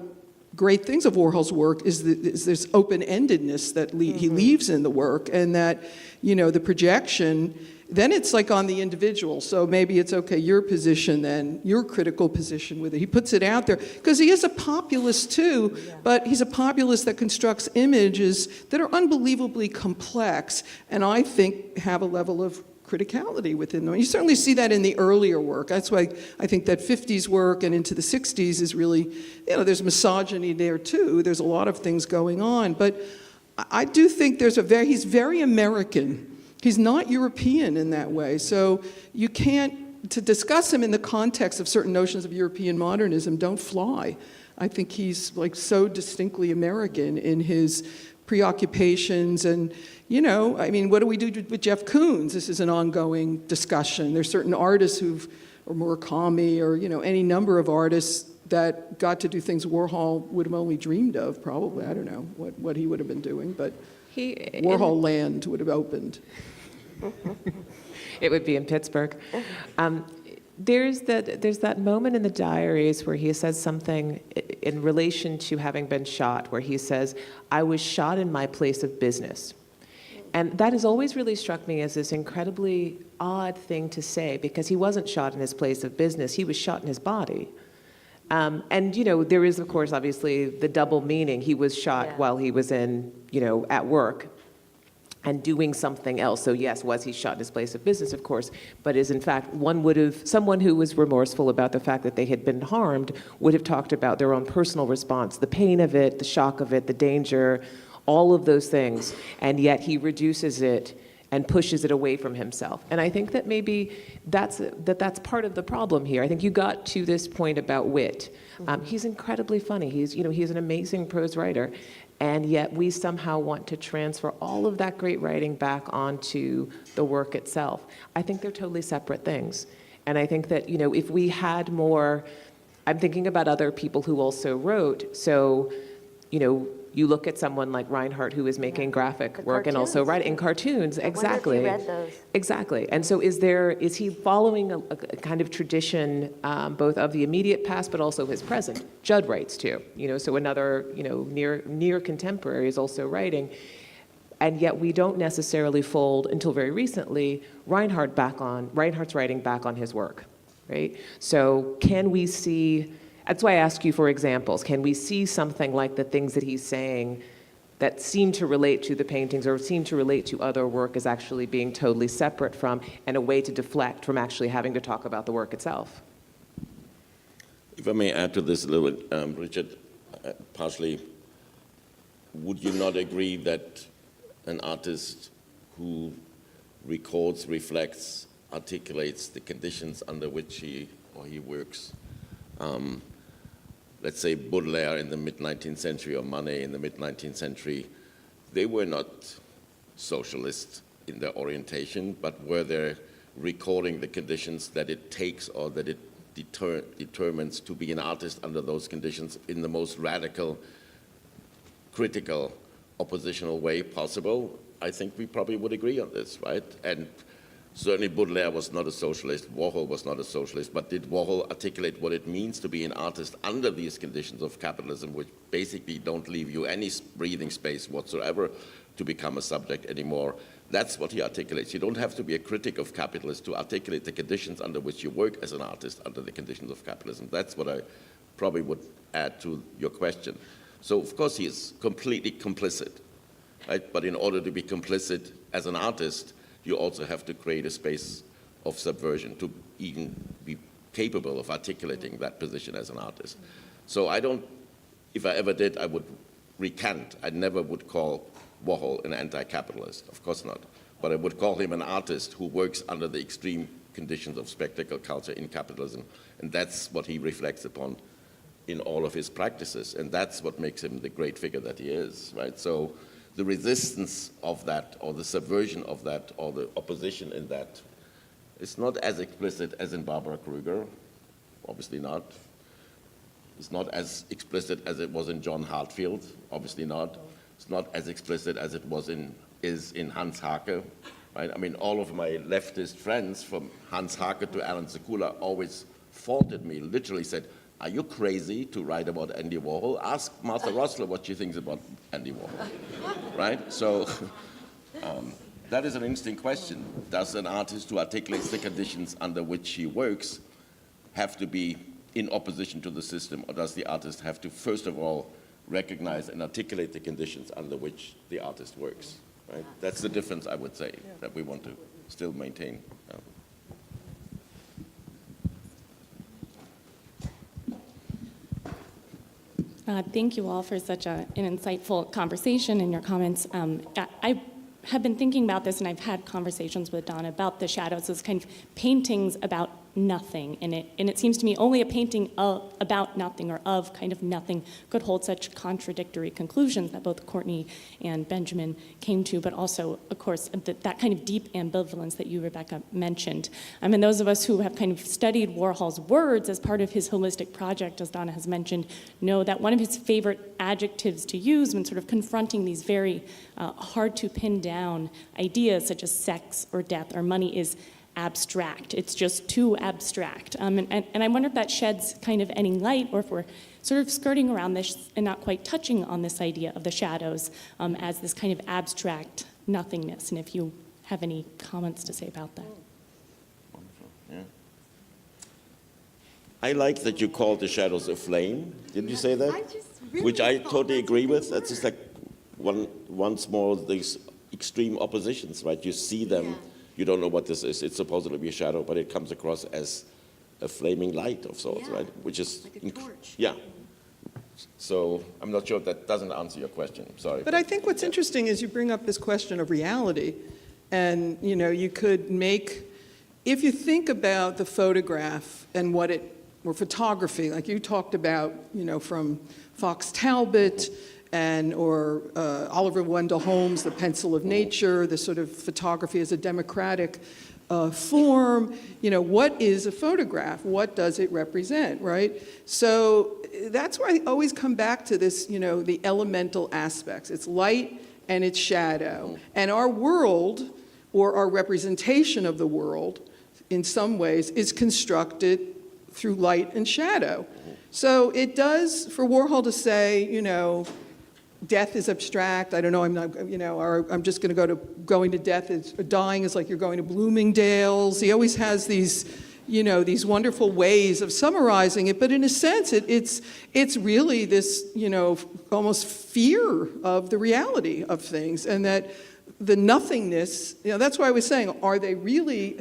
great things of Warhol's work is this open-endedness that he leaves in the work, and that, you know, the projection, then it's like on the individual. So maybe it's, okay, your position then, your critical position with it. He puts it out there, because he is a populist too, but he's a populist that constructs images that are unbelievably complex, and I think have a level of criticality within them. You certainly see that in the earlier work. That's why I think that 50s work and into the 60s is really, you know, there's misogyny there too. There's a lot of things going on. But I do think he's very American. He's not European in that way. So you can't, to discuss him in the context of certain notions of European modernism don't fly. I think he's like so distinctly American in his preoccupations. And, you know, I mean, what do we do with Jeff Koons? This is an ongoing discussion. There's certain artists or Murakami, or, you know, any number of artists that got to do things Warhol would have only dreamed of, probably. I don't know what he would have been doing, but Warhol land would have opened. It would be in Pittsburgh. There's that moment in the diaries where he says something in relation to having been shot, where he says, I was shot in my place of business. And that has always really struck me as this incredibly odd thing to say, because he wasn't shot in his place of business, he was shot in his body. And, you know, there is, of course, obviously the double meaning. He was shot while he was in, you know, at work and doing something else. So yes, was he shot in his place of business, of course, but is in fact, someone who was remorseful about the fact that they had been harmed would have talked about their own personal response, the pain of it, the shock of it, the danger, all of those things, and yet he reduces it and pushes it away from himself. And I think that maybe that's part of the problem here. I think you got to this point about wit. He's incredibly funny. He's an amazing prose writer. And yet we somehow want to transfer all of that great writing back onto the work itself. I think they're totally separate things. And I think that, if we had more, I'm thinking about other people who also wrote. So, you look at someone like Reinhardt, who is making graphic work and also writing cartoons. Exactly. I wonder if you read those. Exactly. And so is he following a kind of tradition, both of the immediate past, but also his present? Judd writes too, so another, near contemporary is also writing. And yet we don't necessarily fold, until very recently, Reinhardt's writing back on his work, right? So can we see, that's why I ask you for examples. Can we see something like the things that he's saying that seem to relate to the paintings or seem to relate to other work as actually being totally separate from, and a way to deflect from actually having to talk about the work itself? If I may add to this a little bit, Richard, partially, would you not agree that an artist who records, reflects, articulates the conditions under which he works, let's say Baudelaire in the mid-19th century or Manet in the mid-19th century, they were not socialist in their orientation, but were they recording the conditions that it takes or that it determines to be an artist under those conditions in the most radical, critical, oppositional way possible? I think we probably would agree on this, right? And certainly Baudelaire was not a socialist, Warhol was not a socialist, but did Warhol articulate what it means to be an artist under these conditions of capitalism, which basically don't leave you any breathing space whatsoever to become a subject anymore? That's what he articulates. You don't have to be a critic of capitalism to articulate the conditions under which you work as an artist under the conditions of capitalism. That's what I probably would add to your question. So, of course, he is completely complicit, right? But in order to be complicit as an artist, you also have to create a space of subversion to even be capable of articulating that position as an artist. So if I ever did, I would recant. I never would call Warhol an anti-capitalist, of course not. But I would call him an artist who works under the extreme conditions of spectacle culture in capitalism. And that's what he reflects upon in all of his practices. And that's what makes him the great figure that he is, right? So the resistance of that, or the subversion of that, or the opposition in that, is not as explicit as in Barbara Kruger, obviously not. It's not as explicit as it was in John Hartfield, obviously not. It's not as explicit as it is in Hans Hake, right? I mean, all of my leftist friends, from Hans Hake to Alan Sekula, always faulted me, literally said, "Are you crazy to write about Andy Warhol? Ask Martha Rosler what she thinks about Andy Warhol," right? So that is an interesting question. Does an artist who articulates the conditions under which he works have to be in opposition to the system, or does the artist have to, first of all, recognize and articulate the conditions under which the artist works, right? That's the difference, I would say, that we want to still maintain. Thank you all for such an insightful conversation and your comments. I have been thinking about this, and I've had conversations with Donna about the shadows as kind of paintings about nothing. And it seems to me only a painting about nothing or of kind of nothing could hold such contradictory conclusions that both Courtney and Benjamin came to, but also, of course, that kind of deep ambivalence that you, Rebecca, mentioned. And those of us who have kind of studied Warhol's words as part of his holistic project, as Donna has mentioned, know that one of his favorite adjectives to use when sort of confronting these very hard to pin down ideas such as sex or death or money is abstract. It's just too abstract. And I wonder if that sheds kind of any light, or if we're sort of skirting around this and not quite touching on this idea of the shadows as this kind of abstract nothingness. And if you have any comments to say about that. Wonderful. Yeah. I like that you called the shadows a flame. Didn't you say that? I just really Which I thought totally that's a agree good with. That's word. just like once more these extreme oppositions, right? You see them. Yeah. You don't know what this is. It's supposed to be a shadow, but it comes across as a flaming light of sorts, Yeah. right? Which is Like a torch. Yeah. So I'm not sure if that doesn't answer your question. Sorry. But I think what's interesting is you bring up this question of reality. And, you know, you could make, if you think about the photograph and what it, or photography, like you talked about, you know, from Fox Talbot or Oliver Wendell Holmes, The Pencil of Nature, the sort of photography as a democratic form, what is a photograph? What does it represent, right? So that's why I always come back to this, the elemental aspects. It's light and it's shadow. And our world, or our representation of the world, in some ways, is constructed through light and shadow. So it does, for Warhol to say, death is abstract. I don't know. I'm not. Or I'm just going to going to death. Dying is like you're going to Bloomingdale's. He always has these, these wonderful ways of summarizing it. But in a sense, it's really this, almost fear of the reality of things, and that the nothingness. That's why I was saying, are they really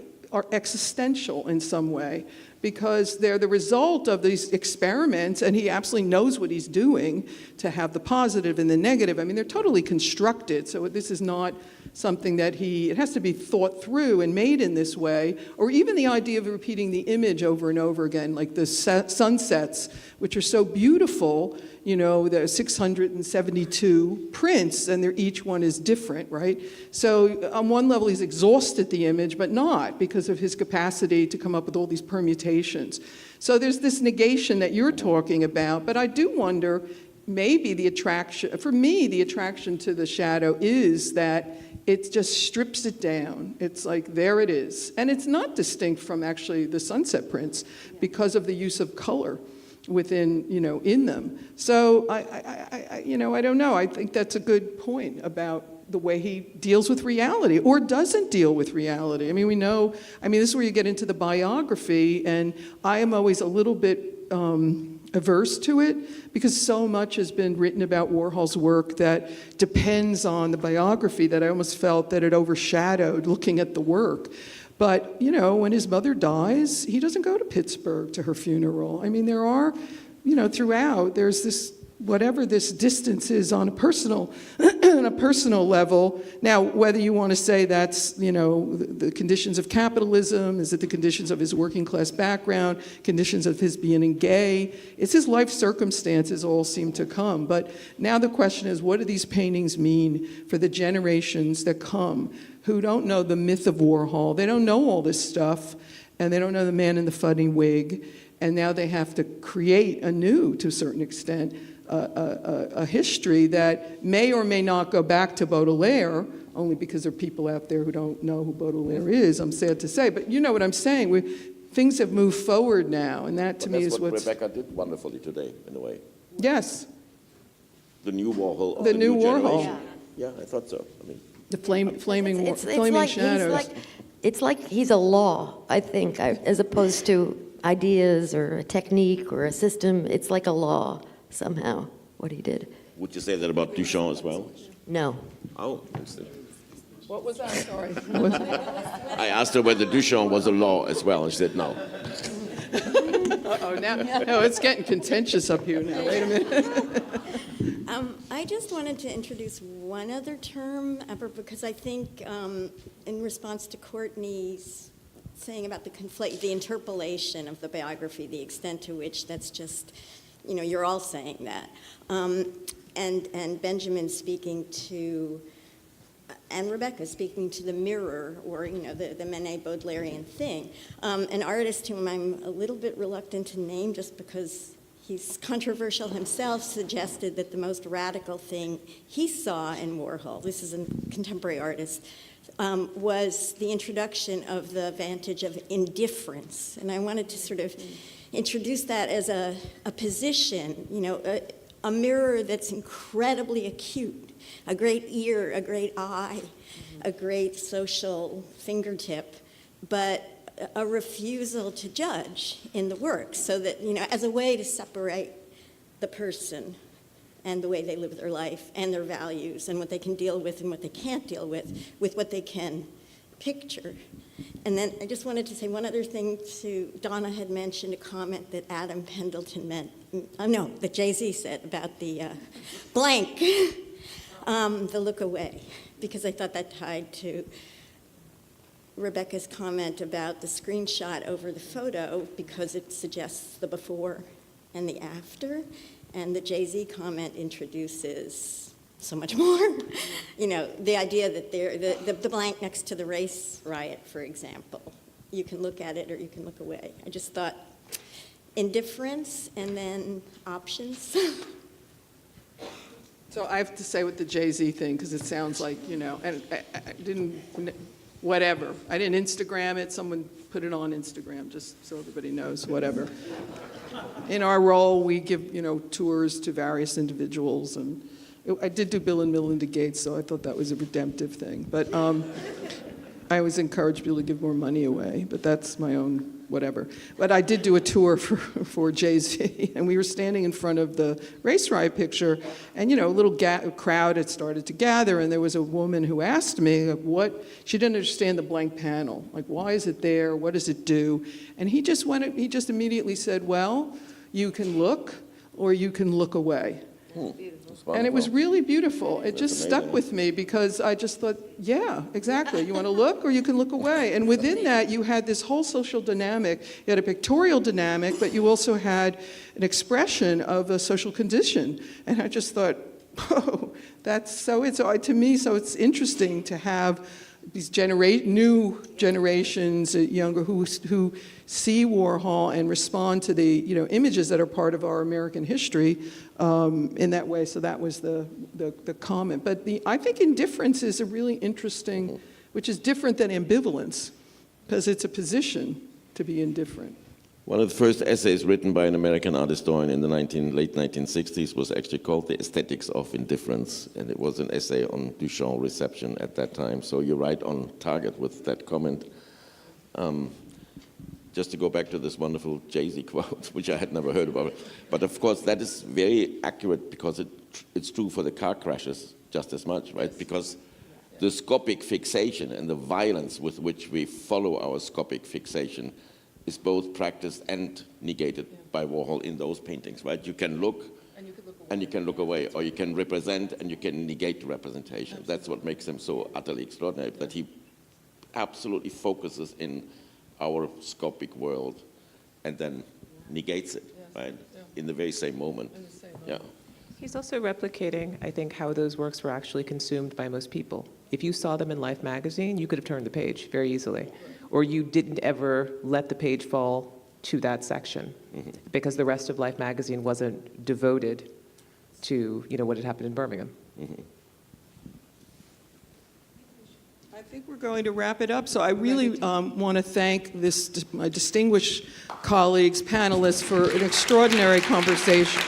existential in some way? Because they're the result of these experiments, and he absolutely knows what he's doing to have the positive and the negative. I mean, they're totally constructed, so this is not something that it has to be thought through and made in this way, or even the idea of repeating the image over and over again, like the sunsets, which are so beautiful, the 672 prints, and each one is different, right? So on one level, he's exhausted the image, but not, because of his capacity to come up with all these permutations. So there's this negation that you're talking about, but I do wonder, maybe the attraction, for me, the attraction to the shadow is that it just strips it down. It's like, there it is. And it's not distinct from actually the sunset prints because of the use of color within, in them. So I don't know. I think that's a good point about the way he deals with reality or doesn't deal with reality. I mean, this is where you get into the biography, and I am always a little bit averse to it because so much has been written about Warhol's work that depends on the biography, that I almost felt that it overshadowed looking at the work. But, when his mother dies, he doesn't go to Pittsburgh to her funeral. I mean, there are, throughout, there's this, whatever this distance is on a personal level. Now, whether you want to say that's, the conditions of capitalism, is it the conditions of his working class background, conditions of his being gay, it's his life circumstances all seem to come. But now the question is, what do these paintings mean for the generations that come, who don't know the myth of Warhol? They don't know all this stuff, and they don't know the man in the funny wig, and now they have to create anew, to a certain extent, a history that may or may not go back to Baudelaire, only because there are people out there who don't know who Baudelaire is, I'm sad to say. But you know what I'm saying. Things have moved forward now, and that to me is what Rebecca did wonderfully today, in a way. Yes. The new Warhol of the new Warhol. generation. Yeah, I thought so. I mean, the flaming like, shadows. It's like he's a law, I think, as opposed to ideas or a technique or a system. It's like a law somehow, what he did. would you say that about Duchamp as well? No. Oh, interesting. What was that? Sorry. I asked her whether Duchamp was a law as well, and she said no. Uh-oh, no, it's getting contentious up here now. Wait a minute. I just wanted to introduce one other term, because I think in response to Courtney's saying about the interpolation of the biography, the extent to which that's just, you're all saying that. And Benjamin speaking to, and Rebecca speaking to the mirror, or, the Manet Baudelarian thing. An artist whom I'm a little bit reluctant to name just because he's controversial himself, suggested that the most radical thing he saw in Warhol, this is a contemporary artist, was the introduction of the vantage of indifference. And I wanted to sort of introduce that as a position, a mirror that's incredibly acute, a great ear, a great eye, a great social fingertip, but a refusal to judge in the work, so that, as a way to separate the person and the way they live their life and their values and what they can deal with and what they can't deal with what they can picture. And then I just wanted to say one other thing to, Donna had mentioned a comment that Adam Pendleton that Jay-Z said about the blank, the look away, because I thought that tied to Rebecca's comment about the screenshot over the photo because it suggests the before and the after, and the Jay-Z comment introduces so much more. You know, the idea that the blank next to the race riot, for example, you can look at it or you can look away. I just thought indifference and then options. So I have to say with the Jay-Z thing, because it sounds like, you know, and I didn't, whatever. I didn't Instagram it. Someone put it on Instagram, just so everybody knows, whatever. In our role, we give, you know, tours to various individuals. And I did do Bill and Melinda Gates, so I thought that was a redemptive thing. But I always encourage people to give more money away, but that's my own whatever. But I did do a tour for Jay-Z, and we were standing in front of the race riot picture, and, you know, a little crowd had started to gather, and there was a woman who asked me what, she didn't understand the blank panel, like, why is it there, what does it do? And he just immediately said, well, you can look, or you can look away. And it was really beautiful. It just stuck with me because I just thought, yeah, exactly. You want to look or you can look away. And within that, you had this whole social dynamic. You had a pictorial dynamic, but you also had an expression of a social condition. And I just thought, whoa, that's so, to me, so it's interesting to have these new generations, younger, who see Warhol and respond to the, you know, images that are part of our American history in that way. So that was the comment. But I think indifference is a really interesting, which is different than ambivalence, because it's a position to be indifferent. One of the first essays written by an American art historian in the late 1960s was actually called The Aesthetics of Indifference, and it was an essay on Duchamp reception at that time. So you're right on target with that comment. Just to go back to this wonderful Jay-Z quote, which I had never heard about. But of course, that is very accurate because it's true for the car crashes just as much, right? Because the scopic fixation and the violence with which we follow our scopic fixation is both practiced and negated by Warhol in those paintings, right? You can look and you can look away, or you can represent and you can negate the representation. Absolutely. That's what makes him so utterly extraordinary, that he absolutely focuses in our scopic world and then negates it, right? In the very same moment. Yeah. He's also replicating, I think, how those works were actually consumed by most people. If you saw them in Life magazine, you could have turned the page very easily. Or you didn't ever let the page fall to that section, because the rest of Life magazine wasn't devoted to, you know, what had happened in Birmingham. I think we're going to wrap it up. So I really want to thank my distinguished colleagues, panelists, for an extraordinary conversation.